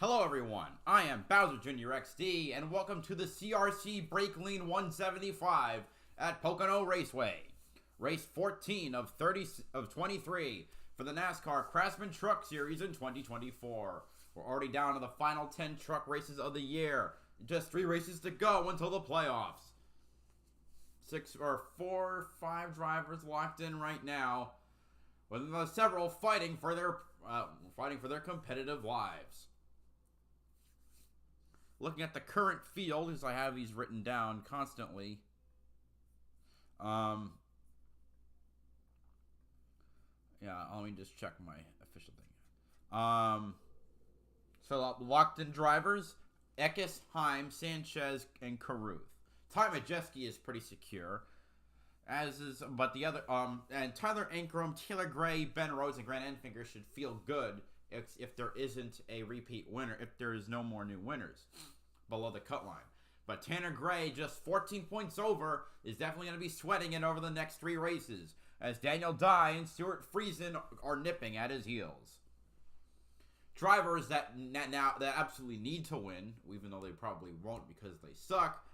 Hello everyone, I am BowserJrXD, and welcome to the CRC Brakleen 175 at Pocono Raceway. Race 14 of 23 for the NASCAR Craftsman Truck Series in 2024. We're already down to the final 10 truck races of the year. Just 3 races to go until the playoffs. 4 or 5 drivers locked in right now, with several fighting for their competitive lives. Looking at the current field, as I have these written down constantly. Yeah, let me just check my official thing. So locked in drivers: Eckes, Heim, Sanchez, and Carruth. Ty Majeski is pretty secure, but the other and Tyler Ankrum, Taylor Gray, Ben Rhodes, and Grant Enfinger should feel good if there isn't a repeat winner, if there is no more new winners below the cut line. But Tanner Gray, just 14 points over, is definitely going to be sweating it over the next 3 races, as Daniel Dye and Stuart Friesen are nipping at his heels. Drivers that absolutely need to win, even though they probably won't because they suck,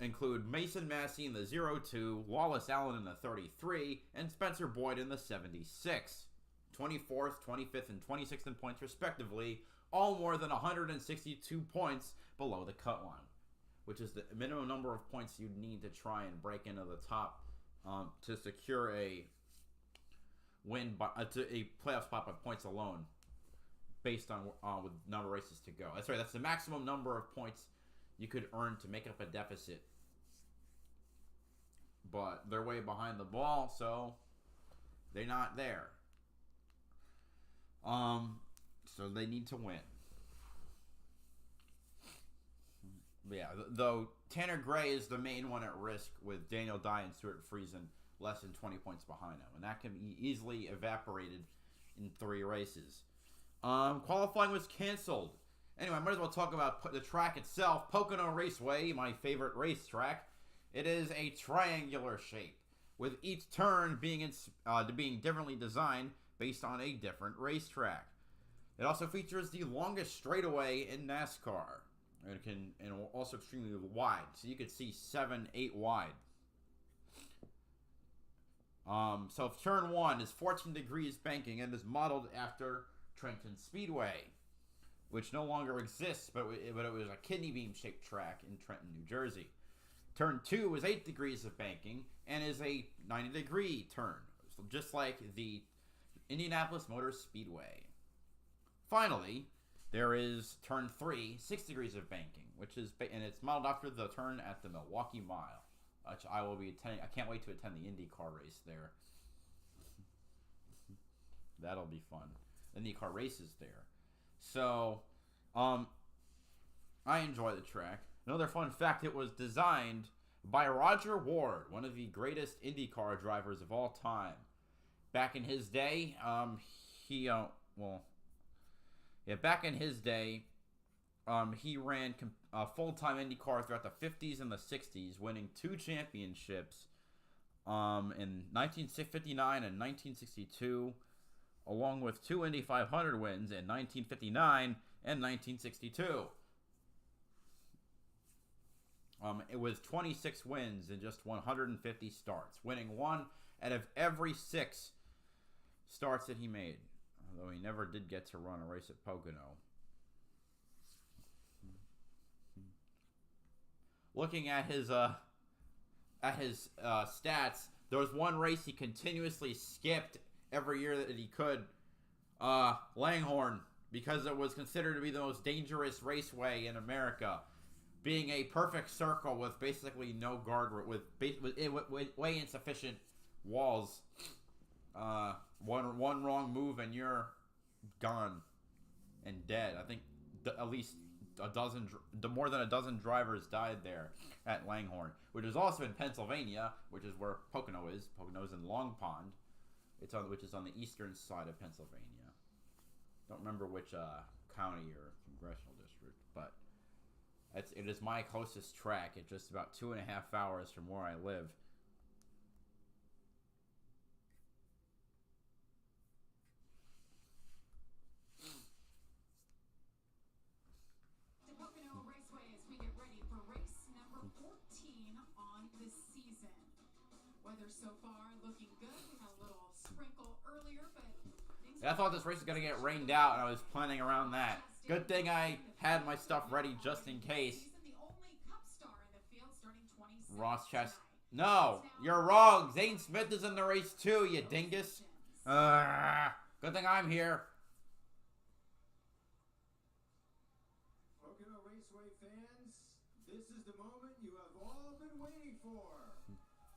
include Mason Massey in the 02, Wallace Allen in the 33, and Spencer Boyd in the 76. 24th, 25th, and 26th in points respectively, all more than 162 points below the cut line, which is the minimum number of points you'd need to try and break into the top to secure a win to a playoff spot by points alone, based on with number of races to go. That's right. That's the maximum number of points you could earn to make up a deficit. But they're way behind the ball, so they're not there. So they need to win. Yeah, though Tanner Gray is the main one at risk, with Daniel Dye and Stuart Friesen less than 20 points behind him, and that can be easily evaporated in 3 races. Qualifying was canceled. Anyway, I might as well talk about the track itself. Pocono Raceway, my favorite racetrack. It is a triangular shape, with each turn being differently designed based on a different racetrack. It also features the longest straightaway in NASCAR. And also extremely wide, so you could see 7, 8 wide. So turn 1 is 14 degrees banking and is modeled after Trenton Speedway, which no longer exists, but it was a kidney beam shaped track in Trenton, New Jersey. Turn 2 is 8 degrees of banking and is a 90-degree turn, just like the Indianapolis Motor Speedway. Finally, there is turn 3, 6 degrees of banking, and it's modeled after the turn at the Milwaukee Mile, which I will be attending. I can't wait to attend the IndyCar race there. That'll be fun. The IndyCar race is there. So, I enjoy the track. Another fun fact: it was designed by Roger Ward, one of the greatest IndyCar drivers of all time. Back in his day, he ran full-time IndyCar throughout the 50s and the 60s, winning 2 championships in 1959 and 1962, along with 2 Indy 500 wins in 1959 and 1962. It was 26 wins in just 150 starts, winning 1 out of every 6 starts that he made, although he never did get to run a race at Pocono. Looking at his stats, there was one race he continuously skipped every year that he could, Langhorne, because it was considered to be the most dangerous raceway in America, being a perfect circle with basically no guard, with way insufficient walls. One wrong move and you're gone and dead. I think at least more than a dozen drivers died there at Langhorne, which is also in Pennsylvania, which is where Pocono is. Pocono's in Long Pond, which is on the eastern side of Pennsylvania. Don't remember which county or congressional district, but it is my closest track. It's just about 2.5 hours from where I live. I thought this race was going to get rained out, and I was planning around that. Good thing I had my stuff ready just in case. Ross Chest. No, you're wrong. Zane Smith is in the race too, you dingus. Good thing I'm here. Pocono Raceway fans, this is the moment you have all been waiting for.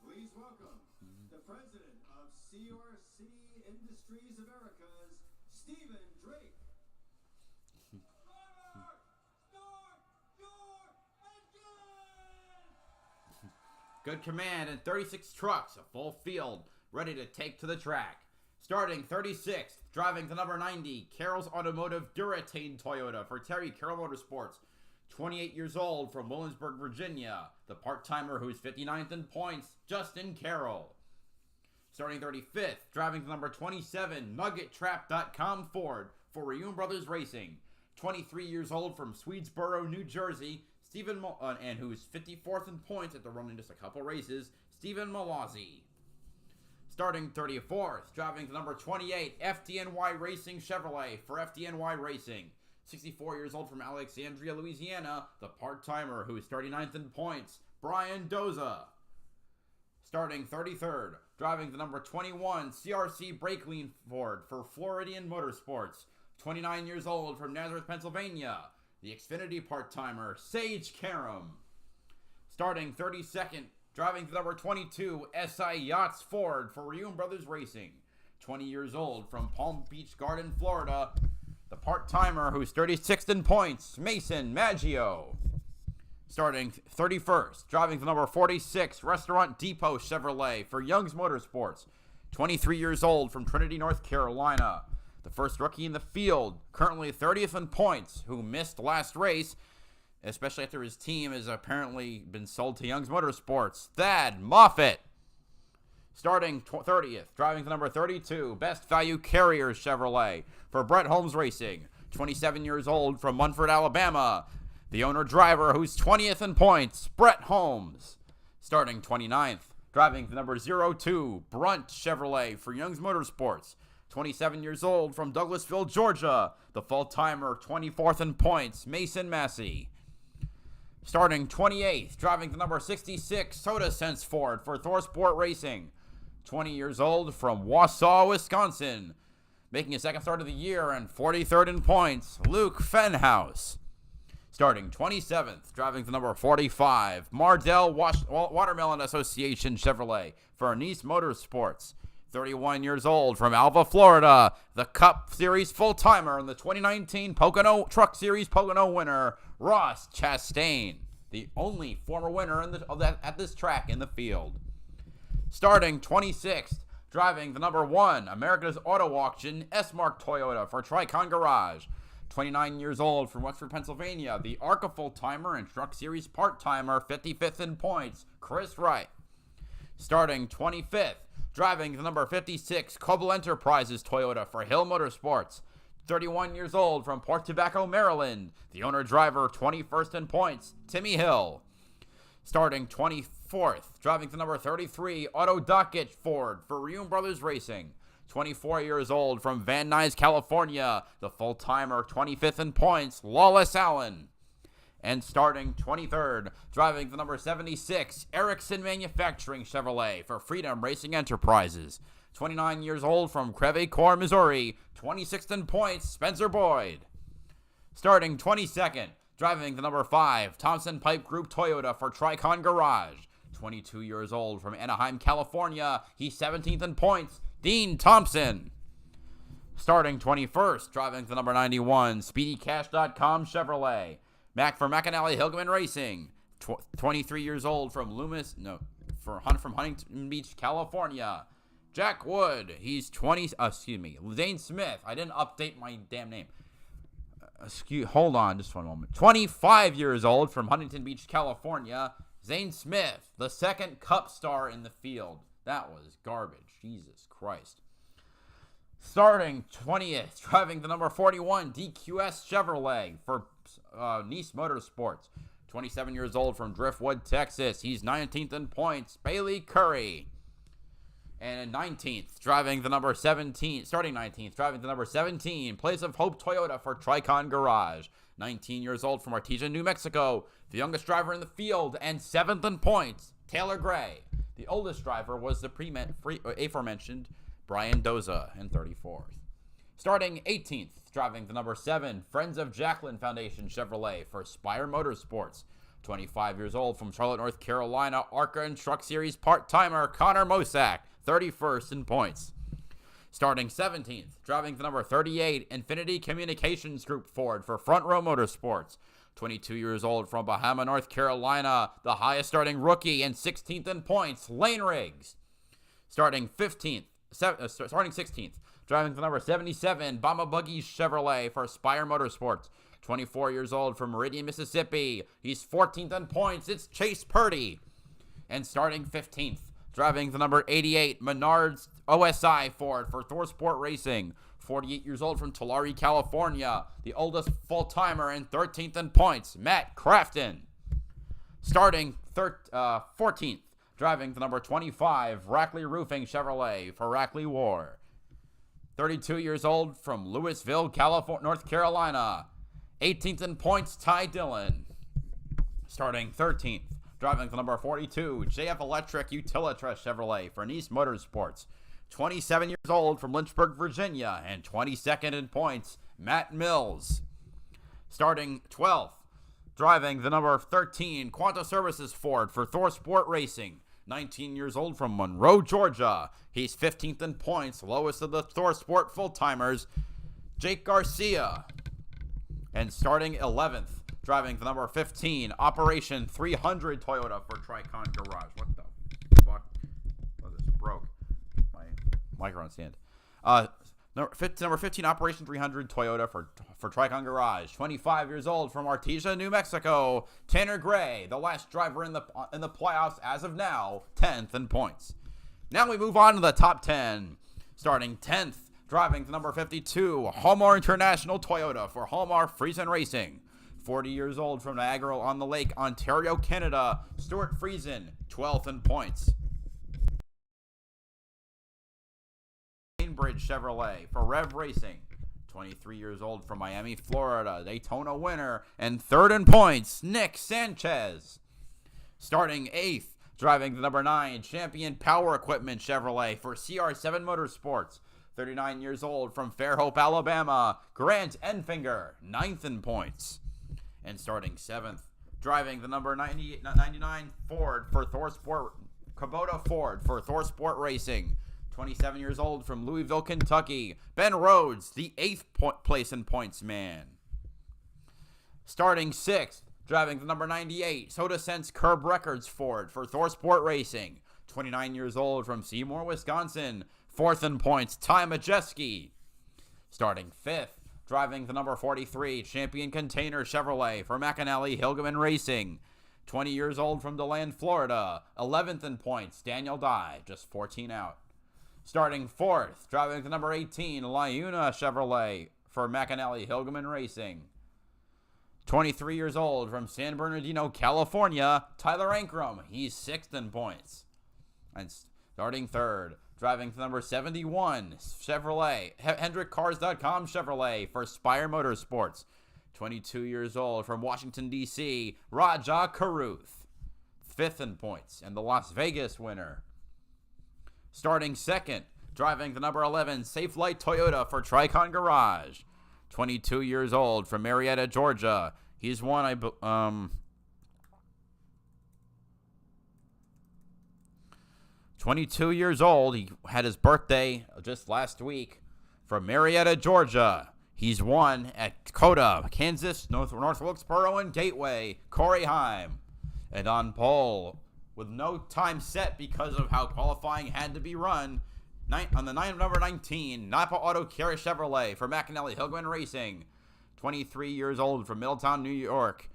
Please welcome the president of CRC Industries Americas, Stephen Drake. Good command and 36 trucks, a full field, ready to take to the track. Starting 36th, driving the number 90, Carroll's Automotive Duratane Toyota for Terry Carroll Motorsports. 28 years old from Williamsburg, Virginia. The part-timer who's 59th in points, Justin Carroll. Starting 35th, driving the number 27, NuggetTrap.com Ford for Reun Brothers Racing. 23 years old from Swedesboro, New Jersey, and who's 54th in points after running just a couple races, Stephen Malazzi. Starting 34th, driving the number 28, FDNY Racing Chevrolet for FDNY Racing. 64 years old from Alexandria, Louisiana, the part-timer who is 39th in points, Brian Doza. Starting 33rd, driving the number 21, CRC Brakleen Ford for Floridian Motorsports. 29 years old from Nazareth, Pennsylvania, the Xfinity part-timer, Sage Karam. Starting 32nd, driving the number 22, SI Yachts Ford for Reun Brothers Racing. 20 years old from Palm Beach Garden, Florida, the part-timer who's 36th in points, Mason Maggio. Starting 31st, driving the number 46, Restaurant Depot Chevrolet for Young's Motorsports. 23 years old from Trinity, North Carolina. The first rookie in the field, currently 30th in points, who missed last race, especially after his team has apparently been sold to Young's Motorsports. Thad Moffitt. Starting 30th, driving the number 32, Best Value Carriers Chevrolet for Brett Holmes Racing. 27 years old from Munford, Alabama. The owner-driver who's 20th in points, Brett Holmes. Starting 29th, driving the number 02, Brunt Chevrolet for Young's Motorsports. 27 years old from Douglasville, Georgia. The full-timer, 24th in points, Mason Massey. Starting 28th, driving the number 66, Soda Sense Ford for Thorsport Racing. 20 years old from Wausau, Wisconsin. Making his second start of the year and 43rd in points, Luke Fenhouse. Starting 27th, driving the number 45, Mardell Watermelon Association Chevrolet for Nice Motorsports. 31 years old from Alva, Florida, the Cup Series full-timer and the 2019 Pocono Truck Series Pocono winner, Ross Chastain, the only former winner at this track in the field. Starting 26th, driving the number 1, America's Auto Auction S-Mark Toyota for Tricon Garage. 29 years old from Wexford, Pennsylvania, the ARCA full-timer and Truck Series part-timer, 55th in points, Chris Wright. Starting 25th, driving the number 56, Coble Enterprises Toyota for Hill Motorsports. 31 years old from Port Tobacco, Maryland, the owner-driver, 21st in points, Timmy Hill. Starting 24th, driving the number 33, Otto Dockett Ford for Reun Brothers Racing. 24 years old from Van Nuys, California, the full-timer, 25th in points, Lawless Allen. And starting 23rd, driving the number 76, Erickson Manufacturing Chevrolet for Freedom Racing Enterprises. 29 years old from Creve-Coeur, Missouri, 26th in points, Spencer Boyd. Starting 22nd, driving the number 5, Thompson Pipe Group Toyota for Tricon Garage. 22 years old from Anaheim, California, he's 17th in points, Dean Thompson. Starting 21st, driving the number 91, SpeedyCash.com Chevrolet. For McAnally Hilgeman Racing, 23 years old from Huntington Beach, California. Jack Wood, he's Zane Smith. I didn't update my damn name. Hold on just one moment. 25 years old from Huntington Beach, California. Zane Smith, the second Cup star in the field. That was garbage. Jesus Christ. Starting 20th, driving the number 41, DQS Chevrolet for Nice Motorsports. 27 years old from Driftwood, Texas. He's 19th in points, Bailey Curry. And 19th, driving the number 17, starting 19th, driving the number 17, Place of Hope Toyota for Tricon Garage. 19 years old from Artesia, New Mexico, the youngest driver in the field, and 7th in points, Taylor Gray. The oldest driver was the aforementioned Brian Doza, and 34th. Starting 18th, driving the number 7, Friends of Jacqueline Foundation Chevrolet for Spire Motorsports. 25 years old from Charlotte, North Carolina, ARCA and Truck Series part-timer Connor Mosak, 31st in points. Starting 17th, driving the number 38, Infinity Communications Group Ford for Front Row Motorsports. 22 years old from Bahama, North Carolina, the highest starting rookie and 16th in points, Lane Riggs. Starting 16th, driving the number 77, Bama Buggy Chevrolet for Spire Motorsports. 24 years old from Meridian, Mississippi. He's 14th in points. It's Chase Purdy. And starting 15th, driving the number 88, Menards OSI Ford for Thor Sport Racing. 48 years old from Tulare, California. The oldest full-timer and 13th in points, Matt Craftsman. Starting 14th, driving the number 25, Rackley Roofing Chevrolet for Rackley War. 32 years old from Louisville, California, North Carolina. 18th in points, Ty Dillon. Starting 13th, driving the number 42, JF Electric Utilitra Chevrolet for Nice Motorsports. 27 years old from Lynchburg, Virginia, and 22nd in points, Matt Mills. Starting 12th, driving the number 13, Quanta Services Ford for Thor Sport Racing. 19 years old from Monroe, Georgia. He's 15th in points, lowest of the Thor Sport full-timers, Jake Garcia. And starting 11th, driving the number 15, Operation 300 Toyota for Tricon Garage. What the fuck? Oh, this broke. My microphone stand. Number 15, Operation 300 Toyota for Tricon Garage. 25 years old from Artesia, New Mexico, Tanner Gray, the last driver in the playoffs as of now, 10th in points. Now we move on to the top 10. Starting 10th, driving the number 52, Hallmar International Toyota for Hallmar Friesen Racing. 40 years old from Niagara-on-the-Lake, Ontario, Canada, Stuart Friesen, 12th in points. Bainbridge Chevrolet for Rev Racing. 23 years old from Miami, Florida, Daytona winner, and 3rd in points, Nick Sanchez. Starting 8th, driving the number 9, Champion Power Equipment Chevrolet for CR7 Motorsports. 39 years old from Fairhope, Alabama, Grant Enfinger, 9th in points. And starting 7th, driving the number 99 Ford for Thor Sport, Kubota Ford for Thor Sport Racing. 27 years old from Louisville, Kentucky, Ben Rhodes, the 8th place in points man. Starting 6th, driving the number 98, Soda Sense Curb Records Ford for Thor Sport Racing. 29 years old from Seymour, Wisconsin, 4th in points, Ty Majeski. Starting 5th, driving the number 43, Champion Container Chevrolet for McAnally Hilgeman Racing. 20 years old from DeLand, Florida, 11th in points, Daniel Dye, just 14 out. Starting 4th, driving the number 18, Liuna Chevrolet for McAnally Hilgeman Racing. 23 years old from San Bernardino, California, Tyler Ankrum. He's 6th in points. And starting 3rd, driving the number 71, Chevrolet, HendrickCars.com Chevrolet for Spire Motorsports. 22 years old from Washington, D.C., Raja Karuth. 5th in points and the Las Vegas winner. Starting 2nd, driving the number 11, Safe Light Toyota for Tricon Garage. 22 years old from Marietta, Georgia. He's won, 22 years old. He had his birthday just last week from Marietta, Georgia. He's won at Coda, Kansas, North Wilkesboro, and Gateway, Corey Heim. And on pole, with no time set because of how qualifying had to be run, on the number 19, Napa Auto Care Chevrolet for McAnally Hilgeman Racing. 23 years old from Middletown, New York.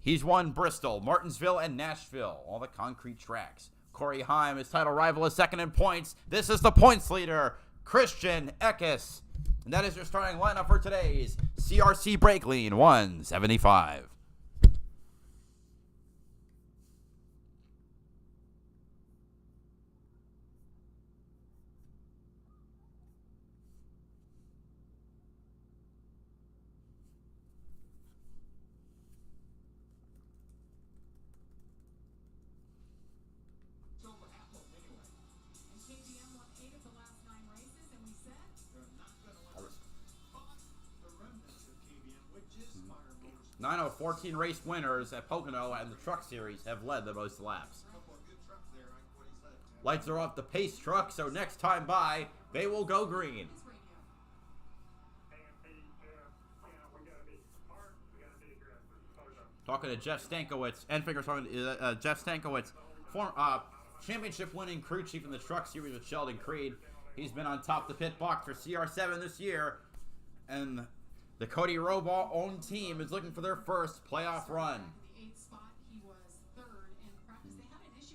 He's won Bristol, Martinsville, and Nashville, all the concrete tracks. Corey Heim, his title rival, is 2nd in points. This is the points leader, Christian Eckes. And that is your starting lineup for today's CRC Brakleen 175. I know 14 race winners at Pocono and the Truck Series have led the most laps. Lights are off the pace truck, so next time by, they will go green. Talking to Jeff Stankiewicz, Enfinger's talking to Jeff Stankiewicz, championship-winning crew chief in the Truck Series with Sheldon Creed. He's been on top of the pit box for CR7 this year, and the Cody Robaugh-owned team is looking for their first playoff run.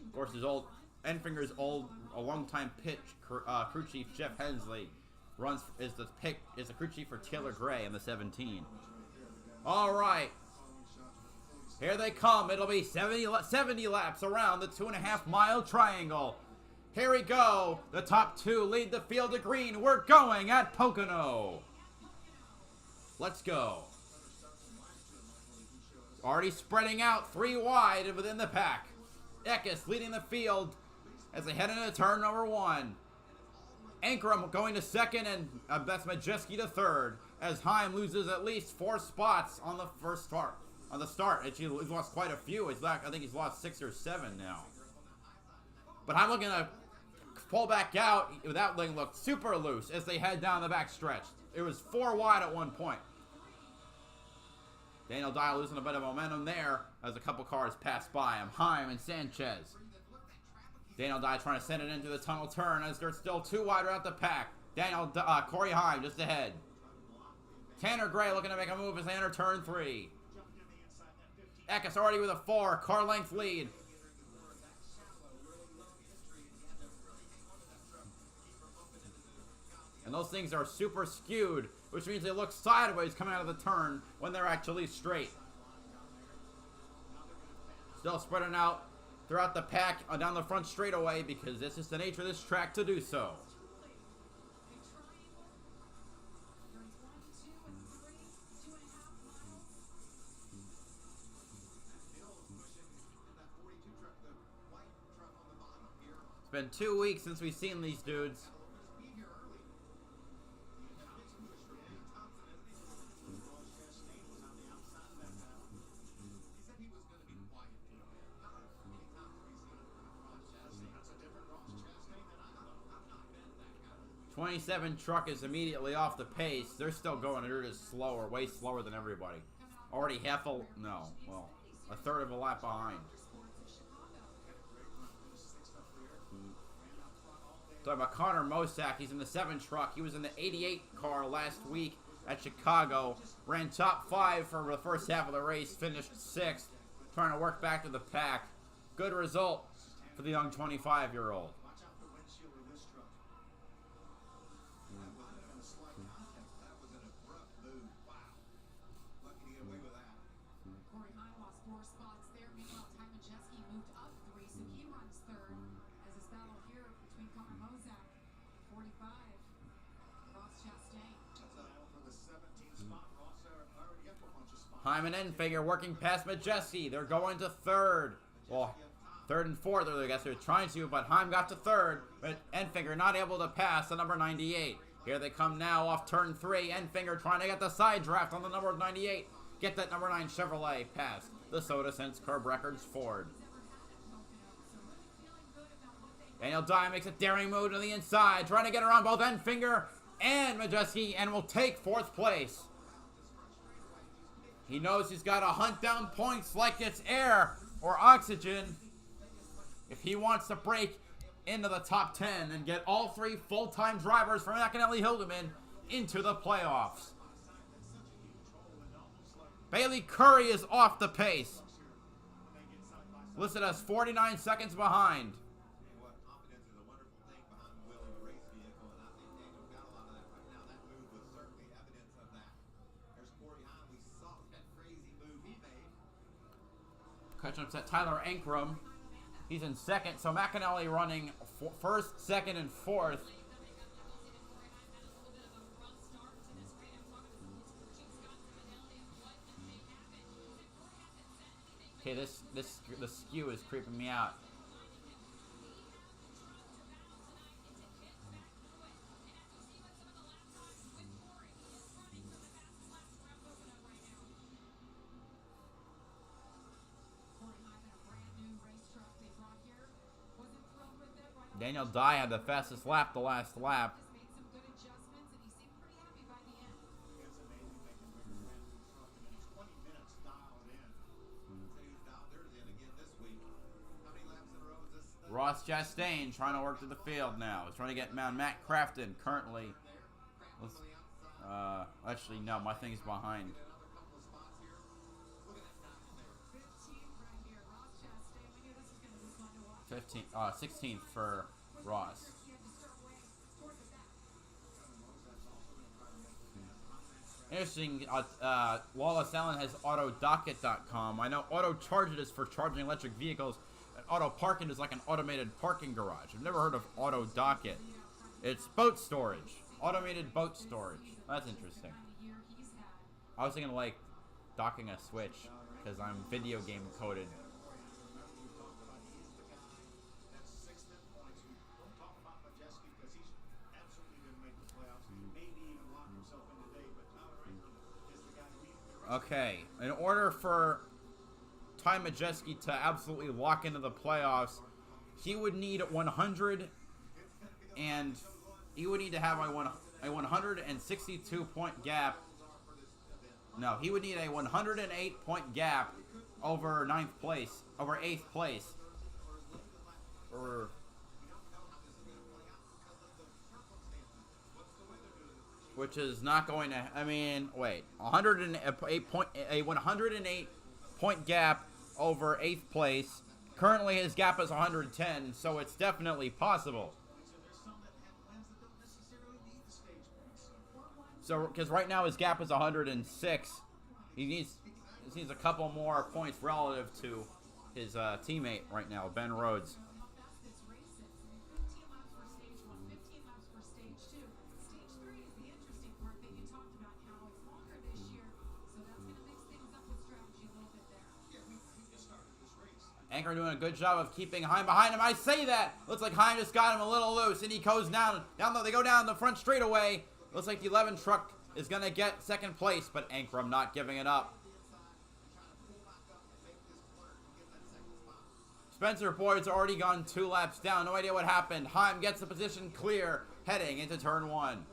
Of course, his old Enfinger's a longtime pit crew chief Jeff Hensley is the crew chief for Taylor Gray in the 17. All right, here they come. It'll be 70 laps around the 2.5-mile triangle. Here we go. The top two lead the field to green. We're going at Pocono. Let's go. Already spreading out 3 wide within the pack. Eckes leading the field as they head into turn number 1. Ankrum going to second, and that's Majeski to third, as Heim loses at least 4 spots on the first start. On the start, he's lost quite a few. I think he's lost 6 or 7 now. But I'm looking to pull back out without letting look super loose as they head down the back stretch. It was 4 wide at one point. Daniel Dye losing a bit of momentum there as a couple cars pass by him. Heim and Sanchez. Daniel Dye trying to send it into the tunnel turn as they're still 2 wide around the pack. Corey Heim just ahead. Tanner Gray looking to make a move as they enter turn 3. Eckes already with a 4 car length lead. And those things are super skewed, which means they look sideways coming out of the turn when they're actually straight. Still spreading out throughout the pack down the front straightaway because this is the nature of this track to do so. It's been 2 weeks since we've seen these dudes. '27 truck is immediately off the pace. They're still going. They're just slower, way slower than everybody. Already a third of a lap behind. Talking about Connor Mosack. He's in the 7 truck. He was in the 88 car last week at Chicago. Ran top 5 for the first half of the race. Finished 6th. Trying to work back to the pack. Good result for the young 25-year-old. Heim and Enfinger working past Majeski. They're going to third. Well, third and fourth, I guess they're trying to, but Heim got to third. But Enfinger not able to pass the number 98. Here they come now off turn 3. Enfinger trying to get the side draft on the number 98. Get that number 9 Chevrolet past the Soda Sense Curb Records Ford. Daniel Dye makes a daring move to the inside, trying to get around both Enfinger and Majeski, and will take 4th place. He knows he's got to hunt down points like it's air or oxygen if he wants to break into the top 10 and get all 3 full-time drivers from McAnally Hildeman into the playoffs. Bailey Curry is off the pace. Listed as 49 seconds behind. Catching up to Tyler Ankrum. He's in 2nd, so McAnally running 1st, 2nd, and 4th. Okay, the skew is creeping me out. Daniel Dye had the fastest lap the last lap. Ross Chastain trying to work to the field now. He's trying to get Matt Crafton currently. Actually, no, my thing's behind. 16th for Ross. Interesting, Wallace Allen has autodocket.com. I know auto charge is for charging electric vehicles. Auto parking is like an automated parking garage. I've never heard of auto docket. It's boat storage. Automated boat storage. That's interesting. I was thinking like docking a Switch because I'm video game coded. Okay, in order for Ty Majeski to absolutely lock into the playoffs, he would need 100, and he would need to have a 162 point gap. No, he would need a 108 point gap over 9th place, over 8th place, which is not going to. I mean, wait, 108 point gap over 8th place. Currently, his gap is 110, so it's definitely possible. So, because right now his gap is 106, he needs a couple more points relative to his teammate right now, Ben Rhodes. Anchor doing a good job of keeping Heim behind him. I say that. Looks like Heim just got him a little loose, and he goes down. They go down the front straightaway. Looks like the 11 truck is going to get 2nd place, but Ankrum not giving it up. Spencer Boyd's already gone 2 laps down. No idea what happened. Heim gets the position clear, heading into turn 1.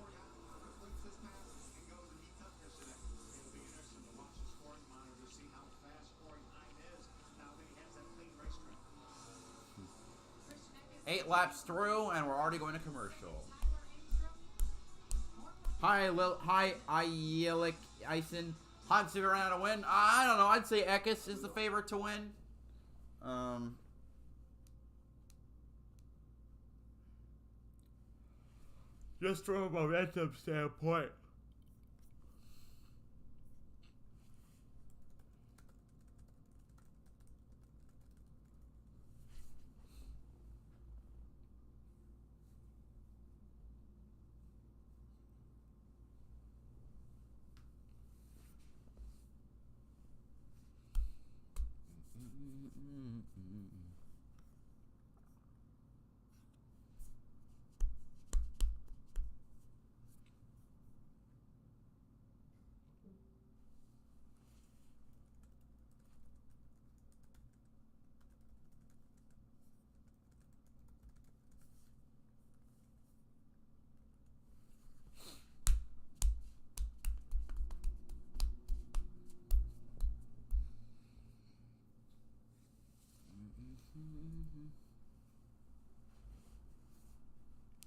Eight laps through, and we're already going to commercial. Hi, Yelik Ison. Heim to run out to win. I don't know. I'd say Eckes is the favorite to win. Just from a momentum standpoint.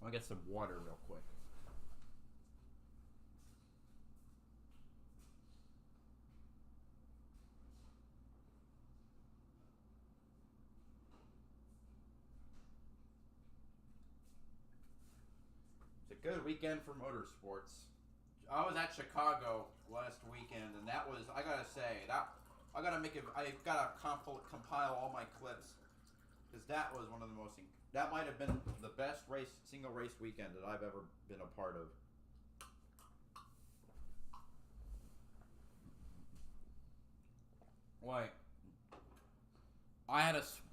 I'll get some water real quick. It's a good weekend for motorsports. I was at Chicago last weekend, and that was, I gotta say, I gotta compile all my clips, because that was one of the most, that might have been the best single race weekend that I've ever been a part of. Like,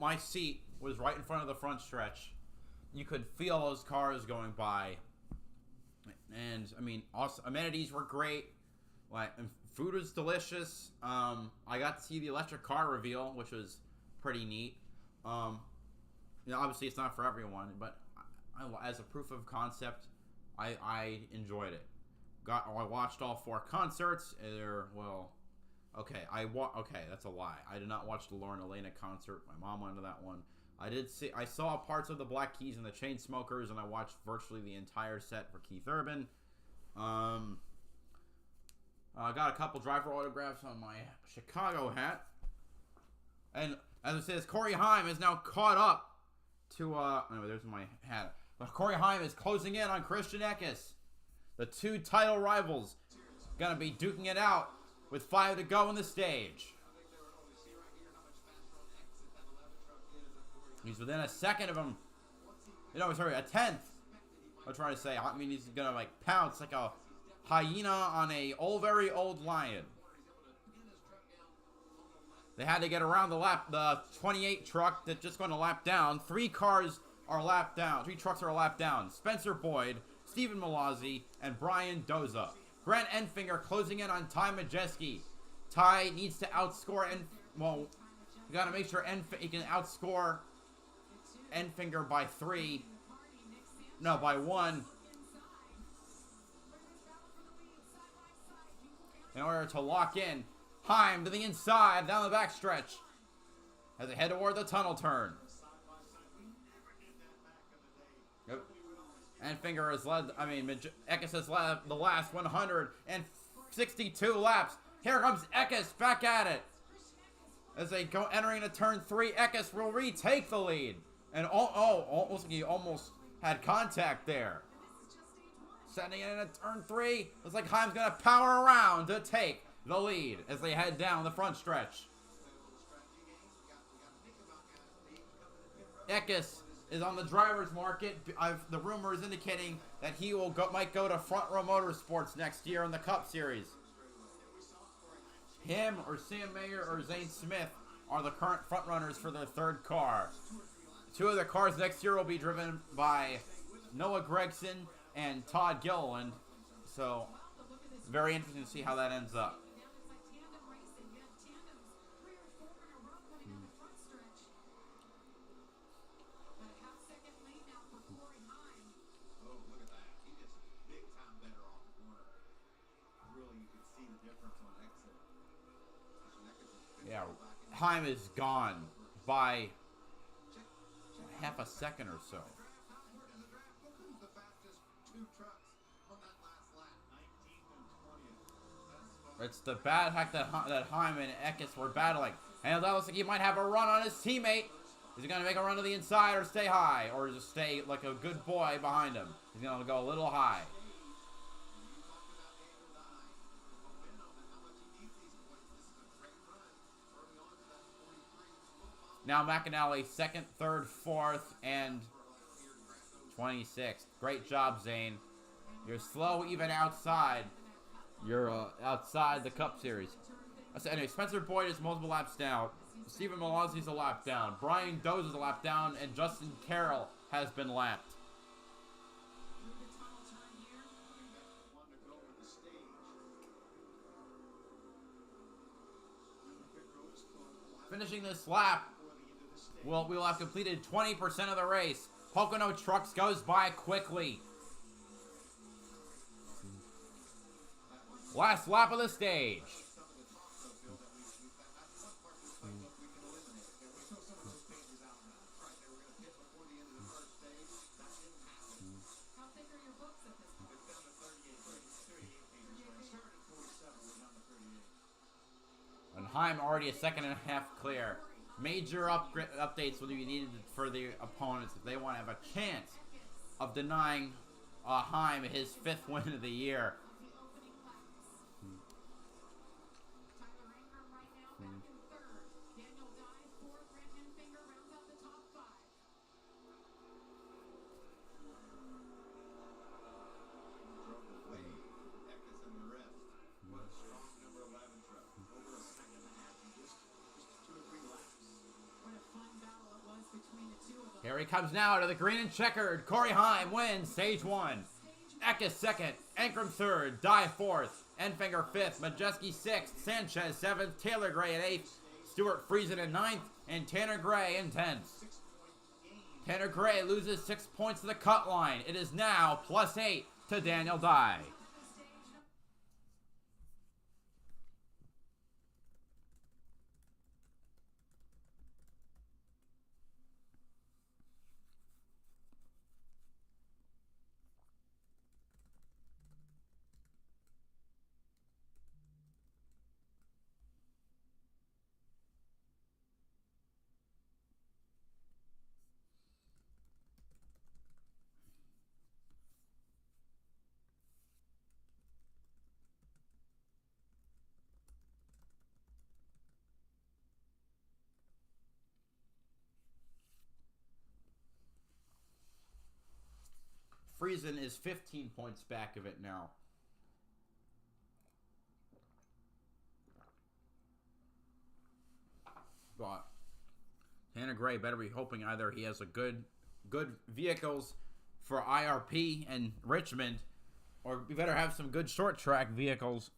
my seat was right in front of the front stretch. You could feel those cars going by. And, I mean, also, amenities were great. Like, and food was delicious. I got to see the electric car reveal, which was pretty neat. You know, obviously it's not for everyone, but as a proof of concept, I enjoyed it. I watched all 4 concerts. Okay, okay, that's a lie. I did not watch the Lauren Elena concert. My mom went to that one. I saw parts of the Black Keys and the Chainsmokers, and I watched virtually the entire set for Keith Urban. I got a couple driver autographs on my Chicago hat. And as it says, Corey Haim is now caught up to, anyway, there's my hat. But Corey Haim is closing in on Christian Eckes. The 2 title rivals gonna be duking it out with 5 to go on the stage. He's within a second of him. Sorry, a tenth. I'm trying to say. I mean, he's gonna like pounce like a hyena on a very old lion. They had to get around the 28 truck that's just going to lap down. 3 cars are lapped down. 3 trucks are lapped down. Spencer Boyd, Stephen Malazzi, and Brian Doza. Grant Enfinger closing in on Ty Majeski. Ty needs to outscore you got to make sure he can outscore Enfinger by 3. No, by 1. In order to lock in. Haim to the inside, down the backstretch. As they head toward the tunnel turn. Yep. Enfinger has led, Eckes has led the last 162 laps. Here comes Eckes back at it. As they go entering into turn 3, Eckes will retake the lead. And he almost had contact there. Sending it into turn 3. Looks like Haim's going to power around to take the lead as they head down the front stretch. Eckes is on the driver's market. The rumor is indicating that he might go to Front Row Motorsports next year in the Cup Series. Him or Sam Mayer or Zane Smith are the current front runners for their 3rd car. 2 of the cars next year will be driven by Noah Gregson and Todd Gilliland. So, very interesting to see how that ends up. Yeah, Haim is gone by half a second or so. It's the bad fact that Haim and Eckes were battling. And that looks like he might have a run on his teammate. Is he going to make a run to the inside or stay high? Or just stay like a good boy behind him? He's going to go a little high. Now McAnally 2nd, 3rd, 4th, and 26th. Great job, Zane. You're slow even outside. You're outside the Cup Series. Anyway, Spencer Boyd is multiple laps down. Stephen Malazzi's a lap down. Brian Doze is a lap down, and Justin Carroll has been lapped. Finishing this lap, we'll have completed 20% of the race. Pocono Trucks goes by quickly. Last lap of the stage. And Haim already a 1.5 seconds clear. Major updates will be needed for the opponents if they want to have a chance of denying Haim his 5th win of the year. Here he comes now to the green and checkered. Corey Haim wins stage 1. Eckes 2nd, Ankrum 3rd, Dye 4th, Enfinger 5th, Majeski 6th, Sanchez 7th, Taylor Gray at 8th, Stuart Friesen in 9th, and Tanner Gray in 10th. Tanner Gray loses 6 points to the cut line. It is now +8 to Daniel Dye. Friesen is 15 points back of it now. But Tanner Gray better be hoping either he has a good vehicles for IRP and Richmond, or we better have some good short track vehicles.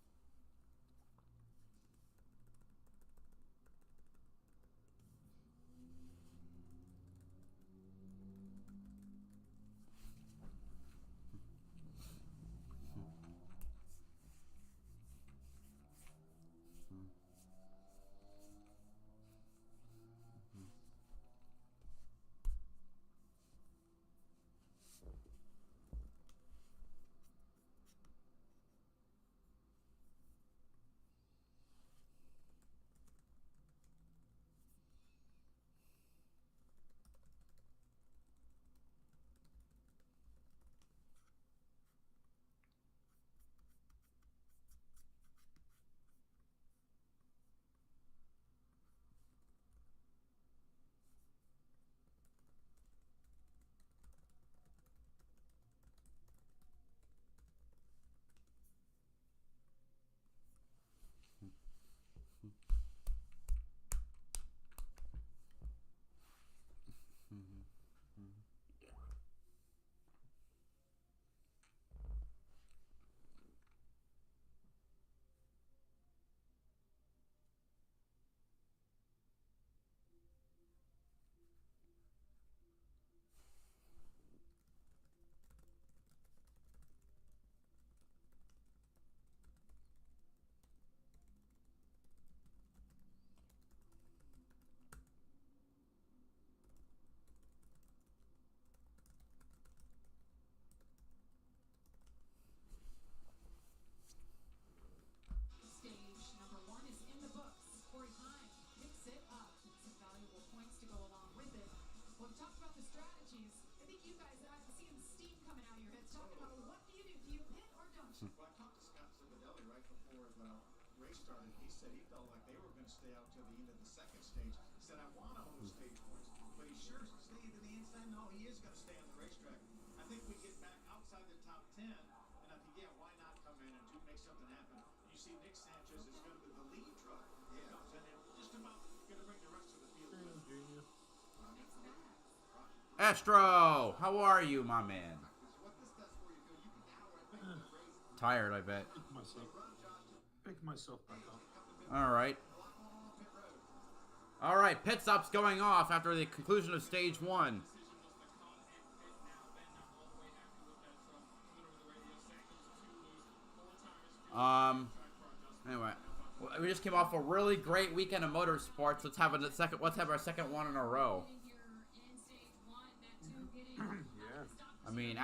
Stay out till the end of the second stage. He said, I want to hold stage points, but he sure stayed to the inside. No, he is going to stay on the racetrack. I think we get back outside the top 10, and I think, yeah, why not come in and make something happen? You see, Nick Sanchez is going to be the lead truck. He comes in and just about going to bring the rest of the field with him. Astro, how are you, my man? Tired, I bet. Pick myself back up. All right. All right, pit stop's going off after the conclusion of stage 1. Anyway, we just came off a really great weekend of motorsports. Let's have our second one in a row. I mean,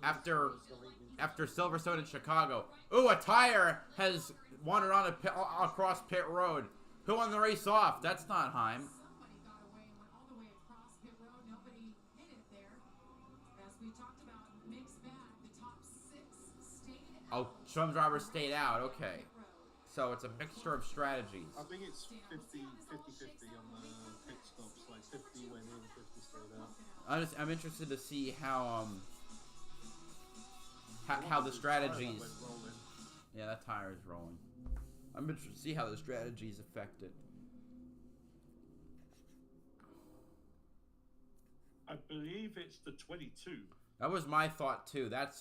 after Silverstone in Chicago. Ooh, a tire has wandered on across pit road. Who won the race off? That's not Heim. Oh, some drivers stayed out. Okay. So it's a mixture of strategies. I think it's 50-50 on the pit stops. Like 50 went in, 50 stayed out. I'm interested to see how the strategies. Yeah, that tire is rolling. I'm interested to see how the strategies affect it. I believe it's the 22. That was my thought too. That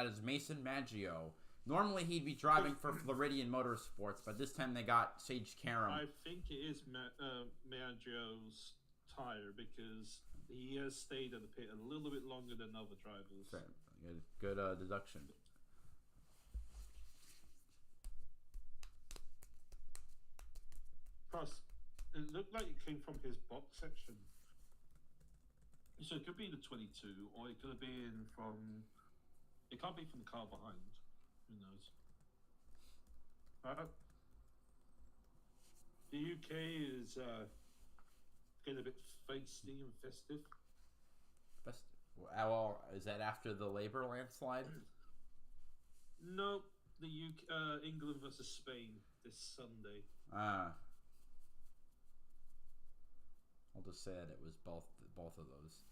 is Mason Maggio. Normally he'd be driving for Floridian Motorsports, but this time they got Sage Karam. I think it is Maggio's tire because He has stayed at the pit a little bit longer than other drivers. Fair. Good deduction. Plus, it looked like it came from his box section. So it could be the 22, or it could have been from. It can't be from the car behind. Who knows? The UK is getting a bit feisty and festive. Well, is that after the Labour landslide? No, the UK, England versus Spain this Sunday. I'll just say that it was both of those.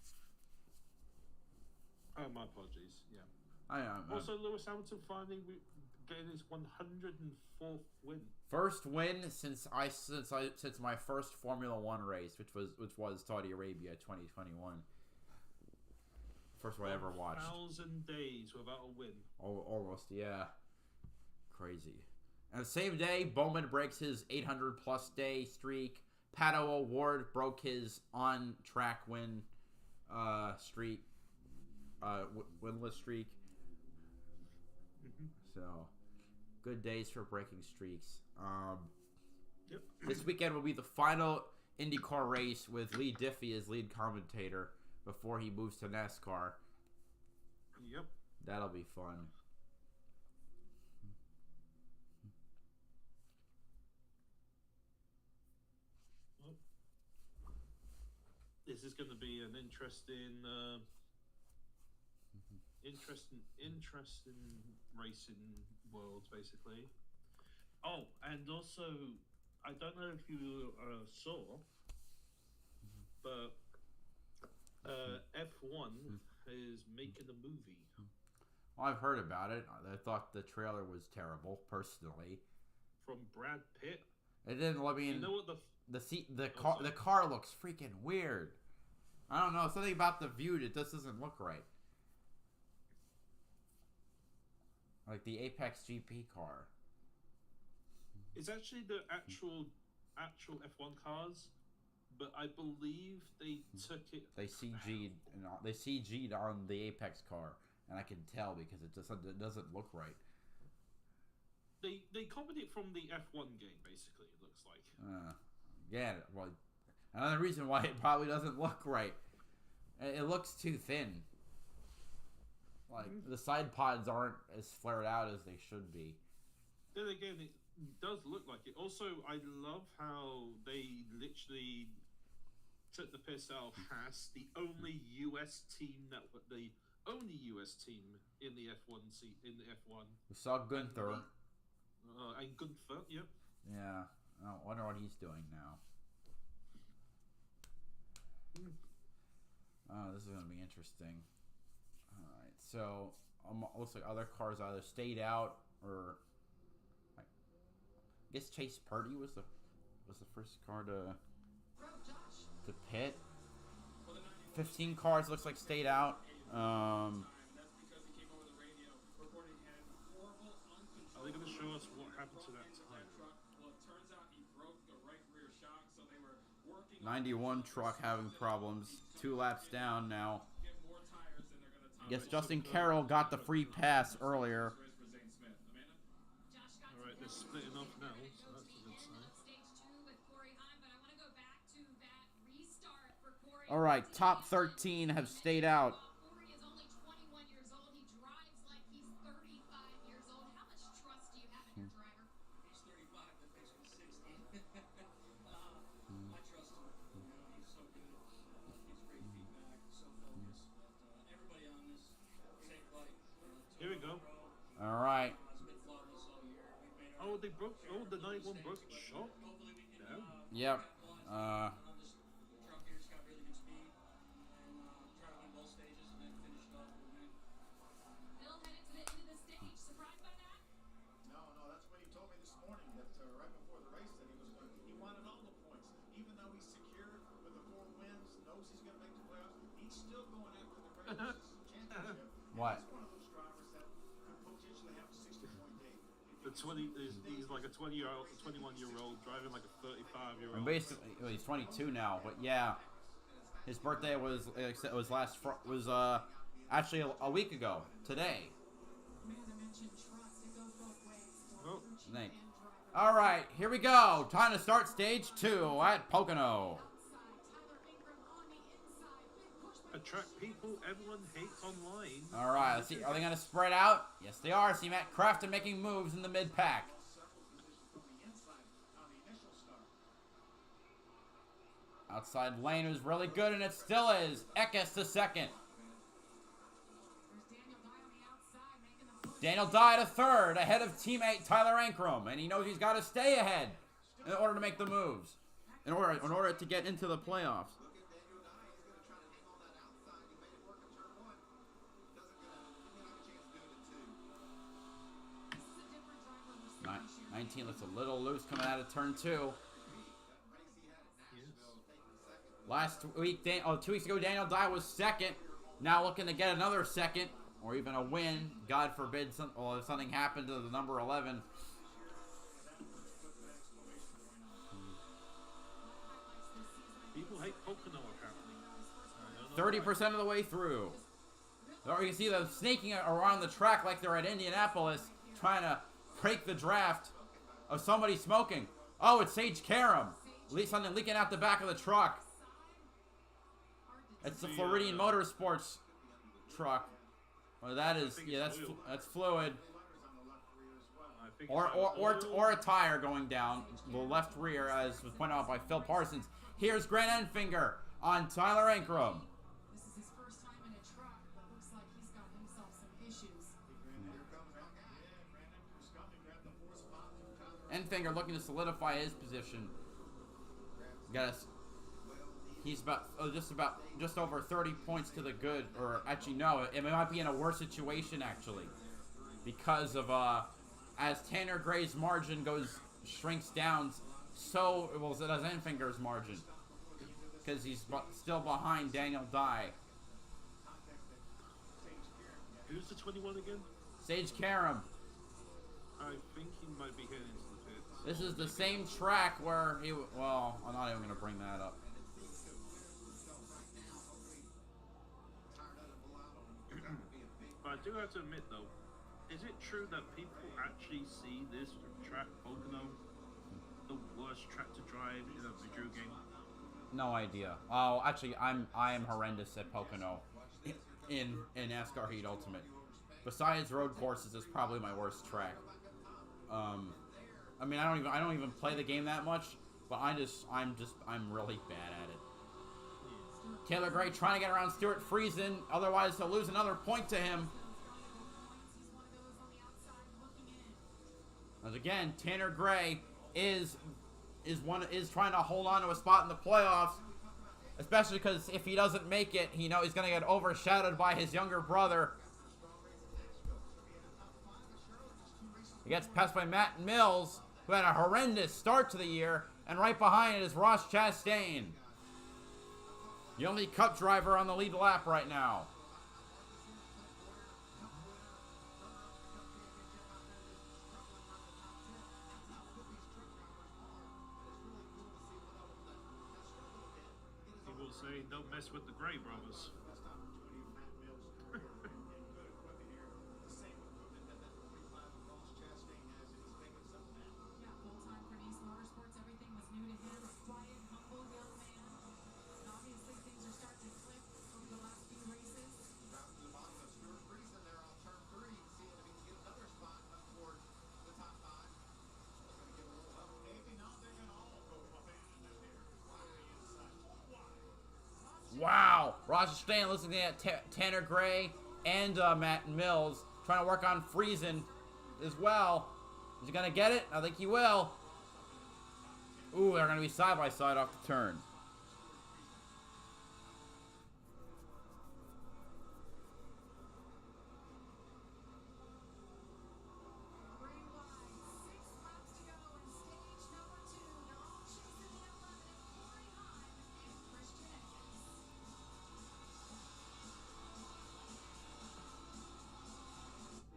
Oh, my apologies. Yeah. I Also, Lewis Hamilton finally getting his 104th win. First win since my first Formula One race, which was Saudi Arabia 2021. First one I ever watched. 1,000 days without a win. Almost, yeah. Crazy. And the same day, Bowman breaks his 800-plus day streak. Pato O'Ward broke his on-track win streak, winless streak. So, good days for breaking streaks. Yep. This weekend will be the final IndyCar race with Lee Diffie as lead commentator before he moves to NASCAR. Yep. That'll be fun. Well, this is going to be an interesting racing world, basically. Oh, and also, I don't know if you saw, but F1 is making a movie. Well, I've heard about it. I thought the trailer was terrible, personally. From Brad Pitt. It didn't. I mean, you know what the car looks freaking weird. I don't know, something about the view that just doesn't look right. Like the Apex GP car. It's actually the actual F1 cars, but I believe they took it. They CG'd on the Apex car, and I can tell because it doesn't look right. They copied it from the F1 game, basically. It looks like. Yeah. Well, another reason why it probably doesn't look right. It looks too thin. Like the side pods aren't as flared out as they should be. Then again, it does look like it. Also, I love how they literally took the piss out of Haas, the only US team in the F1. We saw Gunther. And Gunther, yep. Yeah, I wonder what he's doing now. Oh, this is gonna be interesting. All right, so looks like other cars either stayed out or I guess Chase Purdy was the first car to pit. 15 cars looks like stayed out. Are they going to show us what happened to that time? 91 truck having problems. 2 laps down now. Guess Justin Carroll got the free pass earlier. Alright, they're splitting up now, so that's a good sign. Alright, top 13 have stayed out. Here we go. All right. Oh, they broke. Oh, the 91 broke shot. Damn. Yep. No, that's what he told me this morning. That right before the race, that he wanted all the points, even though he's secured with the 4 wins, knows he's going to make the playoffs. He's still going after the regular season championship. What? He's one of those drivers that could potentially have a 60-point day. The 20 he's like a 20-year-old, 21-year-old driving like a 35-year-old. And basically, well, he's 22 now, but yeah. His birthday was actually a week ago today. Oh, Thank. All right, here we go. Time to start stage 2 at Pocono. attract people everyone hates online. All right, let's see. Are they going to spread out? Yes, they are. See Matt Craftsman making moves in the mid pack. Outside lane is really good, and it still is. Ekes to second. Daniel Dye to third, ahead of teammate Tyler Ankrum, and he knows he's got to stay ahead in order to make the moves, in order to get into the playoffs. 19 looks a little loose coming out of turn 2. Last week, 2 weeks ago, Daniel Dye was second. Now looking to get another second, or even a win. God forbid if something happened to the number 11. People hate Pocono apparently. 30% of the way through. You can see them snaking around the track like they're at Indianapolis, trying to break the draft of somebody smoking. Oh, it's Sage Karam. Something leaking out the back of the truck. It's the Floridian Motorsports truck. Well, that is, yeah, that's fluid. Or a tire going down the left rear, as was pointed out by Phil Parsons. Here's Grant Enfinger on Tyler Ankrum. This is his first time in a truck, but looks like he's got himself some issues. Enfinger looking to solidify his position. He's just over 30 points to the good, or actually no, it might be in a worse situation actually, because of as Tanner Gray's margin shrinks down, so does Enfinger's margin, because he's still behind Daniel Dye. Who's the 21 again? Sage Karam. I think he might be heading into the pits. This is the same track where he. Well, I'm not even going to bring that up. But I do have to admit though, is it true that people actually see this track, Pocono, the worst track to drive in a video game? No idea. Oh, actually, I am horrendous at Pocono in NASCAR Heat Ultimate. Besides road courses, it's probably my worst track. I mean, I don't even play the game that much, but I'm really bad at it. Taylor Gray trying to get around Stuart Friesen, otherwise he'll lose another point to him. As again, Tanner Gray is trying to hold on to a spot in the playoffs, especially because if he doesn't make it, he's going to get overshadowed by his younger brother. He gets passed by Matt Mills, who had a horrendous start to the year, and right behind it is Ross Chastain, the only Cup driver on the lead lap right now. People say don't mess with the Gray brothers. Full-time for Nice Motorsports, everything was new to him. A quiet, humble young man. And obviously things are starting to click over the last few races. Down to the bottom of Stuart Friesen there on turn 3, seeing if he can get another spot up toward the top 5. That's going to give a little help. Maybe nothing at all for Wow, Ross Chastain listening at Tanner Gray and Matt Mills trying to work on Friesen as well. Is he going to get it? I think he will. Ooh, they're going to be side by side off the turn. Gray wide, 6 laps to go in stage number 2. They're all chasing the 11 and Corey Heim and Christian Ekes.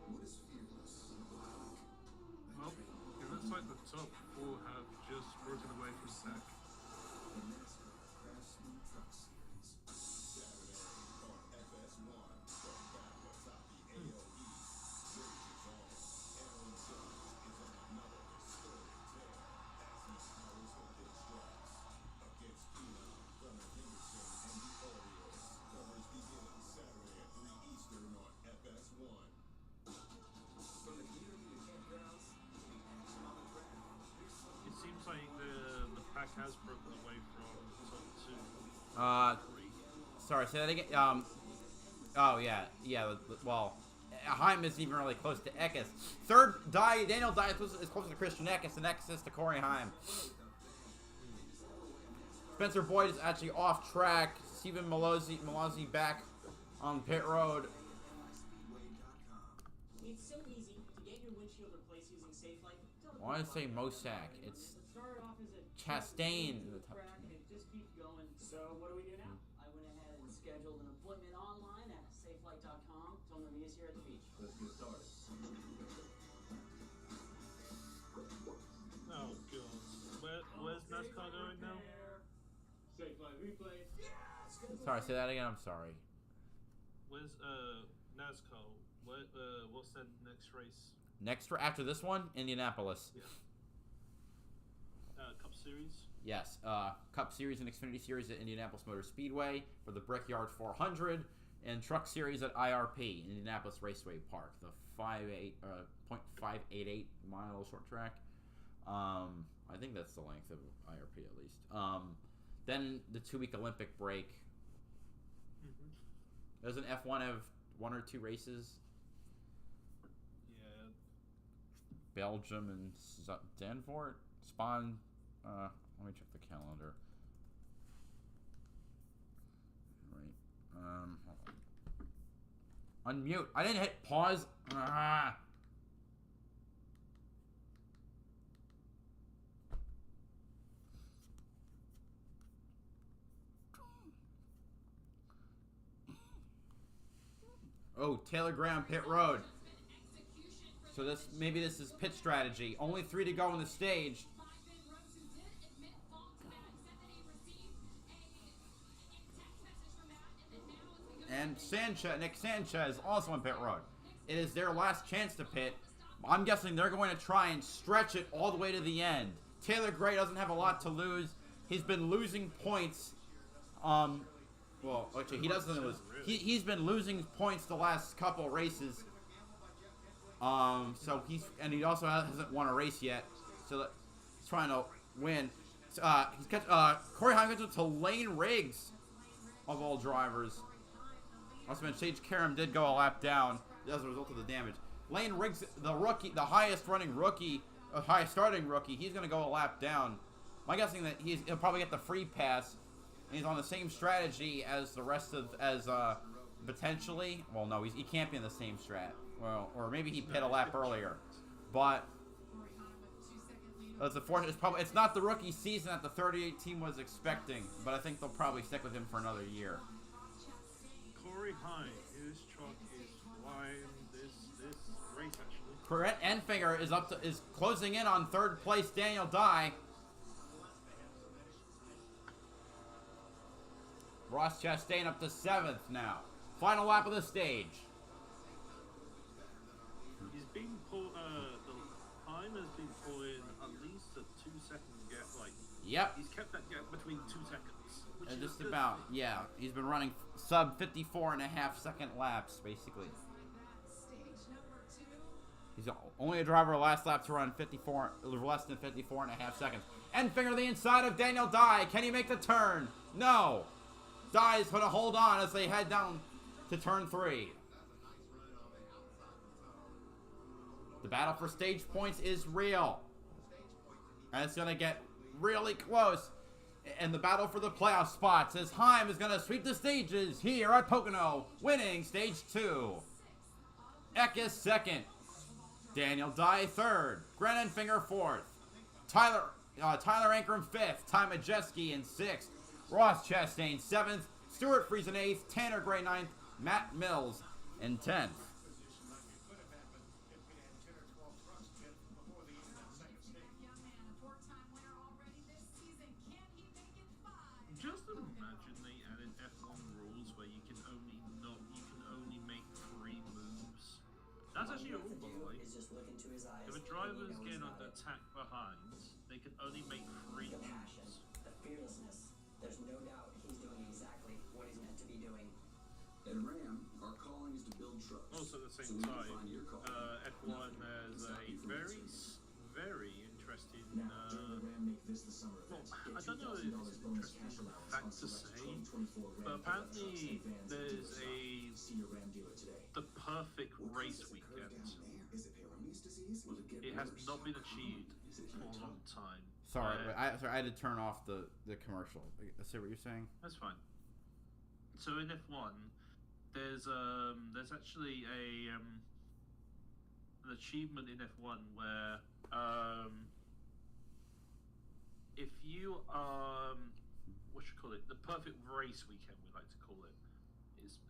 What is fearless like? Well, it looks like the top 4 have just broken away from the pack. The NASCAR Craftsman Truck Series. has broken away from top 2. Sorry, say that again. Oh yeah. Well, Heim isn't even really close to Eckes. Third, Daniel Dye is closer to Christian Eckes, and Eckes is to Corey Heim. Spencer Boyd is actually off track. Stephen Malozzi back on pit road. It's so easy to get your windshield replaced using Safelite. I want to say Mosak. It's Started off as a Chastain. crack and it just keeps going. So what do we do now? I went ahead and scheduled an appointment online at safelite.com. Told them to meet us here at the beach. Let's get started. Oh god. Where's NASCAR going now? Safe line replay. Sorry, say that again. I'm sorry. Where's NASCAR? What's the next race? Next after this one, Indianapolis. Yeah. Cup Series. Yes, Cup Series and Xfinity Series at Indianapolis Motor Speedway for the Brickyard 400, and Truck Series at IRP, Indianapolis Raceway Park, the 0.588 mile short track. I think that's the length of IRP at least. Then the 2-week Olympic break. Doesn't F1 have 1 or 2 races? Yeah. Belgium and Zandvoort? Spawn? Let me check the calendar. Right. Hold on. Unmute. I didn't hit pause. Ah. Oh, Taylor Graham pit road. So maybe this is pit strategy. Only 3 to go on the stage. And Nick Sanchez also on pit road. It is their last chance to pit. I'm guessing they're going to try and stretch it all the way to the end. Taylor Gray doesn't have a lot to lose. He's been losing points. Well, actually, he doesn't lose. He's been losing points the last couple races. So he also hasn't won a race yet. So he's trying to win. Corey Heim gets it to Lane Riggs, of all drivers. Also, Sage Karam did go a lap down as a result of the damage. Lane Riggs, the rookie, the highest starting rookie, he's going to go a lap down. I'm guessing that he'll probably get the free pass. And he's on the same strategy as the rest of, potentially. Well, no, he can't be in the same strat. Well, or maybe he pit a lap earlier. But it's not the rookie season that the 38 team was expecting. But I think they'll probably stick with him for another year. Corey Heim, his truck is flying this race actually. Brett Enfinger is closing in on third place. Daniel Dye. Ross Chastain up to 7th now. Final lap of the stage. He's been Heim has been pulling at least a 2-second gap. Yep. He's kept that gap between 2 seconds. Which is Just good. about, yeah. He's been running sub 54.5 second laps, basically. He's only a driver last lap to run less than 54.5 seconds. Enfinger the inside of Daniel Dye. Can he make the turn? No. Dye is going to hold on as they head down to turn 3. The battle for stage points is real. And it's going to get really close. And the battle for the playoff spots as Heim is going to sweep the stages here at Pocono, winning stage 2. Eckes 2nd. Daniel Dye 3rd. Grant Enfinger 4th. Tyler Ankrum 5th. Ty Majeski in 6th. Ross Chastain 7th. Stuart Friesen 8th. Tanner Gray 9th. Matt Mills in 10th. Just imagine they added F1 rules where you can only make 3 moves. That's actually a rule, by the way. If a driver's getting under attack behind, they can only make 3 moves. The fearlessness. There's no doubt he's doing exactly what he's meant to be doing. At Ram, our calling is to build trucks. Also, at the So same we can time, find your car. F1 has a very interesting. Now, during the Ram Make This the Summer Well, event, I get know if this is interesting fact to say, but apparently there's the perfect race weekend. It has not been achieved for a long time. Sorry, I had to turn off the commercial. See what you're saying? That's fine. So in F1, there's actually an achievement in F1 where if you the perfect race weekend, we like to call it,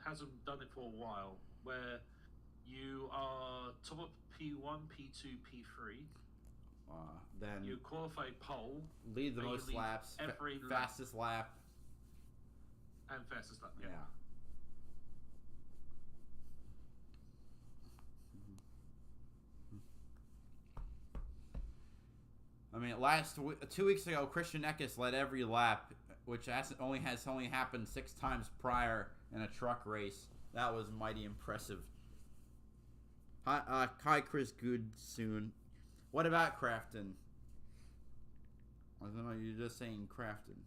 hasn't done it for a while, where you are top of P1, P2, P3. Then you qualify pole, lead the most laps, fastest lap, and fastest lap. Yeah. I mean, 2 weeks ago, Christian Eckes led every lap, which has only happened 6 times prior in a truck race. That was mighty impressive. Hi, Chris Goodsoon. What about Crafton? I don't know. You're just saying Crafton.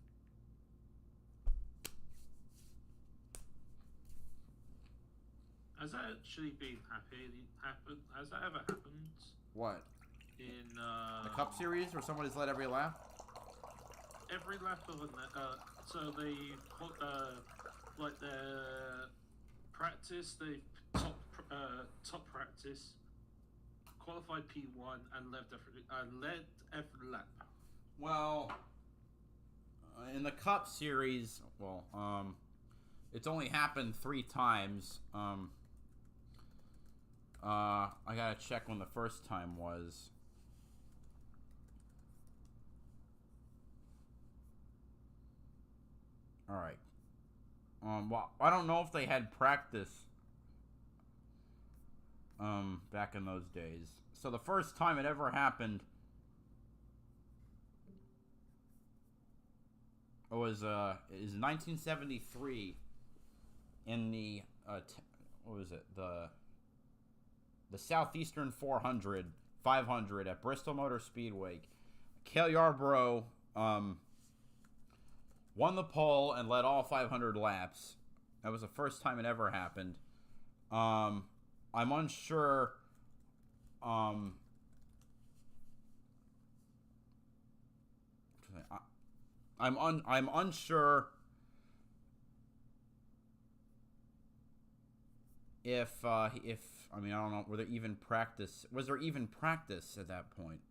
Has that actually been happened? Has that ever happened? What? In the Cup Series, where somebody's led every lap? Every lap of so they like their practice, they top practice, qualified P1 and led every lap. Well, in the Cup Series, it's only happened 3 times. I gotta check when the first time was. All right. Well, I don't know if they had practice back in those days. So the first time it ever happened was 1973 in the what was it, the Southeastern 500 at Bristol Motor Speedway. Cale Yarborough won the pole and led all 500 laps. That was the first time it ever happened. I'm unsure. I'm unsure if I mean, I don't know. Was there even practice at that point?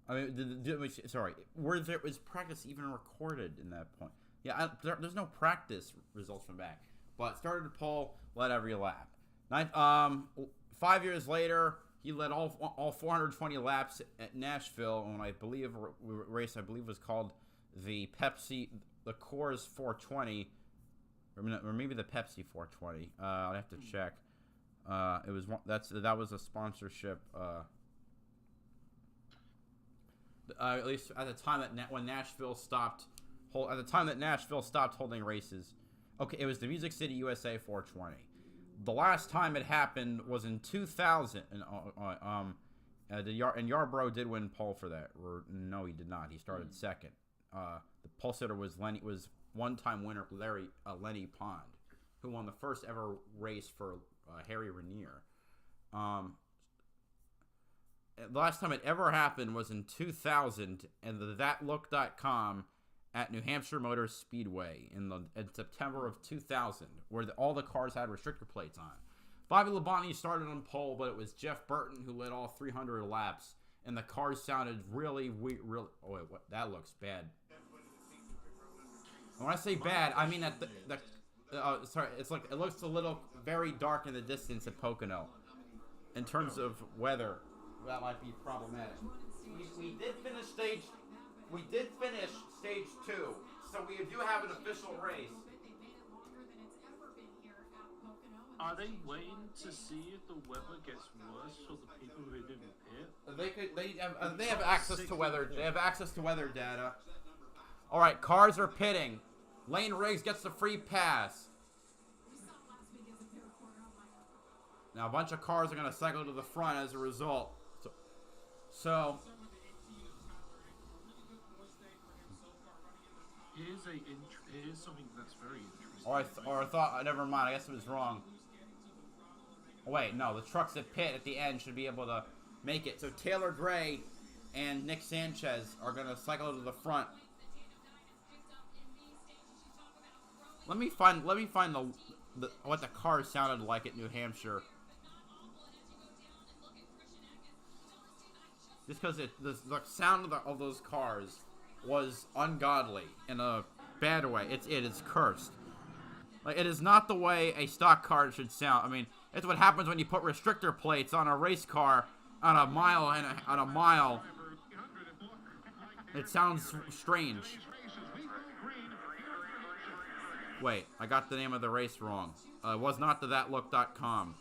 I mean, sorry. Was practice even recorded in that point? Yeah, there's no practice results from back. But started to pole, led every lap. 5 years later, he led all 420 laps at Nashville, and I believe race was called the Coors 420, or maybe the Pepsi 420. I'd have to check. That was a sponsorship. At least at the time when Nashville stopped holding races. Okay, it was the Music City USA 420. The last time it happened was in 2000, and Yarborough did win pole for that. Or no, he did not. He started second. The pole sitter was one-time winner Lenny Pond, who won the first ever race for Harry Renier. The last time it ever happened was in 2000, and the ThatLook.com at New Hampshire Motor Speedway in September of 2000, where all the cars had restrictor plates on. Bobby Labonte started on pole, but it was Jeff Burton who led all 300 laps, and the cars sounded really weird. Oh wait, what? That looks bad. And when I say bad, I mean that it looks a little very dark in the distance at Pocono. In terms of weather, that might be problematic. We did finish stage 2, so we do have an official race. Are they waiting to see if the weather gets worse for the people who didn't pit? They have access to weather. They have access to weather data. All right, cars are pitting. Lane Riggs gets the free pass. Now a bunch of cars are going to cycle to the front as a result. So here's something that's very interesting. Or I thought, never mind, I guess it was wrong. Wait, no, the trucks that pit at the end should be able to make it. So Taylor Gray and Nick Sanchez are gonna cycle to the front. Let me find the what the cars sounded like at New Hampshire. Just because the sound of those cars was ungodly in a bad way. It's cursed. Like, it is not the way a stock car should sound. I mean, it's what happens when you put restrictor plates on a race car on a mile. It sounds strange. Wait, I got the name of the race wrong. It was not the thatlook.com.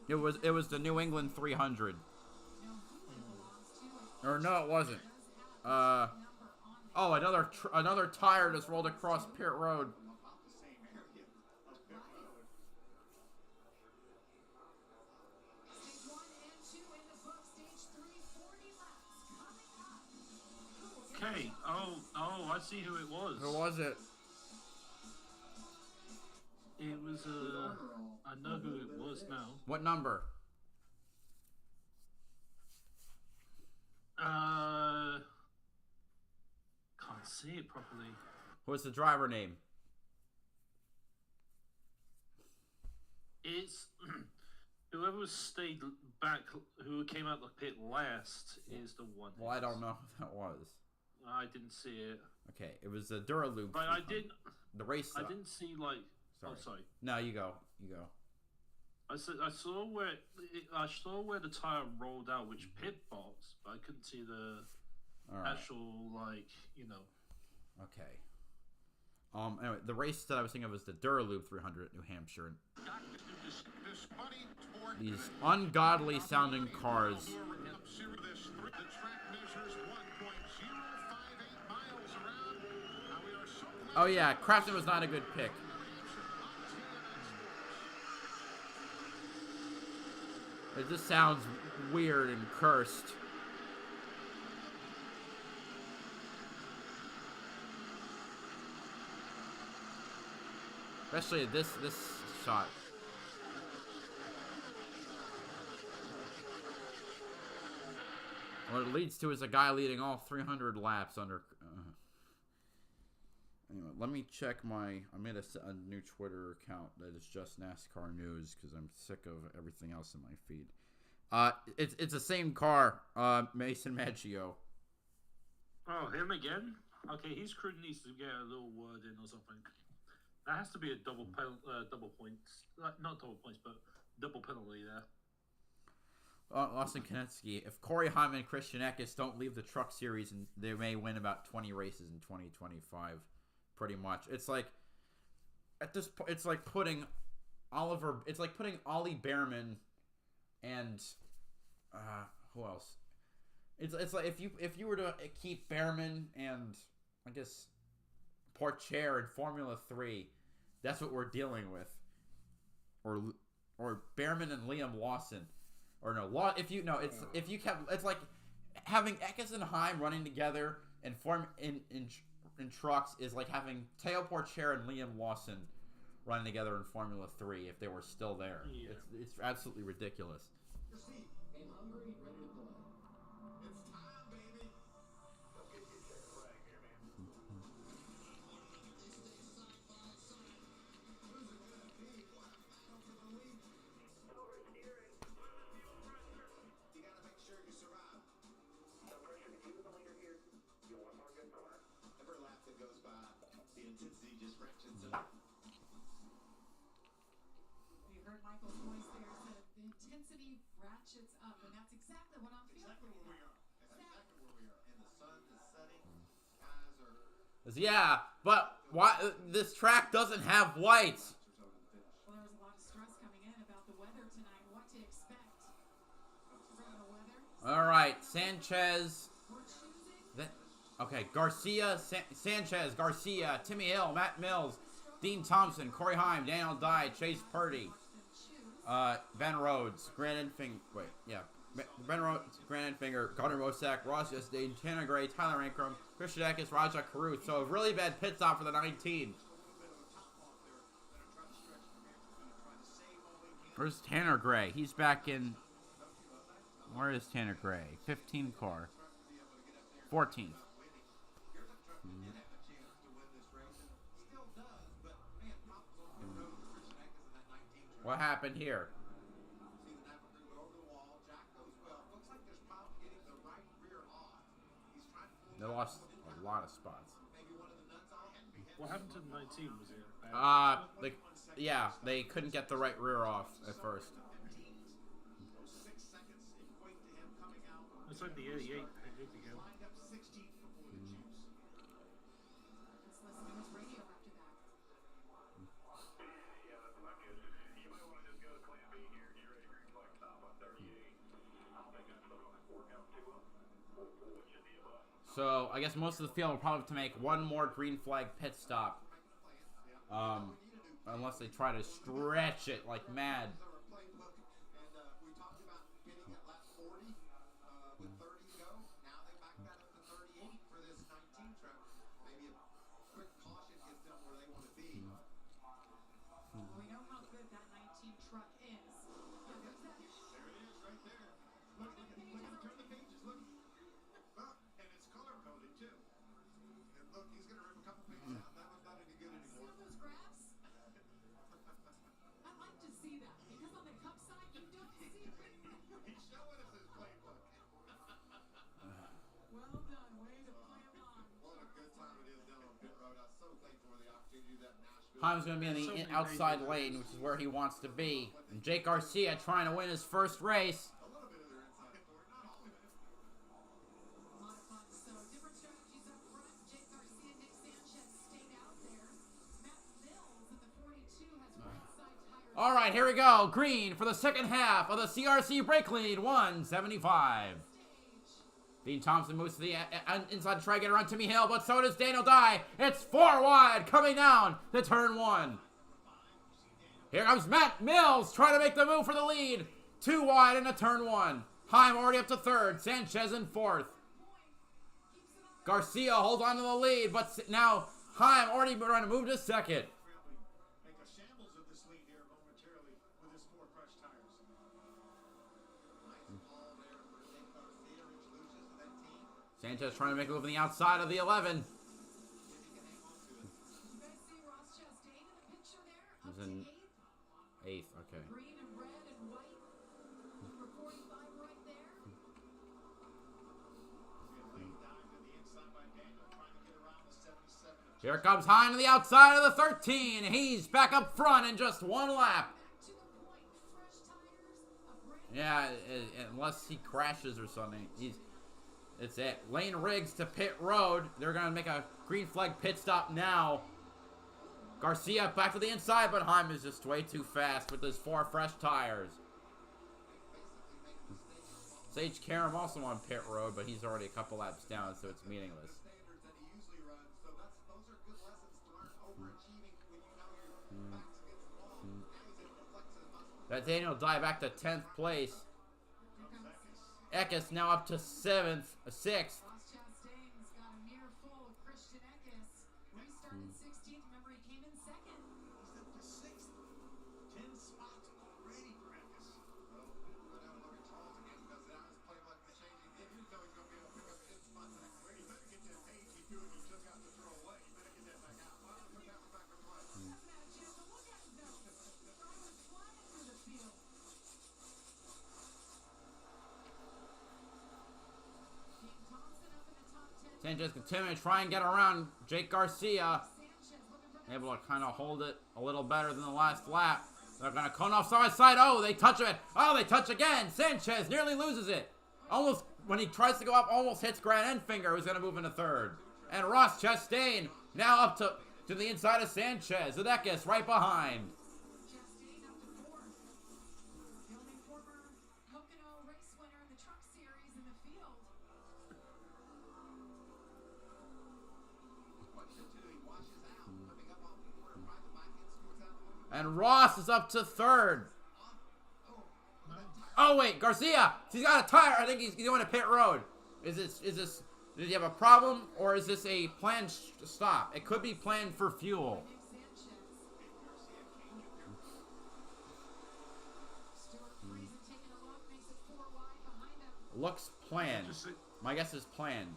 It was the New England 300. Or no, it wasn't. Oh, another tire just rolled across pit road. Okay. Oh, I see who it was. Who was it? It was I know who it was now. What number? Can't see it properly. What's the driver name? It's whoever stayed back, who came out the pit last, is the one. Well, I don't know who that was. I didn't see it. Okay, it was the Duraloop. But I did. The race. I didn't see like. Sorry. Oh, sorry. No, you go. I saw where the tire rolled out, which pit box, but I couldn't see the actual Okay. Anyway, the race that I was thinking of was the Duraloop 300 at New Hampshire. These ungodly sounding cars. Oh yeah, Craftsman was not a good pick. It just sounds weird and cursed. Especially this shot. What it leads to is a guy leading all 300 laps under. Anyway, let me check I made a new Twitter account that is just NASCAR news because I'm sick of everything else in my feed. It's the same car, Mason Maggio. Oh, him again? Okay, his crew needs to get a little word in or something. That has to be a double points, not double points, but double penalty there. Austin Konetsky, if Corey Hyman and Christian Eckes don't leave the Truck Series, and they may win about 20 races in 2025. Pretty much, it's like at this point, it's like putting Ollie Behrman and who else? It's like if you were to keep Behrman and I guess Porcher in Formula 3, that's what we're dealing with, or Behrman and Liam Lawson, or no, if you kept, it's like having Eckes and Heim running together and in trucks is like having Teo Porcher and Liam Lawson running together in Formula 3 if they were still there. Yeah. It's absolutely ridiculous. Aim hungry, ready to play. It's time, baby. Go get your check right here, man. Who's it gonna be? What a battle for the lead. You gotta make sure you survive. No pressure to keep the leader here. You want more good car. Every lap that goes by, the intensity just ratchets up. You heard Michael's voice there. Said the intensity ratchets up, and that's exactly what I'm feeling. Exactly where we are. That's exactly where we are. And the sun is setting. Skies are. Yeah, but why this track doesn't have lights? Well, there was a lot of stress coming in about the weather tonight. What to expect from the weather? All right, Sanchez. We're choosing. Okay, Garcia, Sanchez, Garcia, Timmy Hill, Matt Mills, Dean Thompson, Corey Heim, Daniel Dye, Chase Purdy, Van Rhodes, Grant Infing. Wait, yeah, Grand Finger, Gunnar Mosak, Ross Chastain, Tanner Gray, Tyler Ankrum, Christian Eckes, Raja Caruth. So a really bad pit stop for the 19. Where's Tanner Gray? He's back in. Where is Tanner Gray? 15 car. 14th. What happened here? They lost a lot of spots. What happened to the 19? Was it? Yeah, they couldn't get the right rear off at first. It's like the 88. They did again. Let's listen to his radio after that. Yeah, that's not good. You might want to just go to Plan B here. Get ready for your flag stop on 38. I'll make a photo on the 4 count too. What should be above? So I guess most of the field will probably have to make one more green flag pit stop. Unless they try to stretch it like mad. We know how good that 19 truck is. Yeah, there's that. There it is, right there. Look, turn the pages, look. Look, and it's color-coded, too. And look, he's going to rip a couple pages out. That one's not any good See anymore. all those graphs? I'd like to see that, because on the cup side, you don't see it. He's showing us his playbook. Well done. Way to play along. What a good time it is down on pit road. I was so thankful for the opportunity to do that in Nashville. Heim's going to be in the outside lane, which is where he wants to be. And Jake Garcia trying to win his first race. A little bit of their inside story, not all of it. A lot of fun. So different strategies up front. Jake Garcia, Nick Sanchez stayed out there. Matt Mills at the 42 has right side tires. All right, here we go. Green for the second half of the CRC Brakleen 175. Dean Thompson moves to the inside to try to get around Timmy Hill, but so does Daniel Dye. It's 4 wide coming down to turn 1. Here comes Matt Mills trying to make the move for the lead. 2 wide into turn 1. Heim already up to 3rd. Sanchez in 4th. Garcia holds on to the lead, but now Heim already trying to move to 2nd. Make a shambles of this lead here momentarily with his 4 fresh tires. Nice ball there for Jake Garcia, Rich Lucius and that team. Sanchez trying to make a move on the outside of the 11. See if he can hang on to it. You guys see Ross Chastain in the picture there? Up He's to in 8th. 8th, okay. Green and red and white. Number 45 right there. See a late dive to the inside by Daniel, trying to get around the 77. Here comes Heim to the outside of the 13. He's back up front in just 1 lap. To the point. Fresh tires. A brand Yeah, unless he crashes or something. It's it. Lane Riggs to pit road. They're going to make a green flag pit stop now. Garcia back to the inside, but Heim is just way too fast with his 4 fresh tires. Sage Karam also on pit road, but he's already a couple laps down, so it's meaningless. Standards that he usually runs, so those are good lessons to learn. Overachieving when you know your back's against the wall. Now he's able to flex his muscles. That Daniel Dye back to 10th place. Eckes now up to 6th. Ross Chastain's got a mirror full of Christian Eckes. Restarted 16th. Remember, he came in 2nd. He's up to 6th. 10 spots already for Eckes. Well, go down and look at Charles again because now his playbook is changing. He didn't know he's going to be able to pick up 10 spots next week. He better get that page he's doing. He just got to throw away. He better get that back out. Why don't we put that one back in play? Hasn't had a chance to look at it, though. Drivers flying through the field. Dean Thompson up in the top 10. Sanchez continuing to try and get around Jake Garcia. Sanchez looking for Able to kind of hold it a little better than the last lap. They're going to cone off side by side. Oh, they touch it. Oh, they touch again. Sanchez nearly loses it. Almost, when he tries to go up, almost hits Grant Enfinger, who's going to move into 3rd. And Ross Chastain now up to the inside of Sanchez. Eckes right behind. Chastain up to 4th. The only former Pocono race winner in the truck series in the field. What's it do? He washes out, flipping up off the corner, tries to back in, scoots out the window. And Ross is up to 3rd. Oh, that tire Oh wait, Garcia! He's got a tire. I think he's going to pit road. Is this? Did he have a problem, or is this a planned stop? It could be planned for fuel. Looks planned. My guess is planned.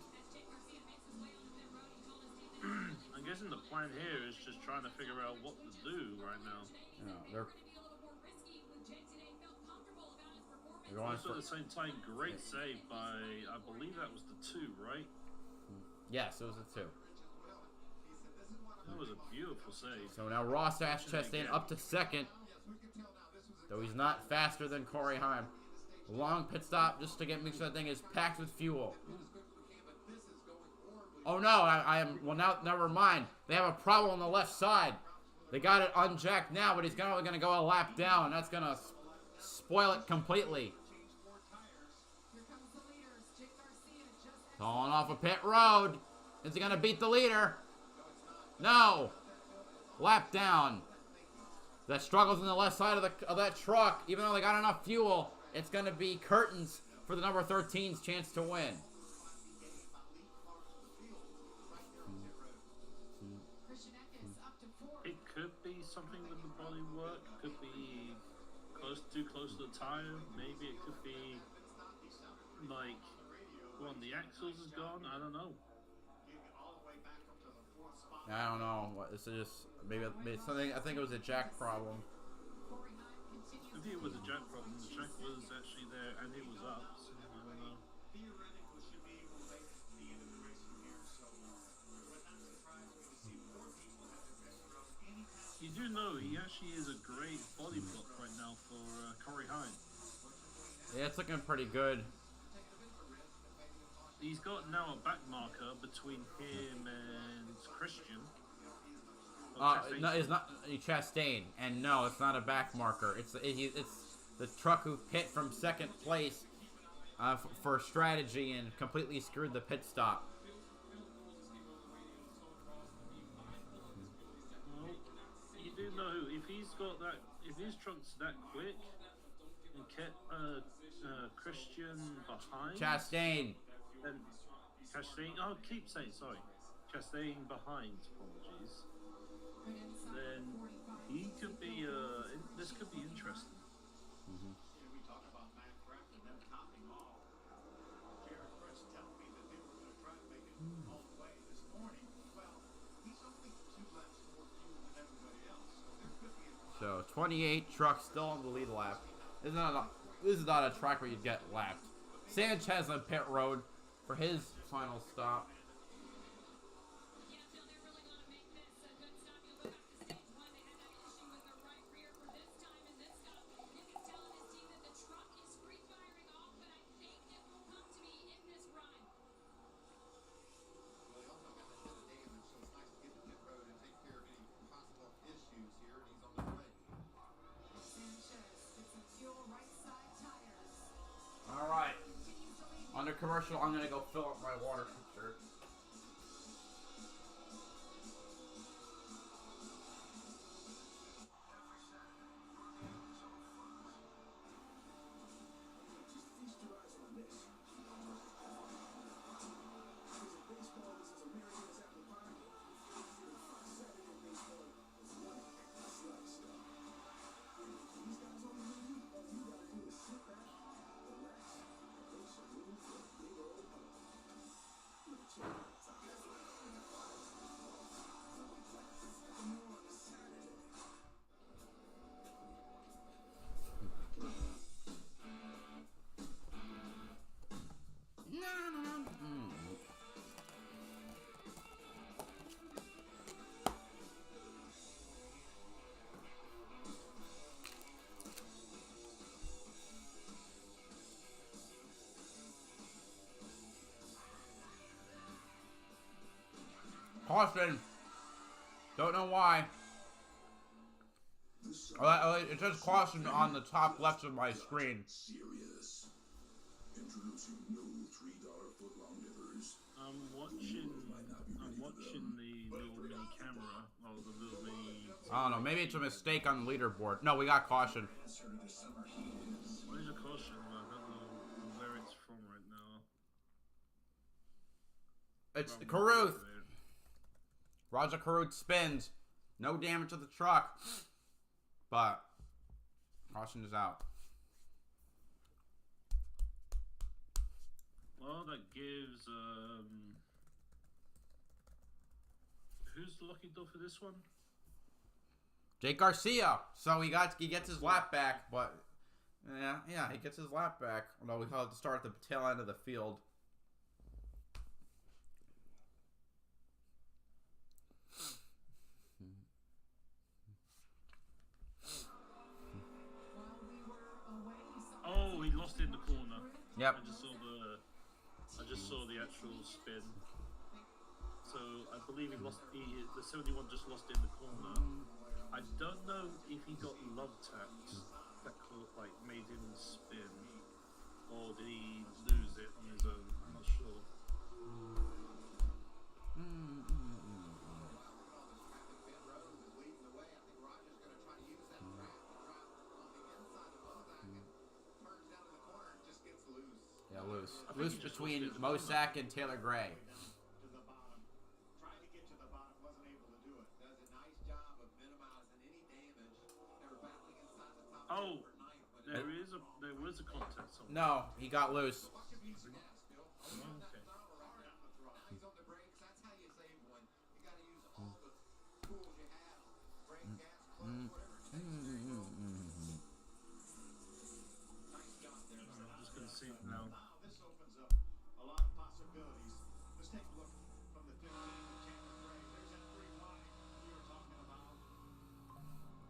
I'm guessing the plan here is just trying to figure out what to do right now. They're going Also, at the same time, great save by, I believe that was the 2, right? Yes, it was a 2. That was a beautiful save. So now Ross Chastain up to second, though he's not faster than Corey Heim. Long pit stop just to make sure that thing is packed with fuel. Oh no, I am, well now, never mind. They have a problem on the left side. They got it unjacked now, but he's only going to go a lap down. That's going to spoil it completely. Calling off a pit road. Is he going to beat the leader? No. Lap down. That struggles on the left side of that truck. Even though they got enough fuel, it's going to be curtains for the number 13's chance to win. It could be something with the body work. Could be too close to the tire. Maybe it could be like one of the axles is gone. I don't know. I don't know. What this is just maybe something. I think it was a jack problem. I think it was a jack problem. The jack was actually there and it was up. So I don't know. You do know he actually is a great body block right now for Corey Heim. Yeah, it's looking pretty good. He's got now a back marker between him and Christian. No, it's not Chastain, and no, it's not a back marker. It's the truck who pit from second place for strategy and completely screwed the pit stop. Well, you do know if he's got that, if his truck's that quick and kept Christian behind. Chastain. And Chastain, oh, keep saying sorry. Chastain behind, apologies. Then he could be, this could be interesting. Mm-hmm. We talk about Matt Craft and them topping off. Jared Chris telling me that they were going to try to make it all the way this morning. Well, he's only 2 laps more fuel than everybody else, so there could be a... So 28 trucks still on the lead lap. This is not a track where you'd get lapped. Sanchez on pit road for his final stop. Alright. Under commercial, I'm gonna go fill up my water pitcher. Caution. Don't know why. It says caution on the top left of my screen. Serious. Introducing new $3 foot-long livers. I'm watching the little mini camera, or the little mini... I don't know, maybe it's a mistake on the leaderboard. No, we got caution. What is a caution? It's Caruth. Raja Caruth spins. No damage to the truck. But caution is out. Well, that gives who's the lucky dog for this one? Jake Garcia. So he gets his lap back, but yeah, he gets his lap back. Although we call it to start at the tail end of the field. Oh, he lost in the corner. Yep. I just saw the actual spin. So I believe he lost. The 71 just lost in the corner. I don't know if he got love tapped that like made him spin, or did he lose it on his own? I'm not sure. Yeah, loose. Loose between Mosak and Taylor Gray. To the bottom. Tried to get to the bottom, wasn't able to do it. Does a nice job of minimizing any damage. They were battling inside the top Oh, for ninth, but there was a contest somewhere. No, he got loose. what could be the gas, Bill? Oh, okay. He's on the brakes. That's how you save one. You got to use all the tools you have. Brake, gas, clutch, whatever it takes. Nice job there. I'm just gonna see it now. Now this opens up a lot of possibilities. Let's take a look from the 15 to Chandler Gray. There's that 3 wide we were talking about.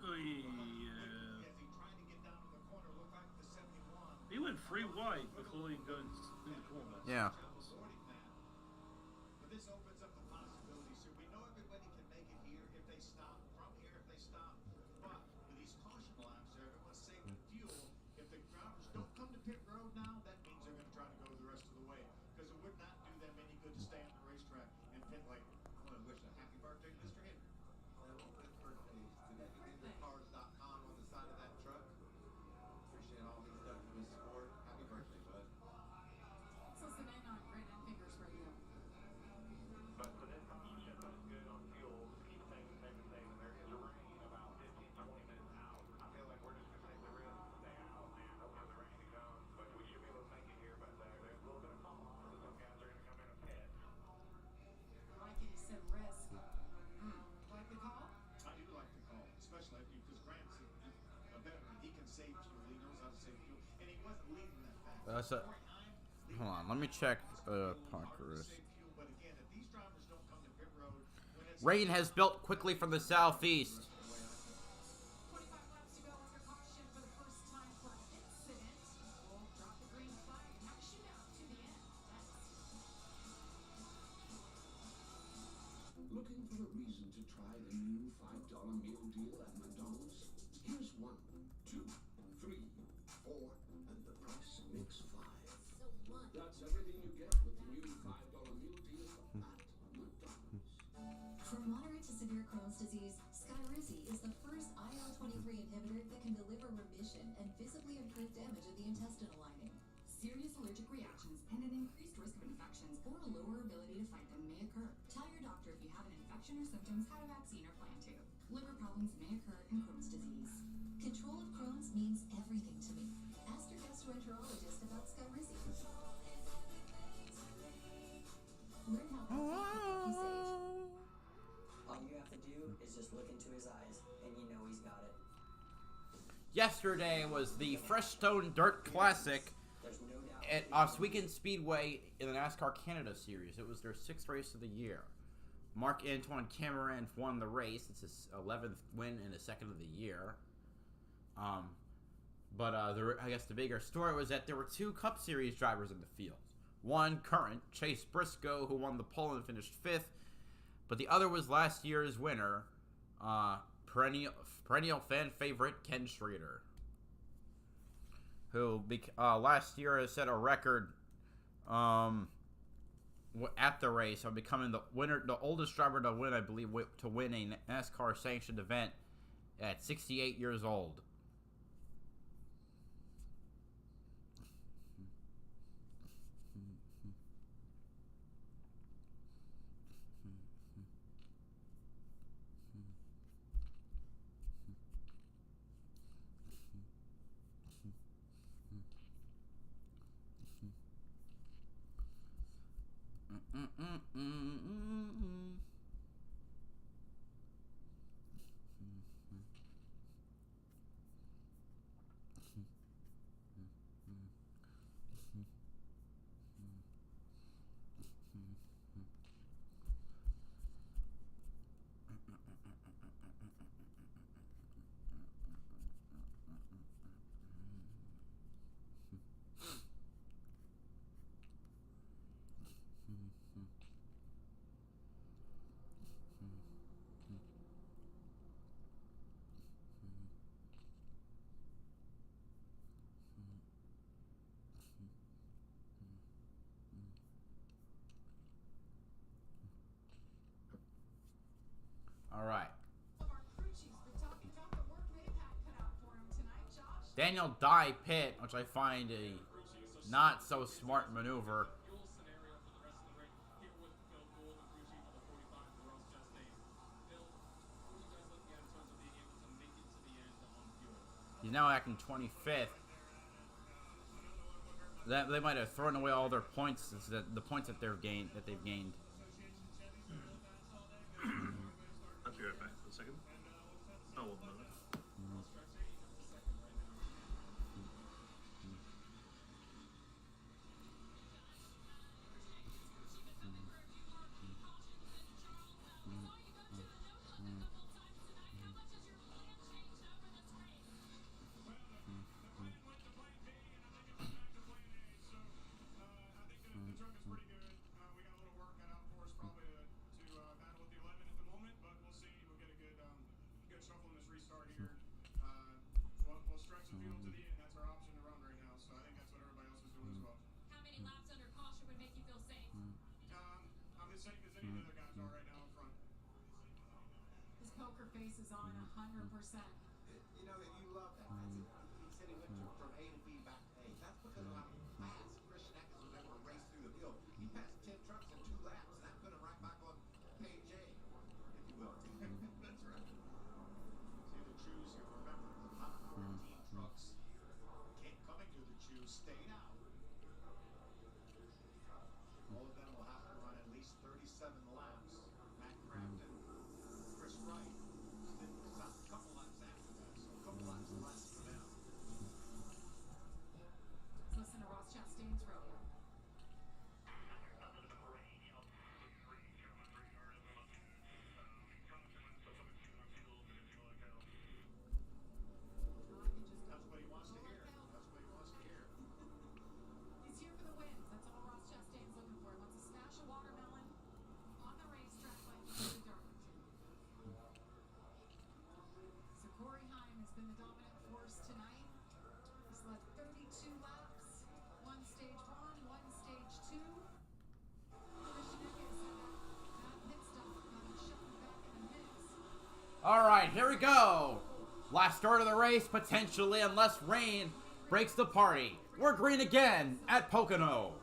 Oh, yeah. As he tried to get down to the corner, looked like the 71. He went 3 wide before he goes in the corner. Yeah. Avoiding that. But this opens up the possibilities here. We know everybody can make it here if they stop. From here if they stop. But with these caution laps there, everyone's saving fuel. If the drivers don't come to pit road now, that means they're going to try to go the rest of the way. Because it would not do them any good to stay on the racetrack and pit late. I want to wish a happy birthday to Mr. Henry. Happy birthday to cars.com on the side of that truck. Appreciate all he's done for this sport. Happy birthday, bud. So it's the men on Brandon Fingers Radio. But for this shipment is good on fuel. Keep saving. There is a rain about 15-20 minutes out. I feel like we're just going to take the risk and stay out, man. Hope the rain comes, but we should be able to make it here. But there's a little bit of fall off, so some guys are going to come in and pit. Mikey said risk. Like the call? I do like the call, especially because Grant's a veteran. He can save fuel. He knows how to save fuel, and he wasn't leading that fast. That's a. Hold on, let me check Pocono. Save fuel, but again, if these drivers don't come to pit road when it's Rain has built quickly from the southeast. 25 laps to go under caution for the first time for an incident. We'll drop the green flag and have a shootout to the end. Looking for a reason to try the new $5 meal deal at McDonald's? Here's 1, 2, 3, 4, and the price makes 5. That's everything you get with the new $5 meal deal at McDonald's. For moderate to severe Crohn's disease, Skyrizi is the first IL-23 inhibitor that can deliver remission and visibly improve damage of the intestinal lining. Serious allergic reactions and an increased risk of infections or a lower ability to fight them may occur. Tell your doctor if you have an infection or symptoms, had a vaccine, or plan to. Liver problems may occur in Crohn's disease. Control of Crohn's means everything to me. Ask your gastroenterologist about Skyrizi. Learn how healthy sage. All you have to do is just look into his eyes, and you know he's got it. Yesterday was the Freshstone Dirt Classic There's no doubt. at Oswego Speedway in the NASCAR Canada Series. It was their 6th race of the year. Marc-Antoine Cameron won the race. It's his 11th win and his 2nd of the year. But I guess the bigger story was that there were 2 Cup Series drivers in the field. One current, Chase Briscoe, who won the pole and finished 5th. But the other was last year's winner, perennial fan favorite Ken Schrader, who last year has set a record at the race of becoming the winner, the oldest driver to win, I believe, to win a NASCAR sanctioned event at 68 years old. right. Of our crew chiefs been talking about the work they've had cut out for him tonight, Josh. Daniel Dye pit, which I find a not so smart maneuver. He's now acting 25th. That they might have thrown away all their points, the points that they've gained. I'll be right back for a second. Oh, 1 moment. His poker face is on 100%. You know, you love that. He said he went from A to B back to A. That's because of how fast Christian Eckes was able to race through the field. He passed 10 trucks in 2 laps, and that put him right back on page A, if you will. That's right. See the choose here. Remember, the top 14 trucks coming to the choose stayed out. All of them will have to run at least 37 laps. Matt Crafton, Chris Wright, a couple laps after that, so a couple laps less for them. Let's listen to Ross Chastain's rodeo. That's what he wants to hear. That's what he wants to hear. He's here for the wins. That's all Ross Chastain's looking for. He wants a smash of watermelon on the racetrack like he did at Darlington. So Corey Heim has been the dominant force tonight. He's led 32 laps, one stage one, one stage two. Christian Eckes had that pit stop got him shoved back in the mix. All right, here we go. Last start of the race, potentially, unless rain breaks the party. We're green again at Pocono.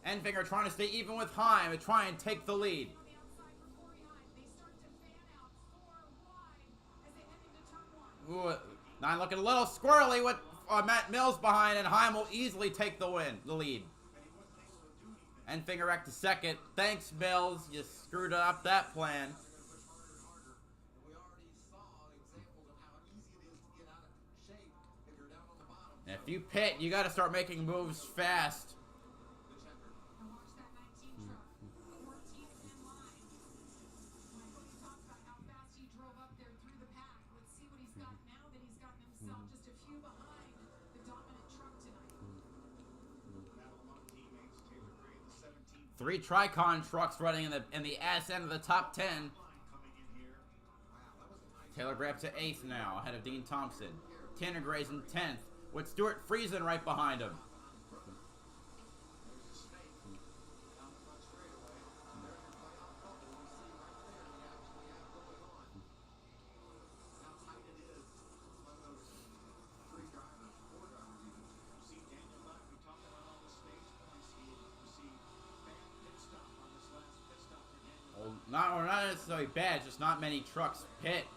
Enfinger trying to stay even with Heim and try and take the lead. On the outside for Corey Heim. They start to fan out 4 wide as they head into turn 1. Ooh, Nine looking a little squirrely with Matt Mills behind, and Heim will easily take the lead. Enfinger back to second. Thanks, Mills. You screwed up that plan. We already saw examples of how easy it is to get out of shape if you're down on the bottom. And if you pit, you got to start making moves fast. And watch that 19 truck. 14th in line. Michael, you talked about how fast he drove up there through the pack. Let's see what he's got now that he's gotten himself just a few behind the dominant truck tonight. Battle among teammates, Taylor Gray, the 17th 3 Tricon trucks running in the ass end of the top 10. line coming in here. Taylor Gray up to 8th now, ahead of Dean Thompson. Tanner Gray's in 10th, with Stuart Friesen right behind him. There's a snake down the front straightaway. There's your playoff bubble. We see right there the action we have going on. How tight it is among those 3 drivers, 4 drivers even. You see Daniel Lott, we talked about all the stage points. You see bad pit stop on this last pit stop for Daniel. Well, not necessarily bad, just not many trucks pit.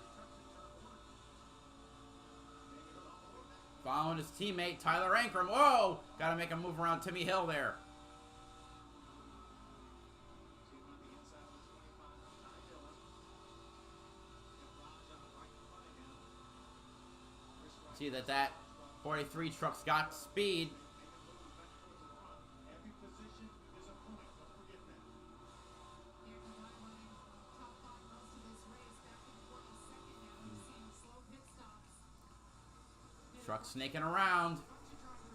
Following his teammate, Tyler Ankrum. Whoa! Got to make him move around Timmy Hill there. See that 43 truck's got speed. Every position is a point. Don't forget that. Aaron Ryan running top 5 most of this race. Back in 42nd now. He's seeing slow pit stops. Truck snaking around.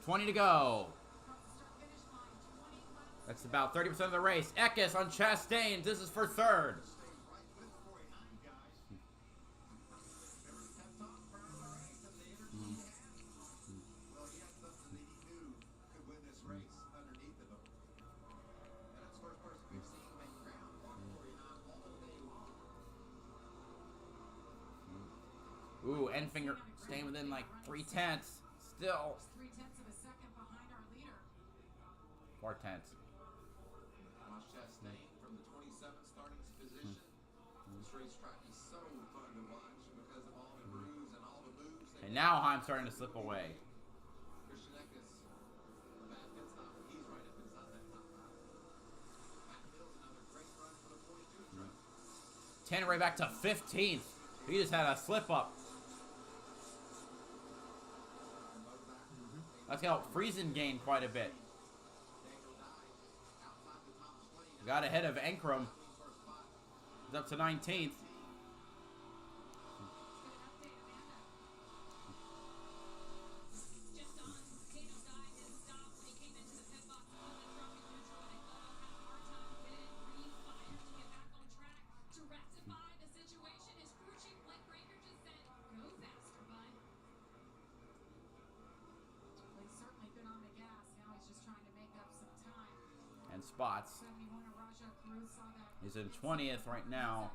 20 to go. Across the start-finish line, 20 laps. That's about 30% of the race. Eckes on Chastain. This is for 3rd. Stay right with Corey Heim, guys. There was pep talk prior to the race and the energy he had. Well, he had something that he knew could win this race underneath of him. And that's the first person we've seen make ground on Corey Heim all day long. Ooh, Enfinger staying within like 3/10. Still. 3/10 of a second behind our leader. 4/10. Watch Chastain from the 27th starting position. This racetrack is so fun to watch because of all the grooves and all the moves. And now Heim's starting to slip away. Christian Eckes, a bad pit stop, but he's right up inside that top five. Matt Mills, another great run for the 42 truck. Tanner right back to 15th. He just had a slip up. That's how Friesen gained quite a bit. Got ahead of Enkrum. He's up to 19th. And spots. He's in 20th right now.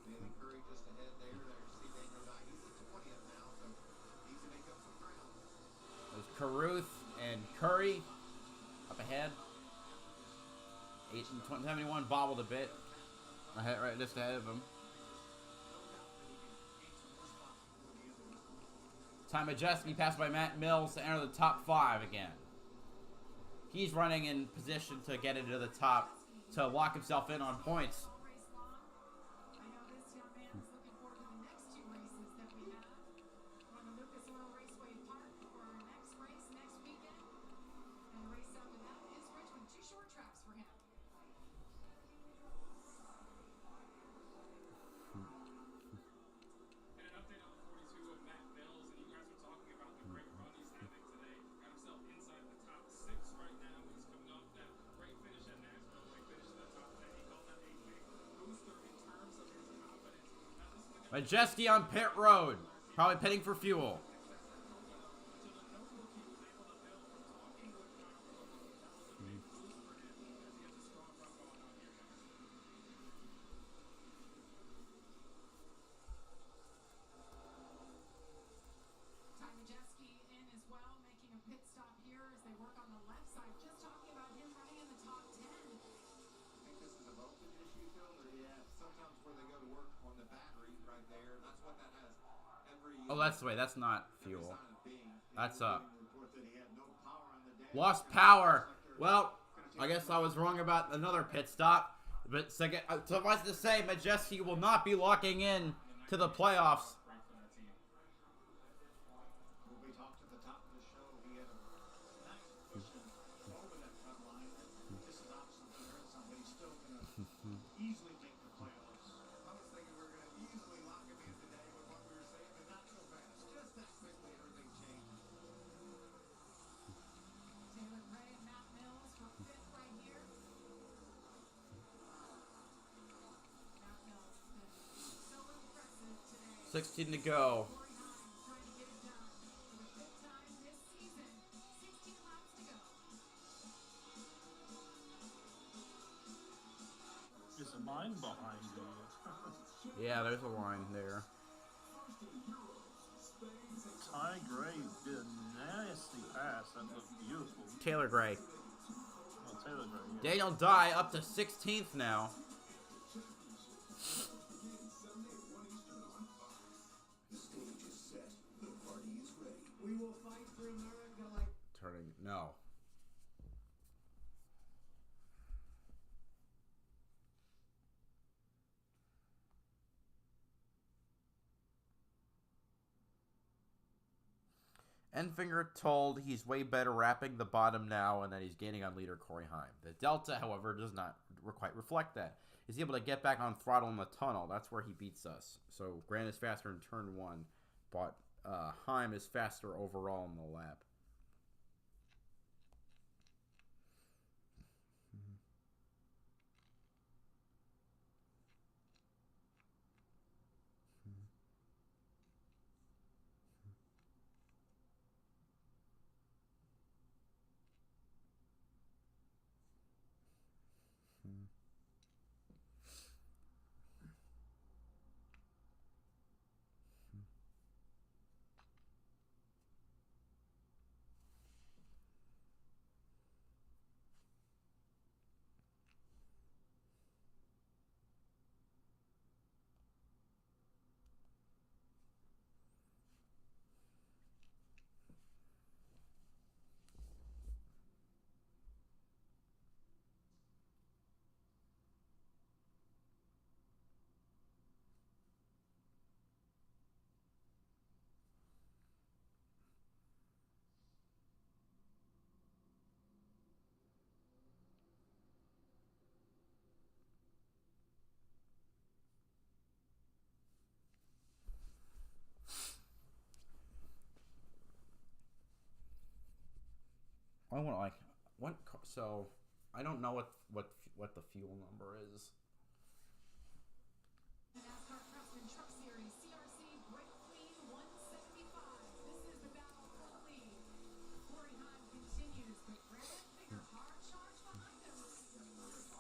Daily Curry just ahead there. There's C. Daniel Dye. He's at 20th now, so needs to make up some ground. There's Caruth and Curry up ahead. 8 and 71 bobbled a bit. Ahead, right just ahead of him. Ty Majeski passed by Matt Mills to enter the top 5 again. He's running in position to get into the top to lock himself in on points. Majeski on pit road. Probably pitting for fuel. Ty Majeski in as well, making a pit stop here as they work on the left side. Just talking about him running in the top 10. I think this is a voltage issue, Phil. Yeah, sometimes where they go to work on the battery right there. That's what that has. Oh, that's the way. That's not fuel. That's No lost power. Well, I guess I was wrong about another pit stop. But second, suffice to say, Majeski will not be locking in to the playoffs. When we talked at the top of the show, he had a nice cushion over that front line. This is obviously going to hurt some, but he's still going to easily make the playoffs. I was thinking we were going to easily lock him in today with what we were saying, but not so fast. Just that quickly, everything changed. Taylor Gray and Matt Mills for 5th right here. Matt Mills been so impressive today. 16 to go. Corey Heim trying to get it done for the 5th time this season. 16 laps to go. There's a line behind you. Yeah, there's a line there. Ty Gray did a nasty pass. That looked beautiful. Taylor Gray. Oh, Taylor Gray. Yeah. Daniel Dye up to 16th now. The stage is set. The party is ready. We will fight for America like Turning. No. Enfinger told he's way better wrapping the bottom now and that he's gaining on leader Corey Heim. The Delta, however, does not quite reflect that. He's able to get back on throttle in the tunnel. That's where he beats us. So Grant is faster in turn 1, but Heim is faster overall in the lap. So I don't know what the fuel number is. The NASCAR Craftsman Truck Series CRC Brakleen 175. This is the battle for the lead. Corey Heim continues, but Grant Finger hard charge behind him.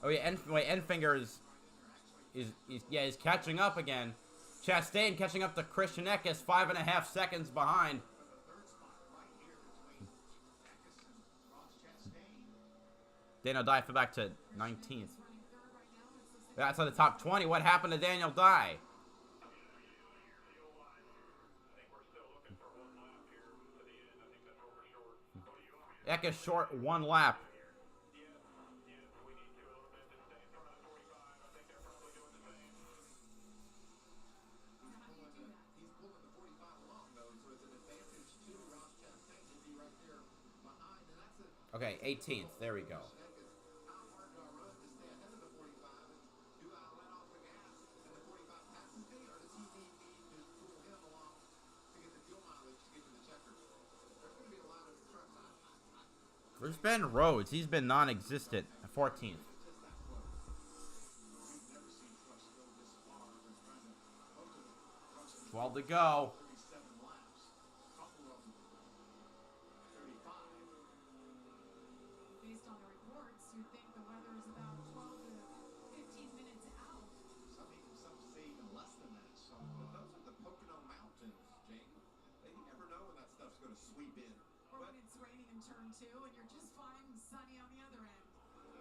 Oh yeah, Enfinger is he's catching up again. Chastain catching up to Christian Eckes, 5.5 seconds behind. Daniel Dye fell back to 19th. That's on the top 20. What happened to Daniel Dye? Eckes short 1 lap. Okay, 18th. There we go. Where's Ben Rhodes? He's been non-existent. 14th. 12 to go. Based on the reports, you'd think the weather is about 12 to 15 minutes out. Some say even less than that. So, but those are the Pocono Mountains, Jane. They never know when that stuff's going to sweep in. Or when it's raining in turn 2 and you're just fine and sunny on the other end.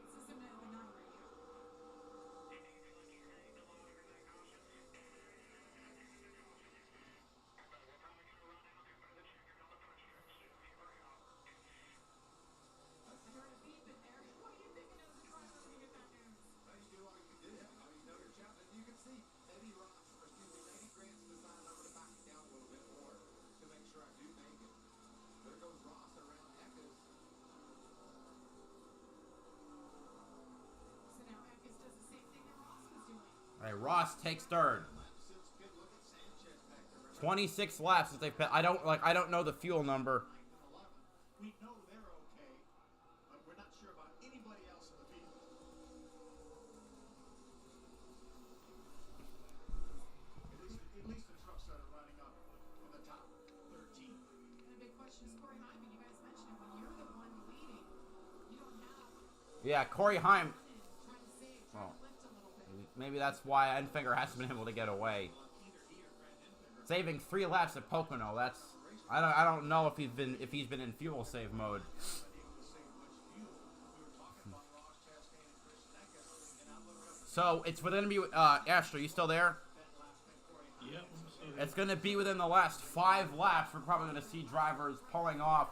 This is the minute of the night right here. I heard a beep in there. What are you thinking as a driver when you get that news? You do all you can do. You know you're chopping. You can see Eddie Grant's decided I'm going to back it down a little bit more to make sure I do make it. There goes Ross around Eckes. So now Eckes does the same thing that Ross was doing. All right, Ross takes third. 26 laps since they pit. I don't know the fuel number. We know they're okay, but we're not sure about anybody else in the field. At least the trucks that are running up in the top 13. And the big question is Corey Heim, and you guys mentioned it, when you're the one leading, you don't have Yeah, Corey Heim. trying to save, Well, trying to lift a little bit. maybe that's why Enfinger hasn't been able to get away. Saving 3 laps at Pocono. That's I don't know if he's been in fuel save mode. So it's within me. Asher, you still there? Yep. It's going to be within the last 5 laps. We're probably going to see drivers pulling off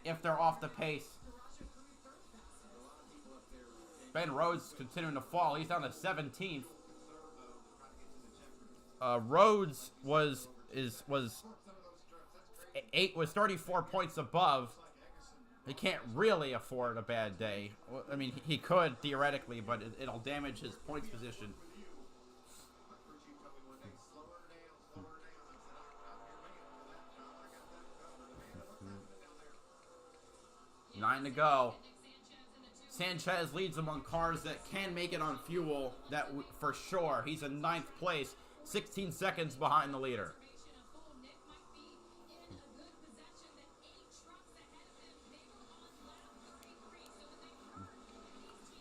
if they're off the pace. Ben Rhodes continuing to fall. He's down to 17th. Rhodes was 34 points above. He can't really afford a bad day. I mean, he could theoretically, but it'll damage his points position. 9 to go. Sanchez leads among cars that can make it on fuel. That for sure. He's in 9th place, 16 seconds behind the leader.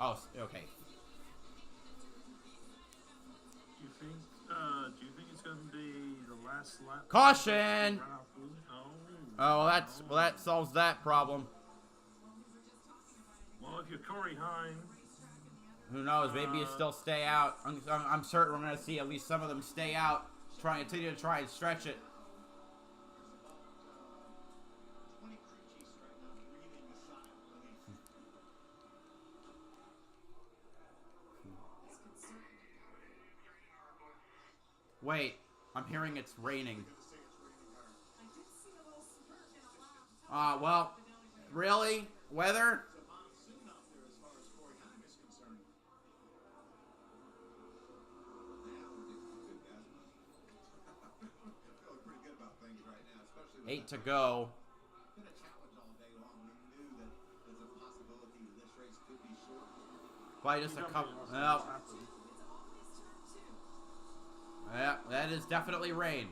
Oh, okay. Do you think it's going to be the last lap? Caution! Oh. Well, that solves that problem. Well, if you're Corey Heim, who knows? Maybe you still stay out. I'm certain we're going to see at least some of them stay out, continue to try and stretch it. Wait, I'm hearing it's raining. Well, really? Weather? Eight to go. Been a challenge all day long. We knew that there's a possibility by just a couple. Well, yeah, that is definitely rain.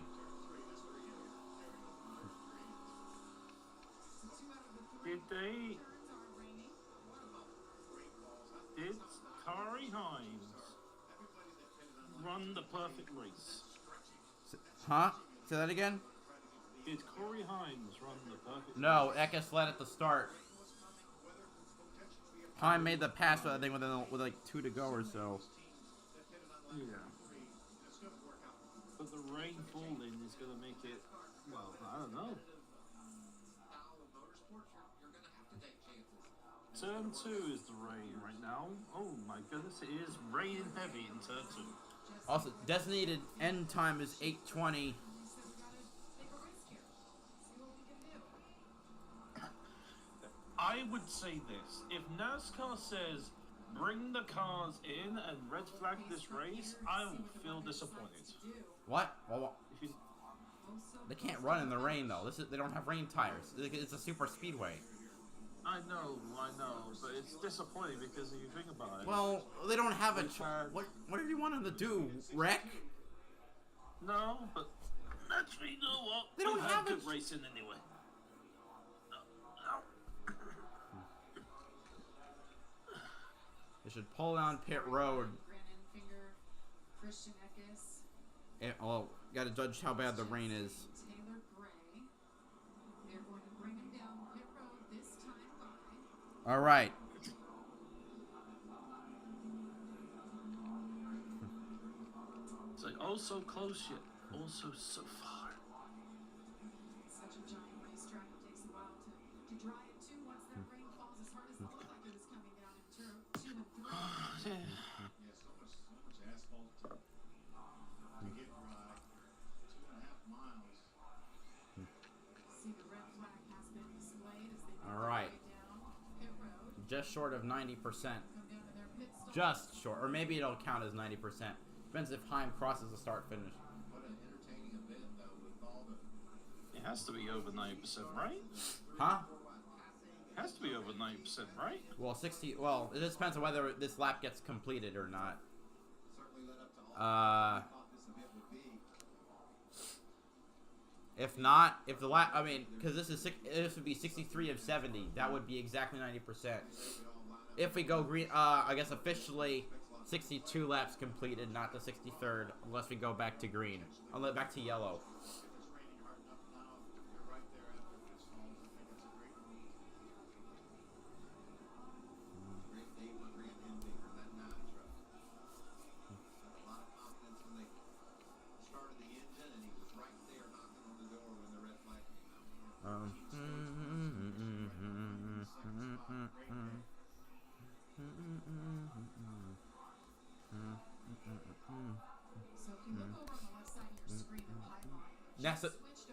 Did Kari Hines run the perfect race? Huh? Say that again? Did Corey Hines run the perfect No, Eckes led at the start. Heim made the pass, I think, with like 2 to go or so. Yeah. But the rain falling is going to make it, well, I don't know. Turn 2 is the rain right now. Oh my goodness, it is raining heavy in turn 2. Also, designated end time is 8:20. I would say this. If NASCAR says, bring the cars in and red flag this race, I will feel disappointed. What? Well, they can't run in the rain, though. They don't have rain tires. It's a super speedway. I know, but it's disappointing because if you think about it. Well, they don't have a what do you want them to do? Wreck? No, but actually, you know what? They don't have good racing anyway. They should pull down pit road. Oh, gotta judge how bad the rain is. All right. It's like, oh, so close yet also so far. Such a giant racetrack, it takes a while to dry it too. Once that rain falls as hard as it looked like it was coming down in turn 2 and 3. Yeah, so much asphalt to get dry. 2.5 miles. See, the red flag has been displayed as they All right. pit road. Just short of 90%. Come down to their pit stop. Just short, or maybe it'll count as 90%. Depends if Heim crosses the start finish. What an entertaining event, though, with all the... It has to be over 90%, right? Huh? It has to be over 90%, right? Well, 60. Well, it just depends on whether this lap gets completed or not. Certainly led up to all I thought this event would be. If not, if the lap, I mean, because this would be 63 of 70. That would be exactly 90%. If we go green, I guess officially 62 laps completed, not the 63rd, unless we go back to green, unless back to yellow. So if you look over on the left side of your screen, the pylon. Next,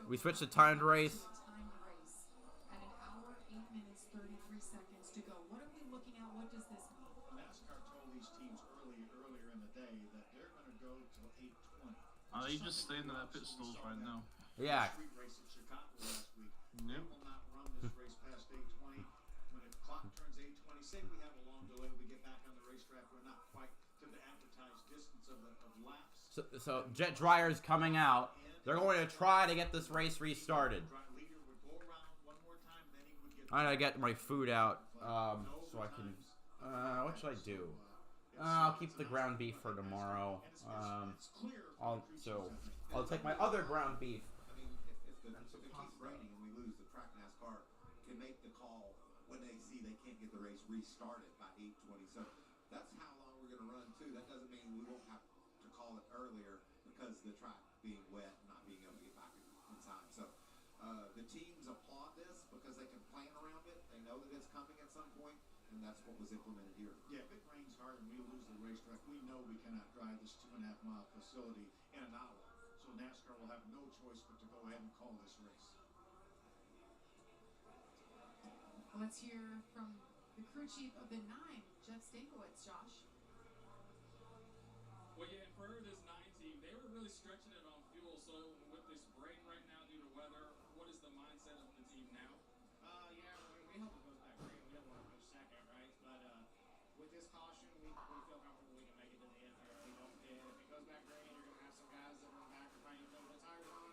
we switched to timed race. Timed race at 1 hour, 8 minutes, 33 seconds to go. What are we looking at? What does this mean? NASCAR told these teams earlier in the day that they're going to go till 8:20. Are you just staying in that pit stalls right now? Yeah. Street race at Chicago last week. Yep. They will not run this race past 8:20. When the clock turns 8:20, say we have a long delay, we get back on the racetrack. We're not quite to the advertised distance of laps. So Jet Dryer's coming out. They're going to try to get this race restarted. Leader would go around one more time, then he would get. I'm gonna get my food out, so I can. What should I do? I'll keep the ground beef for tomorrow. I'll take my other ground beef. I mean, if it keeps raining and we lose, the track NASCAR can make the call when they see they can't get the race restarted by 8:20. So that's how long we're going to run too. That doesn't mean we won't have to call it earlier because the track being wet and not being able to get back in time. So the teams applaud this because they can plan around it. They know that it's coming at some point, and that's what was implemented here. Yeah, if it rains hard and we lose the racetrack, we know we cannot drive this 2.5-mile facility in an hour. So NASCAR will have no choice but to go ahead and call this race. Let's hear from the crew chief of the 9, Jeff Stankiewicz. Josh. Well, yeah, and for this 9 team, they were really stretching it on fuel. So with this break right now due to weather, what is the mindset of the team now? Yeah, we hope it goes back great. We don't want to go second, right? But with this caution, we we feel comfortable we can make it to the end here. If we don't, if it goes back green, you're gonna have some guys that are in the back are probably gonna put the tires on.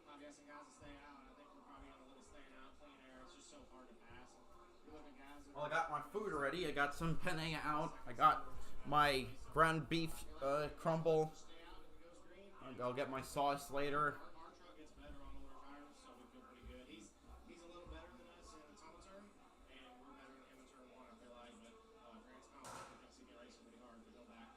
Probably have some guys that stay out. I think we're probably gonna look at staying out, clean air. It's just so hard to pass. You look at guys. Well, I got my food already. I got some penne out. I got my ground beef crumble. I'll get my sauce later. Our truck gets better on older tires, so we feel pretty good. He's a little better than us in a ton of turn, and we're better than him in turn one, I feel like. But Grant's confident because he can race pretty hard to go back.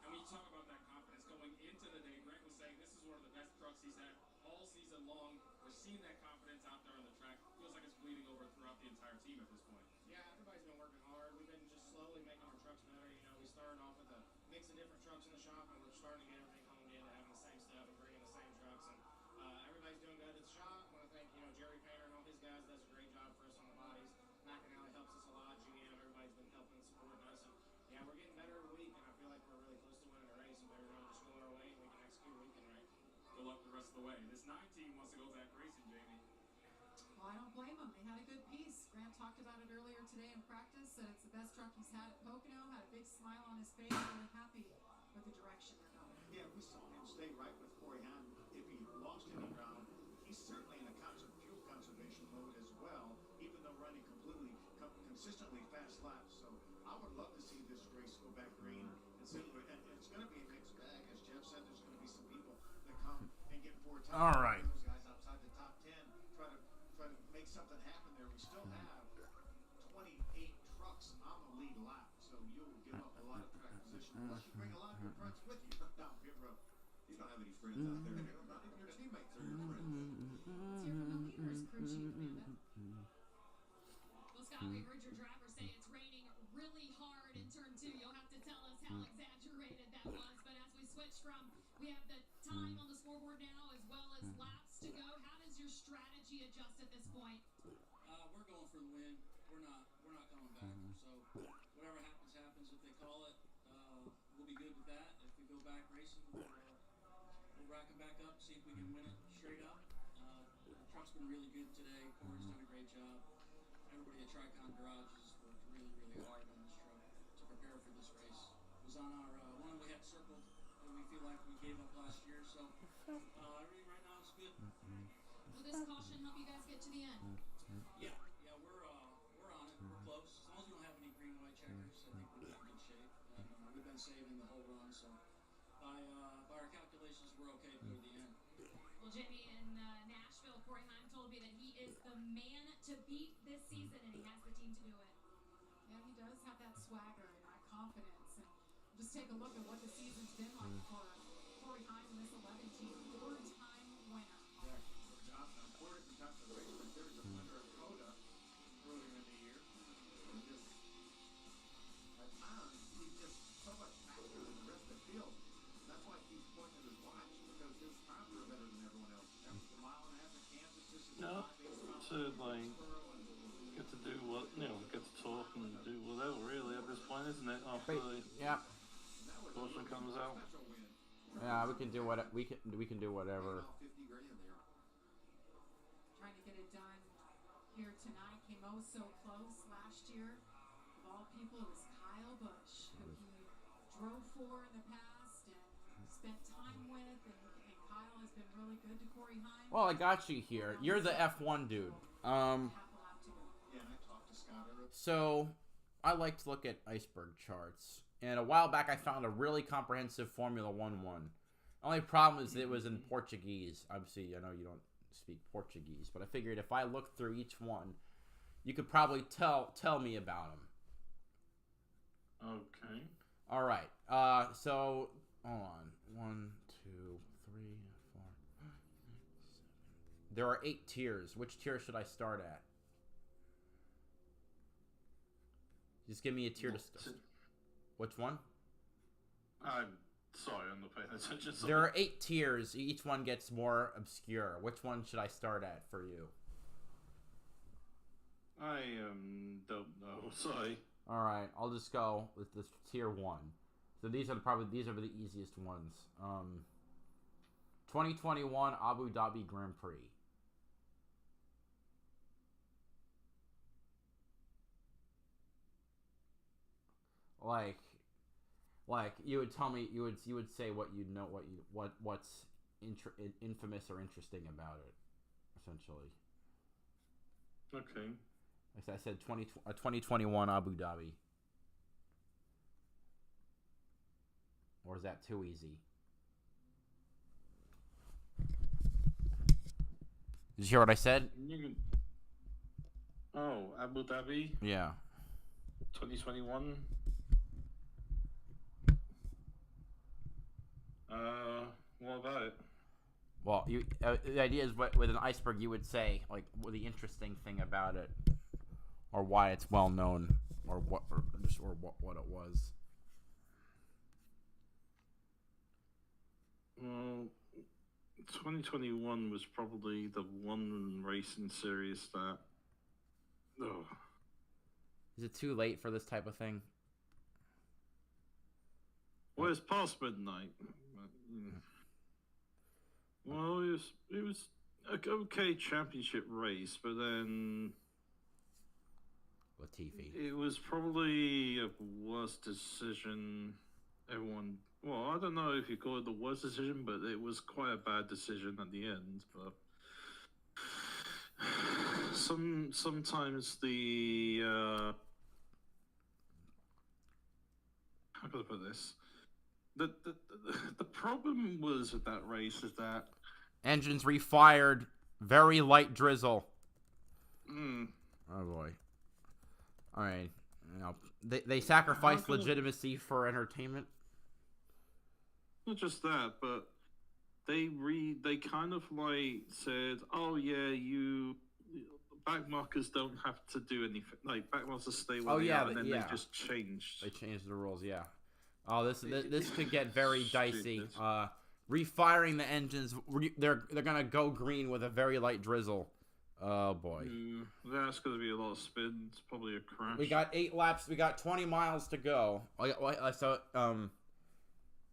And when you talk about that confidence going into the day, Grant was saying this is one of the best trucks he's had all season long. We're seeing that confidence out there on the track. Feels like it's bleeding over throughout the entire team at this point. Yeah, everybody's been working hard. We've been just slowly making our trucks better. You know, we started off with a mix of different trucks in the shop, and we're starting to get everything honed in to having the same stuff and bringing the same trucks. And everybody's doing good at the shop. I want to thank, Jerry Painter and all his guys does a great job for us on the bodies. McAnally helps us a lot. GM, everybody's been helping and supporting us. And yeah, we're getting better every week, and I feel like we're really close to winning a race. And better just go our way, and we can execute a weekend right. Good luck the rest of the way. This 9 team wants to go back racing, Jamie. Well, I don't blame them. They had a good piece. Grant talked about it earlier today in practice, said it's the best truck he's had at Pocono, had a big smile on his face, really happy with the direction they're going. Yeah, we saw him stay right with Corey Haim. If he lost any ground, he's certainly in a fuel conservation mode as well, even though running consistently fast laps. So I would love to see this race go back green and see. And it's going to be a mixed bag, as Jeff said. There's going to be some people that come and get 4 times. All right. Those guys outside the top 10 try to make something happen there. We still have 28 trucks on the lead lap, so you'll give up a lot of track position unless you bring a lot of your friends with you down pit road. You don't have any friends out there. Not even your teammates are your friends. Let's hear from the leaders, crew chief Amanda. Well, Scott, we heard your driver say it's raining really hard in turn 2. You'll have to tell us how exaggerated that was. But as we switch from, we have the time on the scoreboard now as well as laps to go. How does your strategy adjust at this point? We're going for the win. We're not coming back. So whatever happens, happens. If they call it, we'll be good with that. If we go back racing, we'll rack them back up, see if we can win it straight up. The truck's been really good today. Corey's done a great job. Everybody at Tricon Garage has worked really, really hard on this truck to prepare for this race. It was on our one we had circled that we feel like we gave up last year. So everything right now is good. Will this caution help you guys get to the end? Yeah, we're on it. We're close. As long as we don't have any green white checkers, I think we're in good shape. And we've been saving the whole run, so by our calculations, we're okay through the end. Well, Jamie, in Nashville, Corey Haim told me that he is the man to beat this season, and he has the team to do it. Yeah, he does have that swagger and that confidence. And just take a look at what the season's been like for Corey Haim and this 11 team. 4-time winner. Yeah, I'm Corey at the top of the race, but there's a winner of Coda earlier in the year. And just at times he's just so much faster than the rest of the field. That's why he keeps pointing at his watch, because his times are better than everyone else. That was the mile and a half in Kansas. This is No, to like get to do what get to talk and do whatever really at this point, isn't it? After the Yeah. caution comes out. Yeah, we can do what we can do whatever. 50 grand there. Trying to get it done here tonight. Came so close last year. Of all people, it was Kyle Busch, who he drove for in the past and spent time with. And Kyle has been really good to Corey Haim. Well, I got you here. You're the F1 dude. Yeah, and I talked to Scott earlier. So I like to look at iceberg charts. And a while back, I found a really comprehensive Formula 1 one. Only problem is it was in Portuguese. Obviously, I know you don't speak Portuguese, but I figured if I looked through each one, you could probably tell me about them. Okay. All right. So hold on. 1, 2, 3, 4, 5, 6, 7. There are 8 tiers. Which tier should I start at? Just give me a tier to start. Which one? I'm sorry, I'm not paying attention. Sorry. There are 8 tiers. Each one gets more obscure. Which one should I start at for you? I don't know. Sorry. All right, I'll just go with this tier 1. So these are the easiest ones. 2021 Abu Dhabi Grand Prix. Like, Like you would tell me, you would say what you know, what's infamous or interesting about it, essentially. Okay. Like I said, 2021 Abu Dhabi. Or is that too easy? Did you hear what I said? Oh, Abu Dhabi. Yeah. 2021. What about it? Well, the idea is with an iceberg, you would say like what the interesting thing about it, or why it's well known, or what it was. Well, 2021 was probably the one racing series that. Oh. Is it too late for this type of thing? Well, it's past midnight. Well, it was an okay championship race, but then Latifi. it was probably a worst decision. Everyone, well, I don't know if you call it the worst decision, but it was quite a bad decision at the end. But sometimes the how can I put this? The problem was with that race is that engines refired, very light drizzle. Oh boy. All right. You know, they sacrificed legitimacy for entertainment. Not just that, but they kind of like said, "Oh yeah, backmarkers don't have to do anything. Like backmarkers stay where they are," and then they just changed. They changed the rules. Yeah. Oh, this could get very dicey. Refiring the engines, they're gonna go green with a very light drizzle. Oh boy. That's gonna be a lot of spins. Probably a crash. We got 8 laps. We got 20 miles to go. So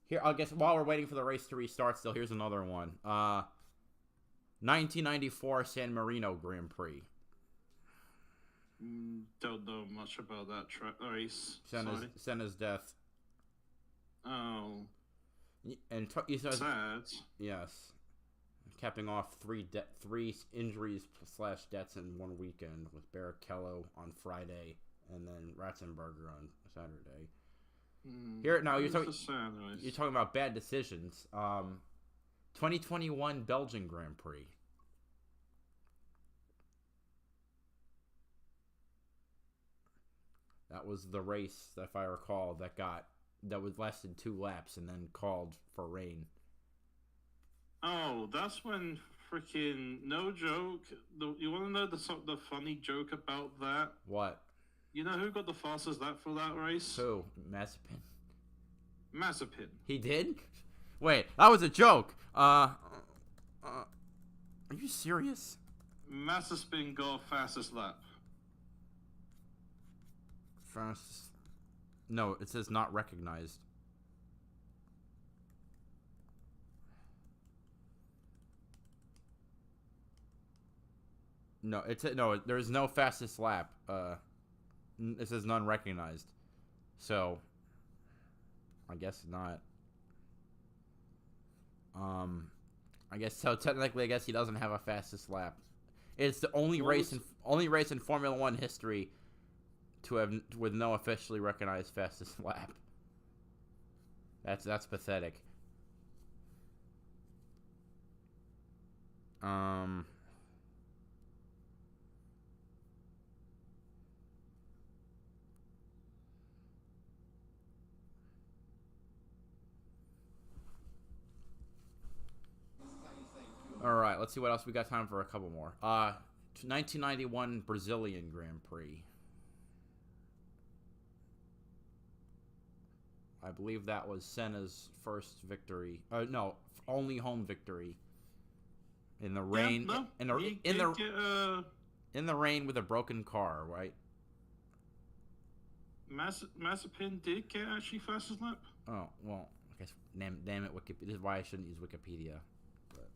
here, I guess while we're waiting for the race to restart, still here's another one. 1994 San Marino Grand Prix. Don't know much about that race. Senna's death. Oh. And sad. Yes. Capping off three injuries / deaths in one weekend with Barrichello on Friday and then Ratzenberger on Saturday. Here now you're talking about bad decisions. 2021 Belgian Grand Prix. That was the race, if I recall, that was lasted 2 laps and then called for rain. Oh, that's when freaking no joke. You want to know the funny joke about that? What? You know who got the fastest lap for that race? Who? Mazepin. Mazepin. He did? Wait, that was a joke. Are you serious? Mazepin got fastest lap. Fastest. No, it says not recognized. No, there is no fastest lap. It says none recognized. So I guess not. I guess so. Technically, I guess he doesn't have a fastest lap. It's the only race in Formula 1 history to have with no officially recognized fastest lap. That's pathetic. All right, let's see what else we got time for. A couple more. 1991 Brazilian Grand Prix. I believe that was Senna's first victory. No, only home victory. In the rain, in the rain with a broken car, right? Mazepin did get actually fastest lap. Oh well, I guess damn it, Wikipedia. This is why I shouldn't use Wikipedia. But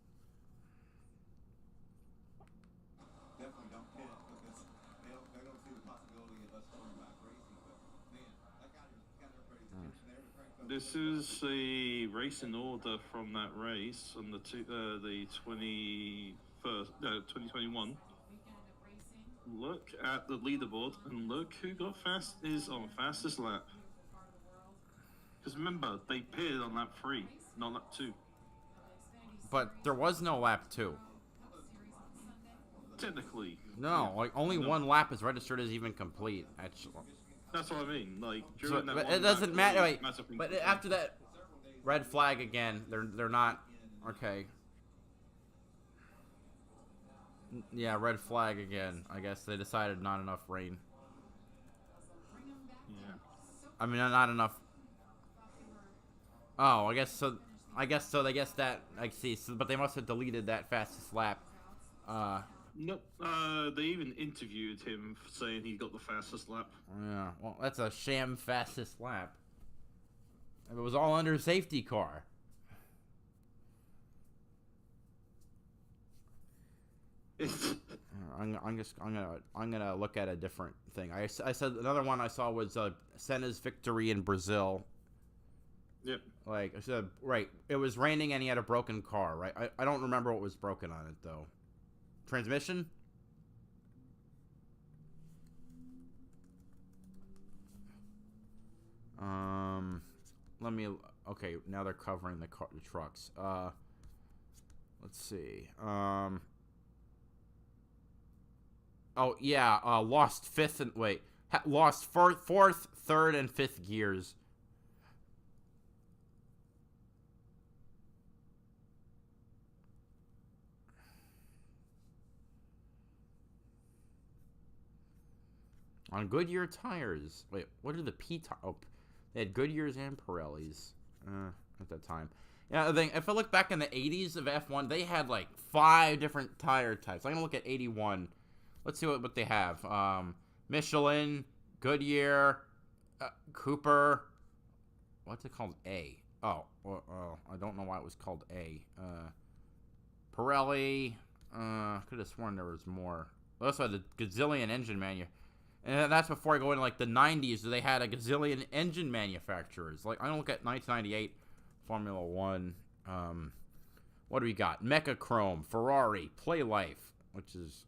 definitely don't pit because they don't see the possibility of us going back racing. But man, that got everybody's attention there to crank up. this is a racing order from that race on the 2021. Look at the leaderboard and look who got is on fastest lap. Because remember, they pitted on lap 3, not lap 2. But there was no lap 2. Technically. No, like only one lap is registered as even complete. Actually. That's what I mean. Like So, during that but one it doesn't lap, matter. Wait, Mazepin but controlled. after that, red flag again. They're not okay. Yeah, red flag again. I guess they decided not enough rain. Yeah. I mean, not enough. Oh, I guess so. I guess that I see. So, but they must have deleted that fastest lap. Nope. They even interviewed him saying he got the fastest lap. Yeah. Well, that's a sham fastest lap. It was all under a safety car. I'm gonna look at a different thing. I said another one I saw was Senna's victory in Brazil. Yep. Like I said, right? It was raining and he had a broken car. Right? I don't remember what was broken on it though. Transmission. Let me. Okay, now they're covering the trucks. Let's see. Oh yeah, lost fifth and lost fourth, third, and fifth gears. On Goodyear tires. Wait, what are the P tires? Oh, they had Goodyears and Pirellis at that time. Yeah, the thing, if I look back in the 80s of F1, they had like 5 different tire types. I'm gonna look at 81. Let's see what they have. Michelin, Goodyear, Cooper. What's it called? A. Oh, I don't know why it was called A. Pirelli. Could have sworn there was more. They also had the gazillion engine and that's before I go into like the 90s. They had a gazillion engine manufacturers. Like I'm gonna look at 1998 Formula One. What do we got? Mechachrome, Ferrari, Playlife, which is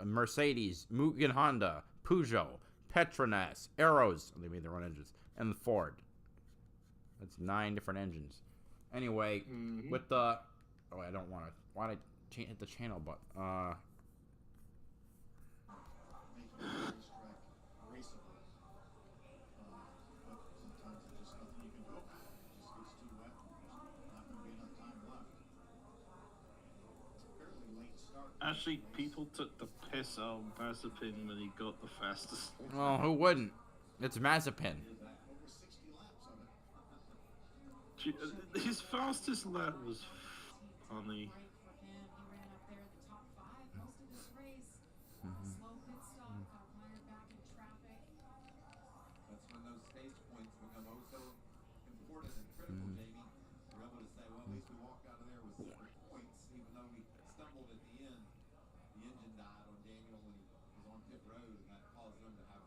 Mercedes, Mugen Honda, Peugeot, Petronas, Arrows. They made their own engines, and Ford. That's 9 different engines. Anyway, with the I don't want to. Why did I hit the channel button? Actually, people took the piss out of Mazepin when he got the fastest. Well, who wouldn't? It's Mazepin. His fastest lap was funny. That's when those stage points become oh so important and critical, Jamie. We're able to say, well, at least we walked out of there with 6 points, even though we stumbled at the end. The engine died on Daniel when he was on pit road, and that caused them to have a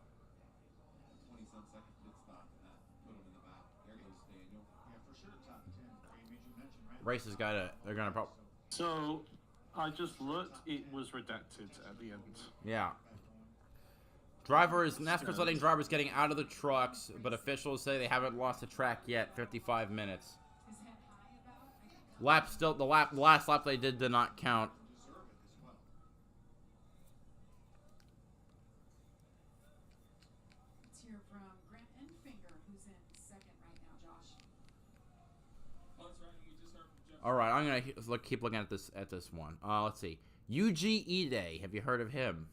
20-some second pit stop, and that put them in the back. There goes Daniel. Yeah, for sure, top 10. I mean, you mentioned Race has got to. They're gonna probably. So, I just looked. It was redacted at the end. Yeah. NASCAR's letting drivers getting out of the trucks, but officials say they haven't lost the track yet. 55 minutes. The last lap they did not count. Let's hear from Grant Enfinger, who's in second right now, Josh. Oh, that's right. And we just heard from Jeff. All right, I'm gonna keep looking at this one. Let's see. Yuji Ide. Have you heard of him?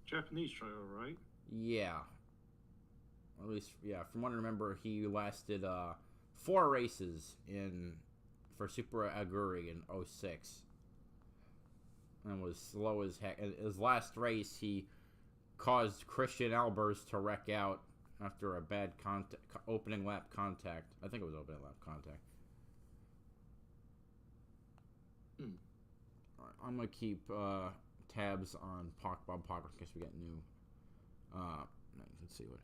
Japanese driver, right? Yeah. At least, yeah. From what I remember, he lasted 4 races for Super Aguri in 06. And was slow as heck. In his last race, he caused Christian Albers to wreck out after a bad opening lap contact. I think it was opening lap contact. Alright, I'm going to keep tabs on Bob Pocono in case we get new. Let's see what.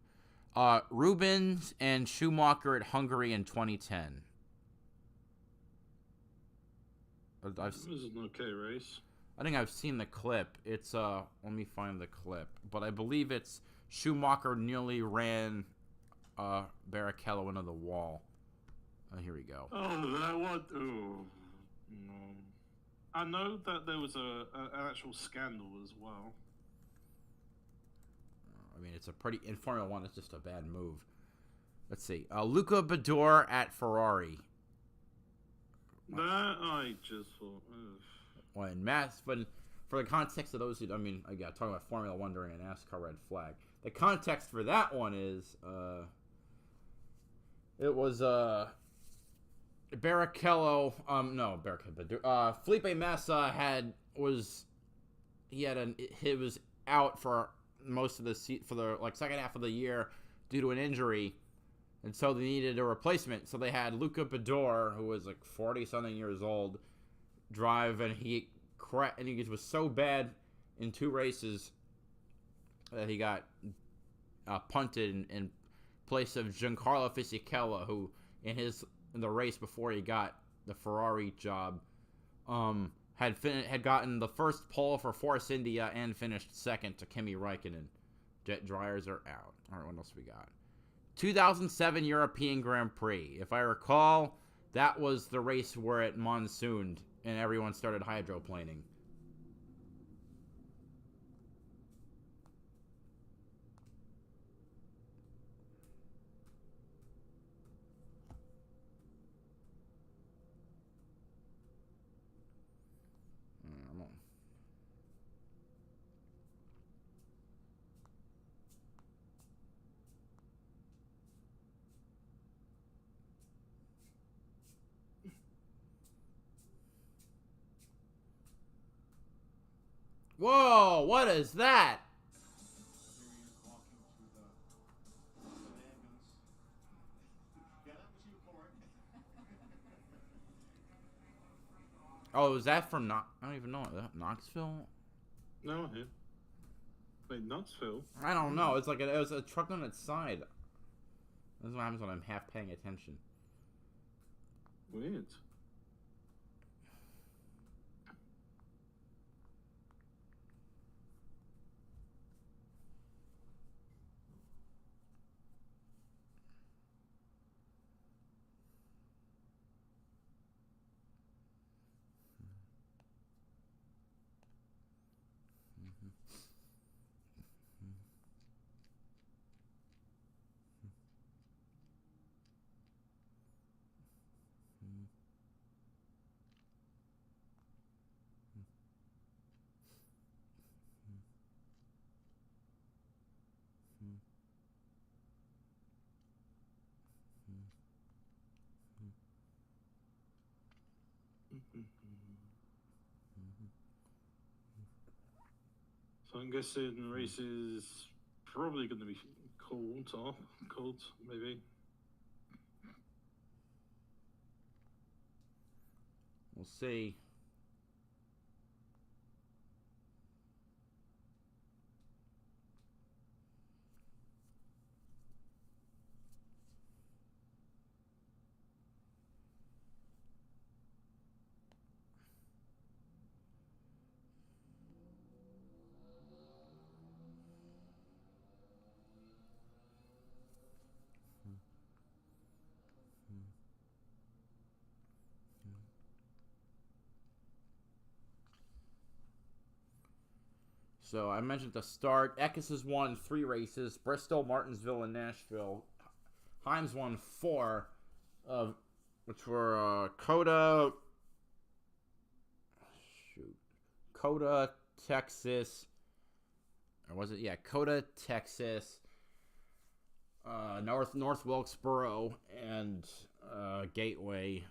Rubens and Schumacher at Hungary in 2010. It was an okay race. I think I've seen the clip. It's let me find the clip, but I believe it's Schumacher nearly ran Barrichello into the wall. Here we go. Oh, that was. Oh, no. I know that there was an actual scandal as well. I mean, it's a pretty in Formula One. It's just a bad move. Let's see. Luca Badoer at Ferrari. That I just thought. When but for the context of those who, I mean, again, talking about Formula One during a NASCAR red flag. The context for that one is, it was Barrichello. No, Barrichello. Felipe Massa was out for most of the second half of the year due to an injury, and so they needed a replacement. So they had Luca Badoer, who was like 40-something years old, drive, and he was so bad in 2 races that he got punted in place of Giancarlo Fisichella, who in the race before he got the Ferrari job had gotten the first pole for Force India and finished second to Kimi Räikkönen. Jet dryers are out. All right, what else we got? 2007 European Grand Prix. If I recall, that was the race where it monsooned and everyone started hydroplaning. Whoa, what is that? Oh, is that from I don't even know. Knoxville? No, here. Wait, Knoxville? I don't know. It's like it was a truck on its side. That's what happens when I'm half paying attention. Weird. So I'm guessing the race is probably going to be cold, maybe. We'll see. So I mentioned at the start, Eckes has won 3 races: Bristol, Martinsville, and Nashville. Himes won 4, which were Coda, Texas, or was it? Yeah, Coda, Texas, North Wilkesboro, and Gateway.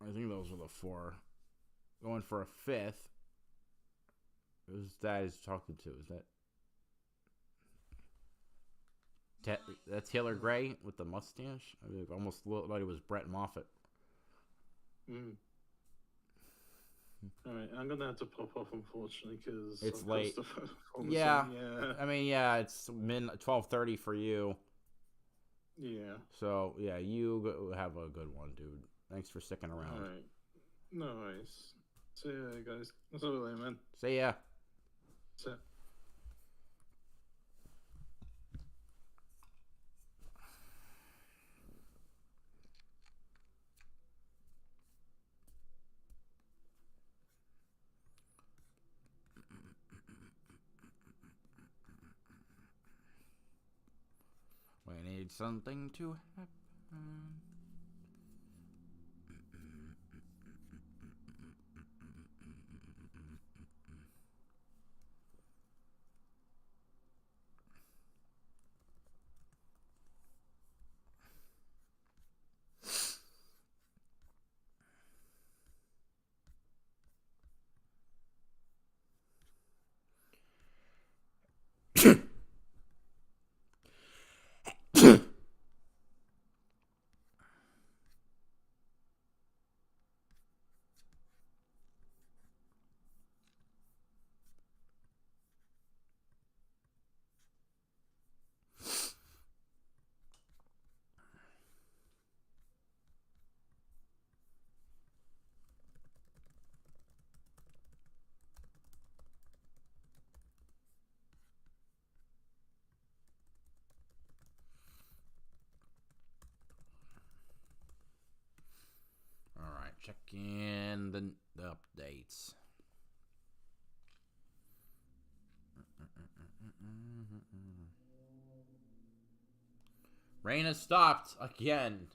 I think those were the 4. Going for a 5th. Who's that he's talking to? Is that Taylor Gray with the mustache? I mean, it almost looked like it was Brett Moffitt. Alright, I'm gonna have to pop off, unfortunately, because It's late. Yeah. Yeah. I mean, yeah, it's 12:30 for you. Yeah. So, yeah, you have a good one, dude. Thanks for sticking around. Alright. No worries. See ya, guys. That's all right, man. See ya. See ya. We need something to happen. Alright, check in the updates. Rain has stopped again.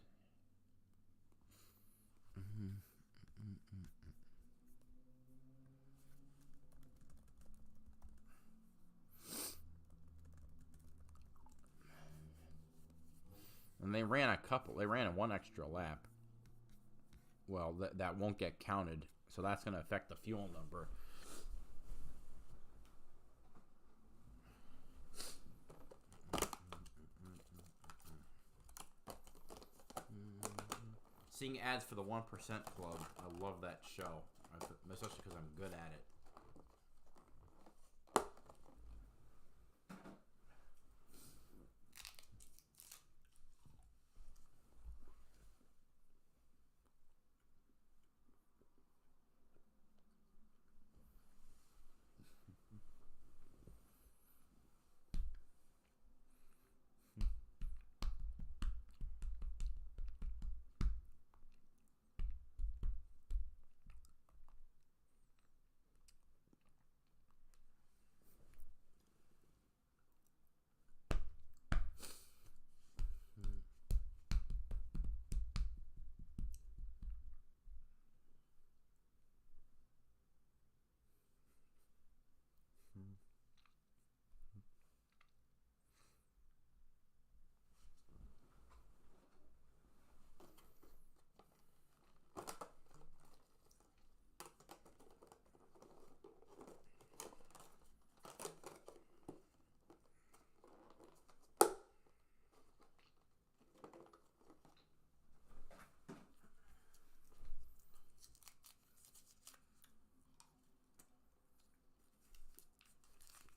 And they ran one extra lap. Well, that won't get counted, so that's going to affect the fuel number. Seeing ads for the 1% Club, I love that show, especially because I'm good at it.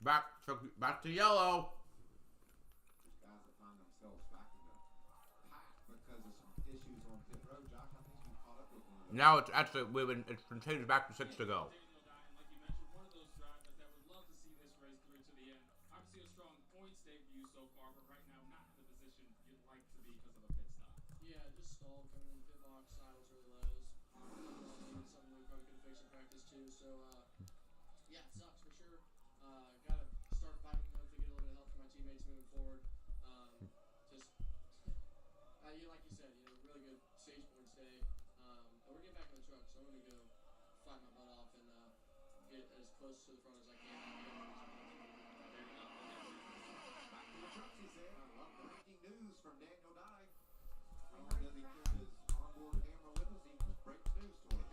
Back to yellow. Guys that find themselves back in the pack because of some issues on pit road. Josh, I think you caught up with one of those. Now it's been changed back to 6 to go. Like you mentioned, one of those drivers that would love to see this race through to the end. Obviously a strong points day for you so far, but right now not in the position you'd like to be because of a pit stop. Yeah, just stalled coming in the pit box. Idles really lows. Needed something we probably could have fixed in practice too. So yeah, it sucks for sure. Gotta start fighting. Hopefully get a little bit of help from my teammates moving forward. Just like you said, really good stage points day. But we're getting back in the truck, so I'm gonna go fight my butt off and get as close to the front as I can. Back to the trucks, he said. I love breaking news from Daniel Dye. Not only does he carry his onboard camera with us, he just breaks news to us.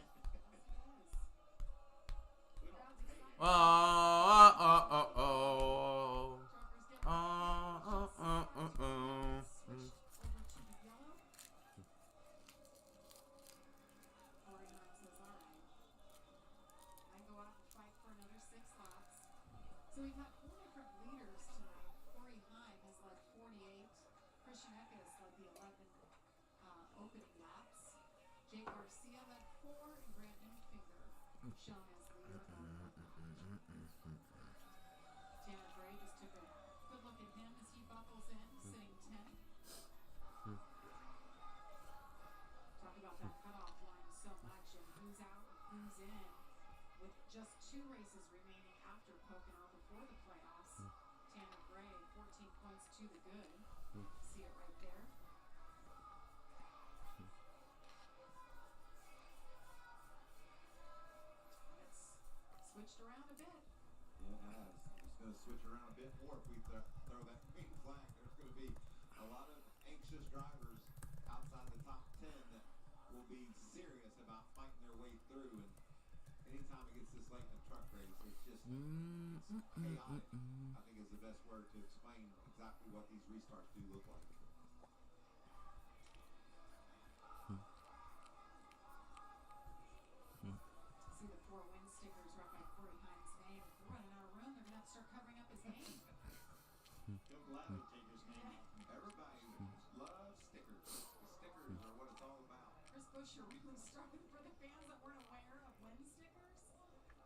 We don't pay him. Jake Garcia led 4, and Brandon Finger shown as leader of the bunch. Tanner Gray just took a good look at him as he buckles in, sitting 10th. Talk about that cutoff line so much, and who's out, who's in. With just 2 races remaining after Pocono before the playoffs, Tanner Gray, 14 points to the good. See it right there. It's switched around a bit. Yeah, it has. It's going to switch around a bit more if we throw that green flag. There's going to be a lot of anxious drivers outside the top 10 that will be serious about fighting their way through. And anytime it gets this late in a truck race, it's just it's chaotic, I think is the best word to explain exactly what these restarts do look like. See the 4 win stickers right by Corey Hines' name. If we're running out of room, they're going to have to start covering up his name. He'll gladly take his name off. Everybody loves stickers. The stickers are what it's all about. Chris Buescher really started for the fans that weren't aware of win stickers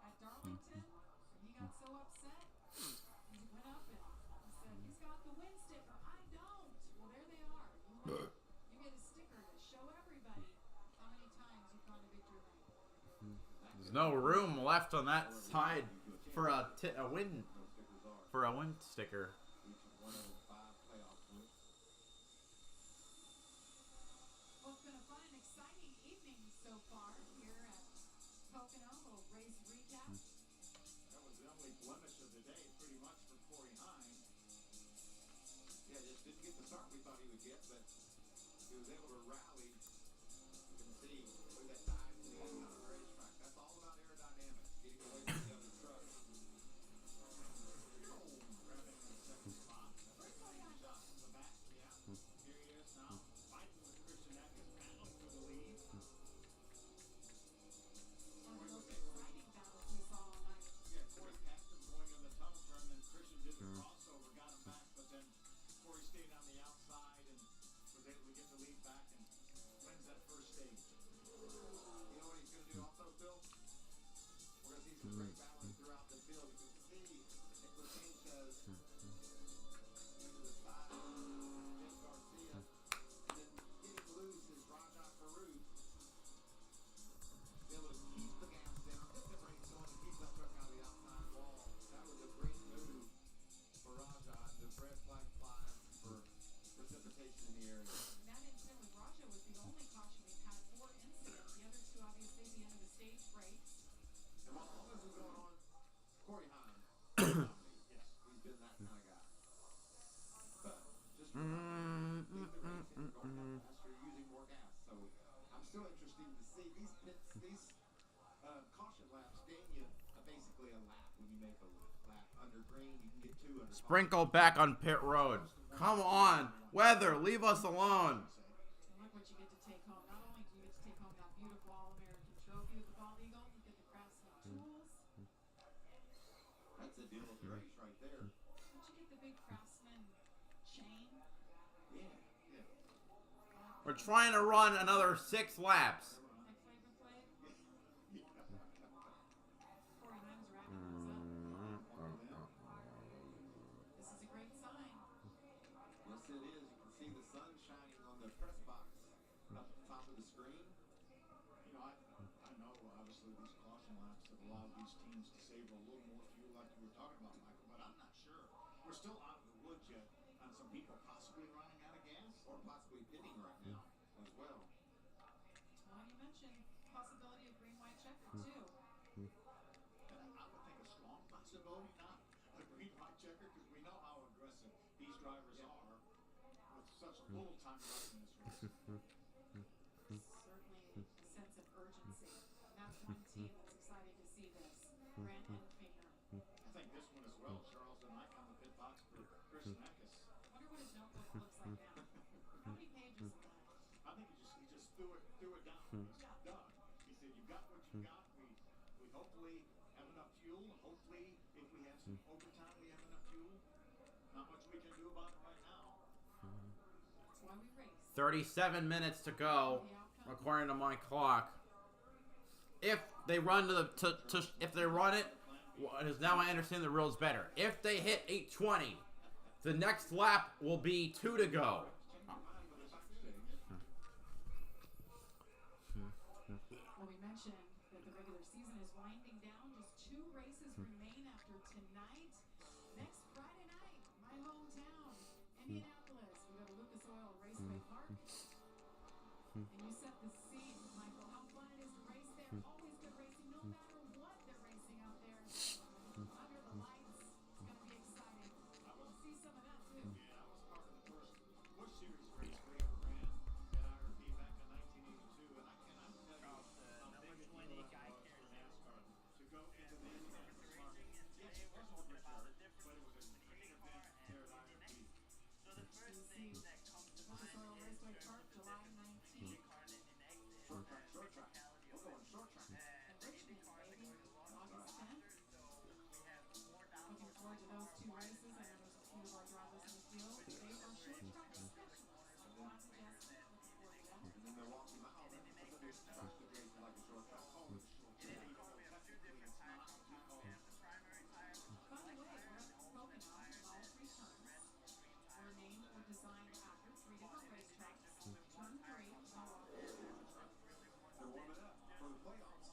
at Darlington. And he got so upset. He went up and he said, he's got the win sticker. I don't. Well, there they are. You get a sticker to show everybody how many times you've gone to victory lane. There's no room left on that side for a win sticker. One of 5 playoff wins. Well, it's been a fun and exciting evening so far here at Pocono. A little race recap. That was the only blemish of the day, pretty much, for Corey Hines. Yeah, just didn't get the start we thought he would get, but he was able to rally. You can see with that dive to the end on the racetrack. That's all about aerodynamics, getting away from the other trucks. Grabbing the second spot. Very clean shot from the back. Yeah. Here he is now, fighting with Christian Eckes, battling for the lead. One of the most exciting battles we saw all night. Yeah, Corey passed him going in the tunnel turn, then Christian did the crossover, got him back, but then Corey stayed on the outside and was able to get the lead back and wins that first stage. You know what he's going to do also, Phil? We're going to see some great battling throughout the field. You can see Nicholas Sanchez to the side, Jake Garcia, and then getting loose is Rajah Farouk. Be able to keep the gas down, get the brakes on, and keep that truck out of the outside wall. That was a great move for Rajah. The red flag flies for precipitation in the area. And that incident with Raja was the only caution we've had for incidents. The other 2, obviously, the end of the stage breaks. And while all this is going on, Corey Hines, yes, he's been that kind of guy. But just remember, leave the race and going that faster, using more gas. So I'm still interested to see these caution laps gain you basically a lap when you make a lap under green. You can get 2 under. Sprinkle back on pit road. Come on, weather, leave us alone. And look what you get to take home. Not only do you get to take home that beautiful All-American trophy with the Bald Eagle, you get the Craftsman tools. That's the deal of the race right there. Don't you get the big Craftsman chain? Yeah. We're trying to run another 6 laps. Like Flavor Flav? Corey Hines wrapping things up. This is a great sign. Yes, it is. You can see the sun shining on the press box up at the top of the screen. You know, I know obviously these caution laps have allowed these teams to save a little more fuel like you were talking about, Michael, but I'm not sure. We're still out of the woods yet on some people possibly running out of gas. Or possibly pitting right now as well. Well, you mentioned possibility of green-white checker, too. And I would think a strong possibility, not a green-white checker, because we know how aggressive these drivers are with such little time left in this race. Certainly a sense of urgency. And that's one team that's excited to see this. Brandon Finger. I think this one as well, Charles and Mike on the pit box for Christian Eckes. Wonder what his notebook looks like now. How many pages is that? I think he just threw it down. He's not done. He said, "You got what you got. We hopefully have enough fuel. And hopefully, if we have some overtime, we have enough fuel. Not much we can do about it right now." That's why we race. 37 minutes to go. The outcome according to my clock, if they run if they run it, because now I understand the rules better. If they hit 8:20, the next lap will be 2 to go. Well, we mentioned that the regular season is winding down. Just 2 races remain after tonight. Next Friday night, my hometown, Indianapolis. We go to Lucas Oil Raceway Park. And you set the scene, Michael. How fun it is to race there. Always good racing, no matter what they're racing out there. Under the lights, it's going to be exciting. We'll see some of that too. Yeah, I was part of the first Busch Series race we ever ran at IRP back in 1982, and I cannot tell you how big a deal it was for NASCAR to go into the Indianapolis market. Yes, it was on your shirt, but it was a great event here at IRP. Lucas Oil Raceway Park, July 19th. Short track, short track. We're going short track. And Richmond, baby, August 10th. Looking forward to those 2 races. I know there's a few of our drivers in the field. They are short track specialists. Juan and Justin, looking forward to that. And then Milwaukee Mile, that's a big track to race like a short track. Oh, it's short track. Technically, it's not. By the way, we're at Pocono, all 3 turns were named or designed after 3 different racetracks. Turn 3, Milwaukee. They're warming up for the playoffs.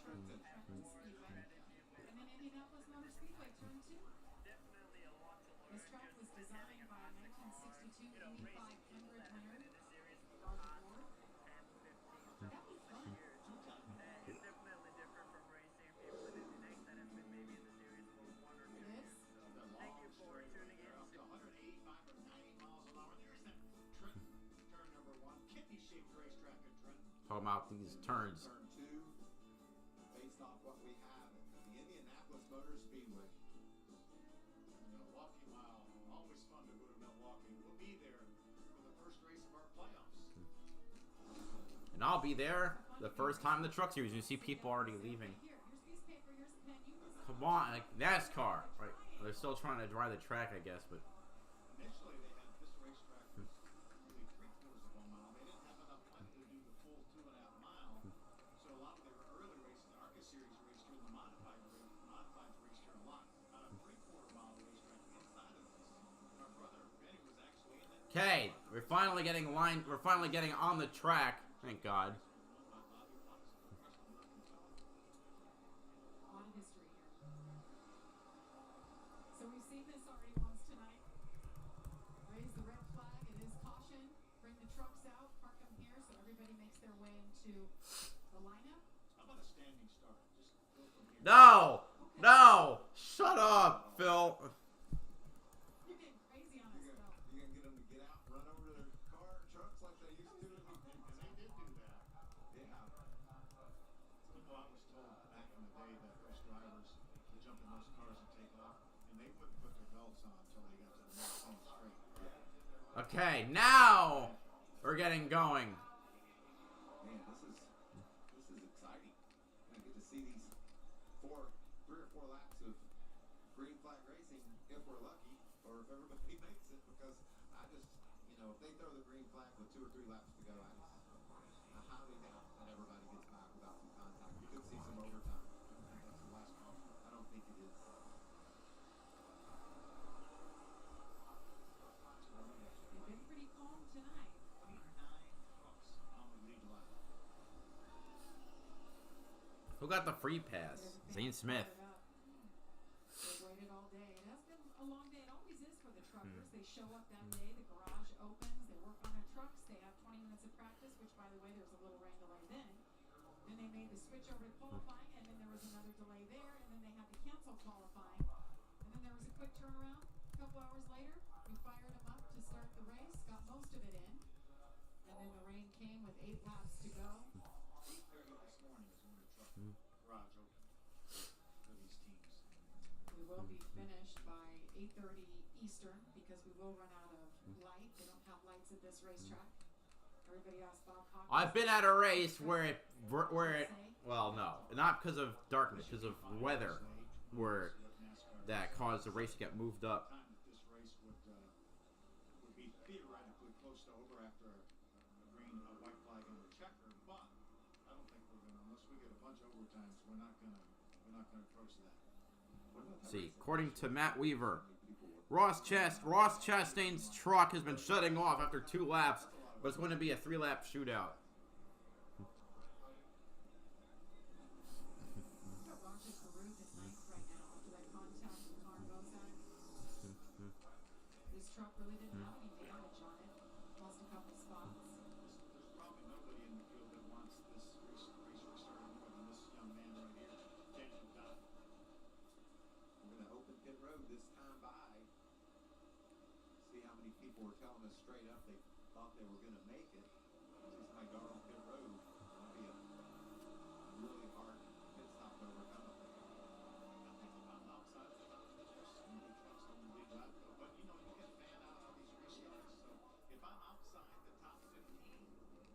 Trenton Speedway. And then Indianapolis Motor Speedway, turn 2. This track was designed by 1962 Indy 500 winner, Roger Ford. That'd be fun. It is. They're up to 185 or 90 miles an hour. There's that Trenton turn number 1, kidney-shaped racetrack at Trenton. Talking about these turns. Turn 2, based off what we have at the Indianapolis Motor Speedway. Milwaukee Mile, always fun to go to Milwaukee. We'll be there for the first race of our playoffs. And I'll be there the first time the Truck Series. You see people already leaving. Here's a piece of paper, here's a pen. You decide. Come on, like NASCAR. Right. They're still trying to dry the track, I guess, but Initially, they had this racetrack was really 3/4 of a mile. They didn't have enough money to do the full 2.5 miles. So a lot of their early races, the ARCA Series raced here, the modifieds raced here a lot. On a 3/4 mile racetrack inside of this. And our brother Benny was actually in that. okay, we're finally getting on the track. Thank God. A lot of history here. So we've seen this already once tonight. Raise the red flag. It is caution. Bring the trucks out. Park them here so everybody makes their way into the lineup. How about a standing start? Just go from here. No! No! Shut up, Phil. You're getting crazy on us, Phil. You're gonna get them to get out, run over to their trucks like they used to, and they did do that. Yeah. You know, I was told back in the day that those drivers would jump in those cars and take off, and they wouldn't put their belts on until they got to the next thing straight. Okay, now we're getting going. Man, this is exciting. I get to see these 3 or 4 laps of green flag racing if we're lucky, or if everybody makes it. Because I just, if they throw the green flag with 2 or 3 laps to go, I highly doubt that everybody gets back without some contact. You could see some overtime. I think that's the last call. I don't think it is. They've been pretty calm tonight. 29 trucks on the lead line. Who got the free pass? Zane Smith. They waited all day. It has been a long day. It always is for the truckers. They show up that day. The garage opens. They work on their trucks. They have 20 minutes of practice, which, by the way, there was a little rain delay then. Then they made the switch over to qualifying, and then there was another delay there, and then they had to cancel qualifying. And then there was a quick turnaround. A couple hours later, we fired them up to start the race, got most of it in. And then the rain came with 8 laps to go. Early this morning is when the truck garage opened for these teams. We will be finished by 8:30 Eastern because we will run out of light. They don't have lights at this racetrack. Everybody asked Bob Hawkins. I've been at a race where it well, no, not because of darkness, because of weather, where that caused the race to get moved up. Time that this race would be theoretically close to get a bunch of overtime, so we're not gonna approach that. Let's see, according to Matt Weaver, Ross Chastain's truck has been shutting off after 2 laps, but it's going to be a 3-lap shootout. Roger Caruth is ninth right now after that contact with Car Bozak. This truck really didn't have any damage on it. Lost a couple spots. There's probably nobody in the field that wants this race restarted more than this young man right here, Daniel Dunn. We're going to open pit road this time by. See how many people were telling us straight up they thought they were going to make it. See somebody go on pit road. It'll be a really hard pit stop to overcome up there. I think if I'm outside the top, there's so many trucks on the big lap, but you know, you can fan out all these restarts. So if I'm outside the top 15,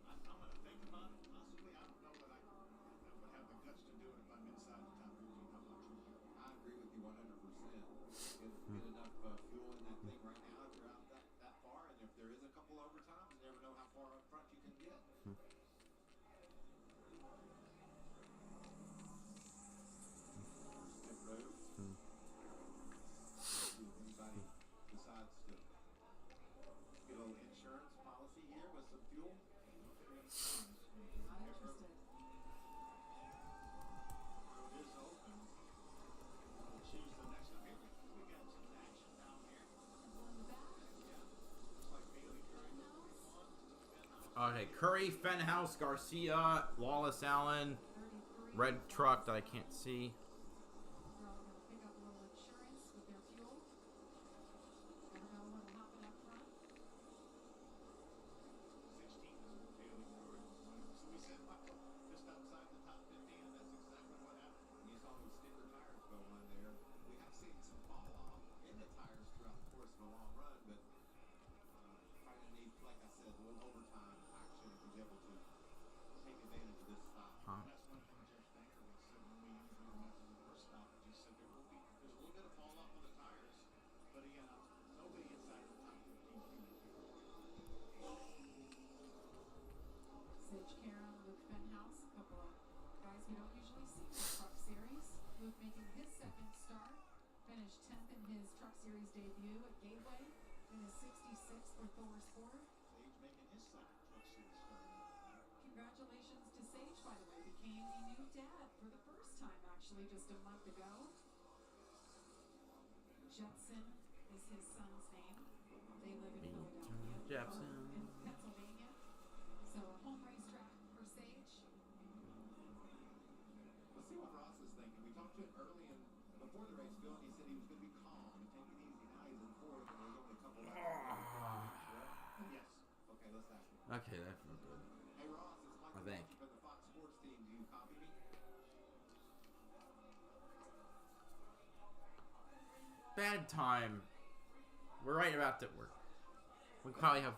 I'm going to think about it. Possibly, I don't know that I would have the guts to do it if I'm inside the top 15. How about you? I agree with you 100%. Get enough fuel in that thing right now if you're out that far, and if there is a couple overtimes, you never know how far up front you can get. Pit road. See if anybody decides to get a little insurance policy here with some fuel. Not interested. Road is open. We'll choose the next one. Here we got some action down here. On the back. Yeah. Looks like Bailey Curry was Okay, Curry, Fenhouse, Garcia, Wallace Allen, 33. red truck that I can't see. They're all going to pick up a little insurance with their fuel. Never know what will happen up front. 16 is Bailey Curry. So we said, wow, just outside the top 15, and that's exactly what happened. You saw those sticker tires go on there. We have seen some fall off in the tires throughout the course of a long run, but probably need, like I said, a little overtime action if he's able to take advantage of this stop. Huh? And that's one thing Jeff Stanker said when we interviewed him after the first stoppage. He said there's a little bit of fall off on the tires, but again, nobody inside the top 15 can do it. Sage Caron, Luke Fenhouse, a couple of guys we don't usually see in the Truck Series. Luke making his second start, finished 10th in his Truck Series debut at Gateway, and his 66th for Thor Sport. Sage making his second truck series start. Congratulations to Sage, by the way, became a new dad for the first time actually just a month ago. Jetson is his son's name. They live in Philadelphia. Jepson. In Pennsylvania. So a home racetrack for Sage. Let's see what Ross is thinking. We talked to him early and before the race, Phil, and he said he was going to be calm and take it easy. Now he's in fourth, and there's only a couple laps. Yes. Okay, let's ask him. Okay, that's not good. Hey Ross, it's Michael I think. Wilson from the Fox Sports team. Do you copy me? Bad time. We're right about to work. We probably have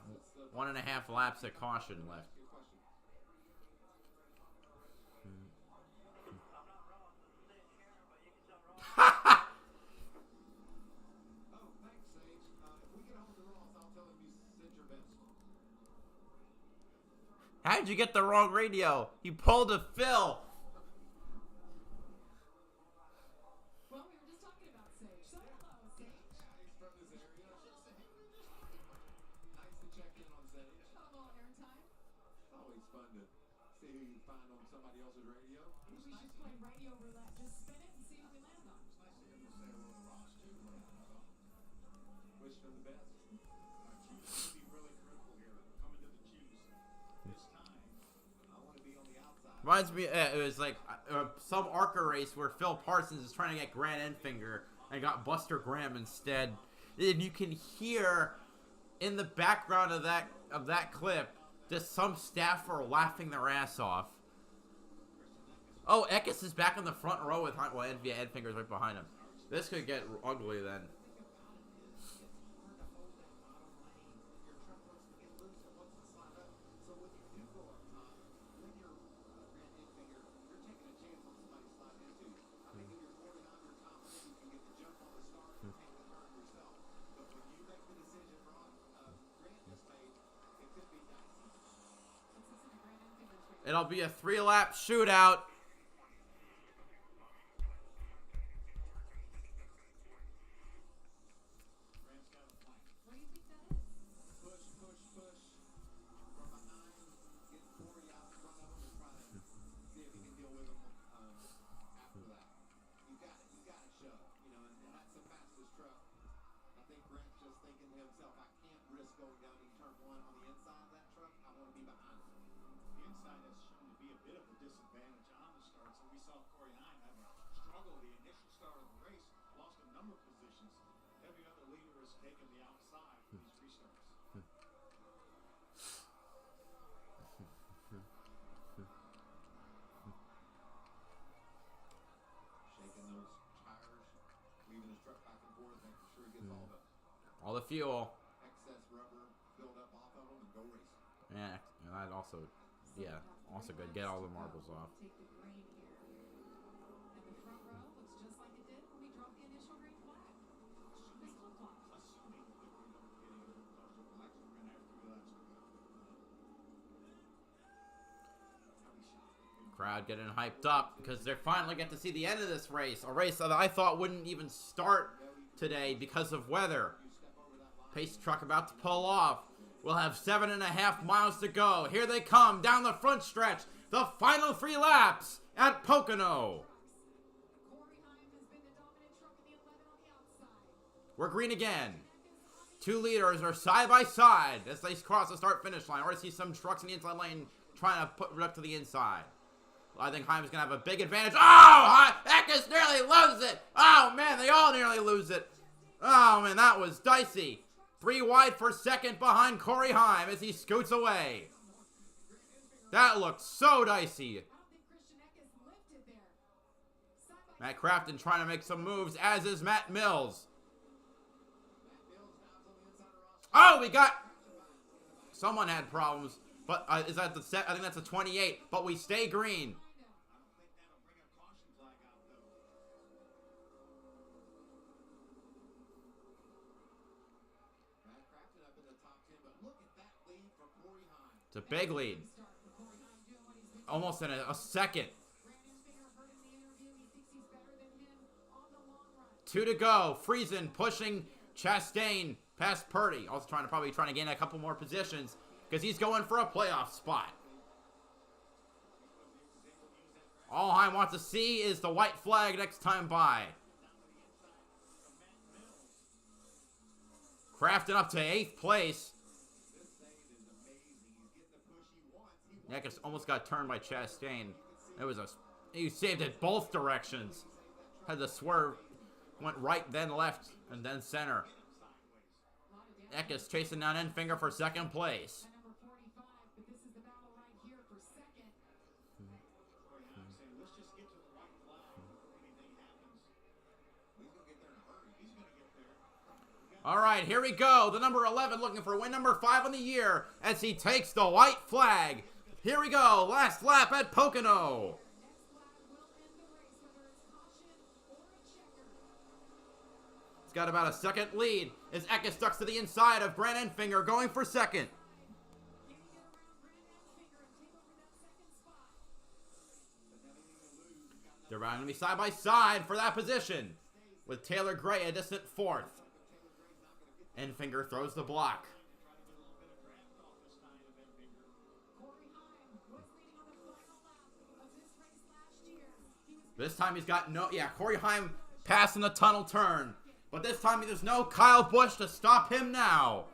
1.5 laps of caution left. Good question. Oh, thanks, Sage. If we get home to Ross, I'll tell him you sent your best. How did you get the wrong radio? You pulled a Phil. Well, we were just talking about Sage. So hello, Sage. He's from this area. Nice to check in on Sage. Got a little airtime. It's always fun to see who you find on somebody else's radio. We should play radio roulette. Just spin it and see who we land on. It's nice to hear him say hello to Ross, too. Wish him the best. Choose to be really critical here. Coming to the choose this time. I want to be on the outside. Reminds me, it was like some ARCA race where Phil Parsons is trying to get Grant Enfinger and got Buster Graham instead. And you can hear in the background of that clip just some staffer laughing their ass off. Oh, Eckes is back in the front row with Enfinger's right behind him. This could get ugly then. It'll be a 3-lap shootout. going down in turn one on the inside of that truck, I want to be behind them. The inside has shown to be a bit of a disadvantage on the start, so we saw Corey Heim have a struggle the initial start of the race, lost a number of positions. Every other leader has taken the outside for these restarts. Shaking those tires, weaving his truck back and forth, making sure he gets all the fuel. excess rubber build up off of them and go racing. Yeah, and that also, yeah, also good. Get all the marbles off. Take the green here. And the front row looks just like it did when we dropped the initial green flag. This flip-flop. Assuming that we don't get any other caution flags, we're going to have 3 laps to go. Crowd getting hyped up because they finally get to see the end of this race. A race that I thought wouldn't even start today because of weather. Pace truck about to pull off. We'll have 7.5 miles to go. Here they come down the front stretch. The final 3 laps at Pocono. We're green again. 2 leaders are side by side as they cross the start-finish line. Or see some trucks in the inside lane trying to put it up to the inside. I think Heim's going to have a big advantage. Oh, Eckes nearly loses it. Oh, man, they all nearly lose it. Oh, man, that was dicey. 3 wide for second behind Corey Heim as he scoots away. That looked so dicey. Matt Craftsman trying to make some moves, as is Matt Mills. Oh, we got... Someone had problems. But is that the set? I think that's a 28. But we stay green. It's a big lead. Almost in a second. 2 to go. Friesen pushing Chastain past Purdy. Also probably trying to gain a couple more positions because he's going for a playoff spot. All Heim wants to see is the white flag next time by. Crafton up to 8th place. Eckes almost got turned by Chastain. He saved it both directions. Had the swerve. Went right, then left, and then center. Eckes chasing down Enfinger for 2nd place. All right, here we go. The number 11 looking for win number 5 on the year as he takes the white flag. Here we go. Last lap at Pocono. He's got about a second lead as Eckes ducks to the inside of Brand Enfinger going for 2nd. They're going to be side by side for that position with Taylor Gray a distant 4th. Enfinger throws the block. This time he's got no... Yeah, Corey Heim passing the tunnel turn. But this time there's no Kyle Busch to stop him now.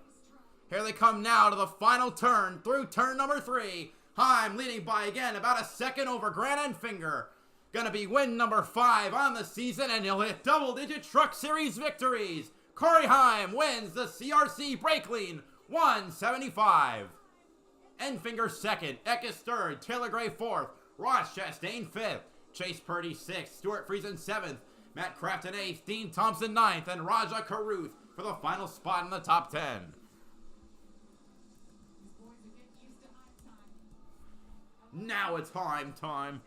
Here they come now to the final turn through turn number 3. Heim leading by, again, about a second over Grant Enfinger. Gonna be win number 5 on the season, and he'll hit double-digit Truck Series victories. Corey Heim wins the CRC Brakleen 175. Enfinger 2nd, Eckes 3rd, Taylor Gray 4th, Ross Chastain 5th, Chase Purdy 6th, Stuart Friesen 7th, Matt Crafton 8th, Dean Thompson 9th, and Raja Caruth for the final spot in the top 10. Now it's Heim time.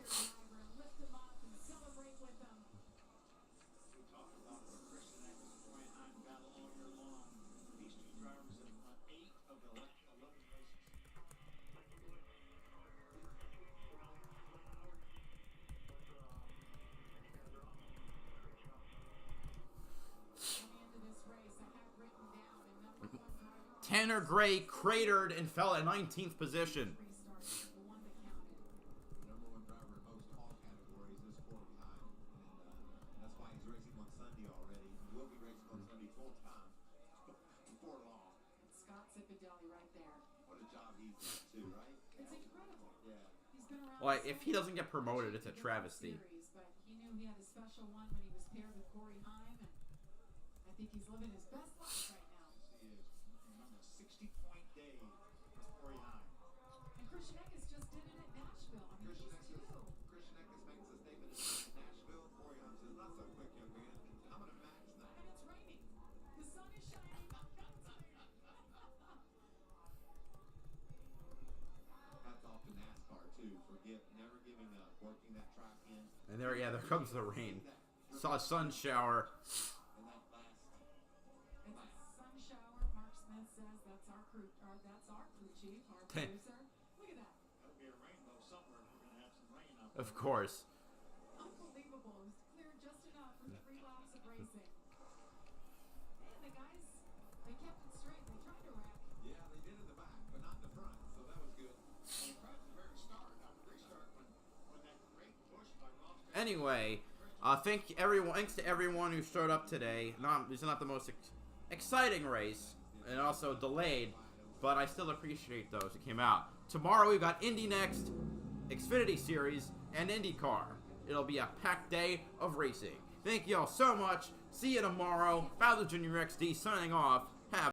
Tanner Gray cratered and fell at 19th position. Number 1 driver in most all categories this Corey Heim, and that's why he's racing on Sunday already. He will be racing on Sunday full time before long. Scott Zipadelli right there. What a job he's done too, right? It's incredible. Yeah. He's been around. Like, so if he doesn't get promoted, it's a many travesty. series, but he knew he had a special one when he was paired with Corey Heim, and I think he's living his best life right now. He is. Remember, 60-point day for Corey Heim. And Christian Eckes just did it at Nashville. I mean, Christian he's Eckes two. makes a statement in Nashville. Corey Heim says, not so quick, young man. I'm going to match that. And it's raining. The sun is shining. Hats off to NASCAR, too, for never giving up, working that track in. And there comes the rain. Saw a sun shower. And that last. It's a sun shower. Mark Smith says that's our crew chief, our producer. Look at that. That'll be a rainbow somewhere if we're going to have some rain out Of course. Unbelievable. It was clear just enough for 3 laps of racing. And the guys, they kept it straight. They tried to wreck. Yeah, they did in the back, but not in the front, so that was good. And Craftsman restart when that great push by Ross. Anyway, thanks to everyone who showed up today. It's not the most exciting race, and also delayed, but I still appreciate those who came out. Tomorrow we've got Indy Next, Xfinity Series, and IndyCar. It'll be a packed day of racing. Thank you all so much. See you tomorrow. BowserJrXD signing off.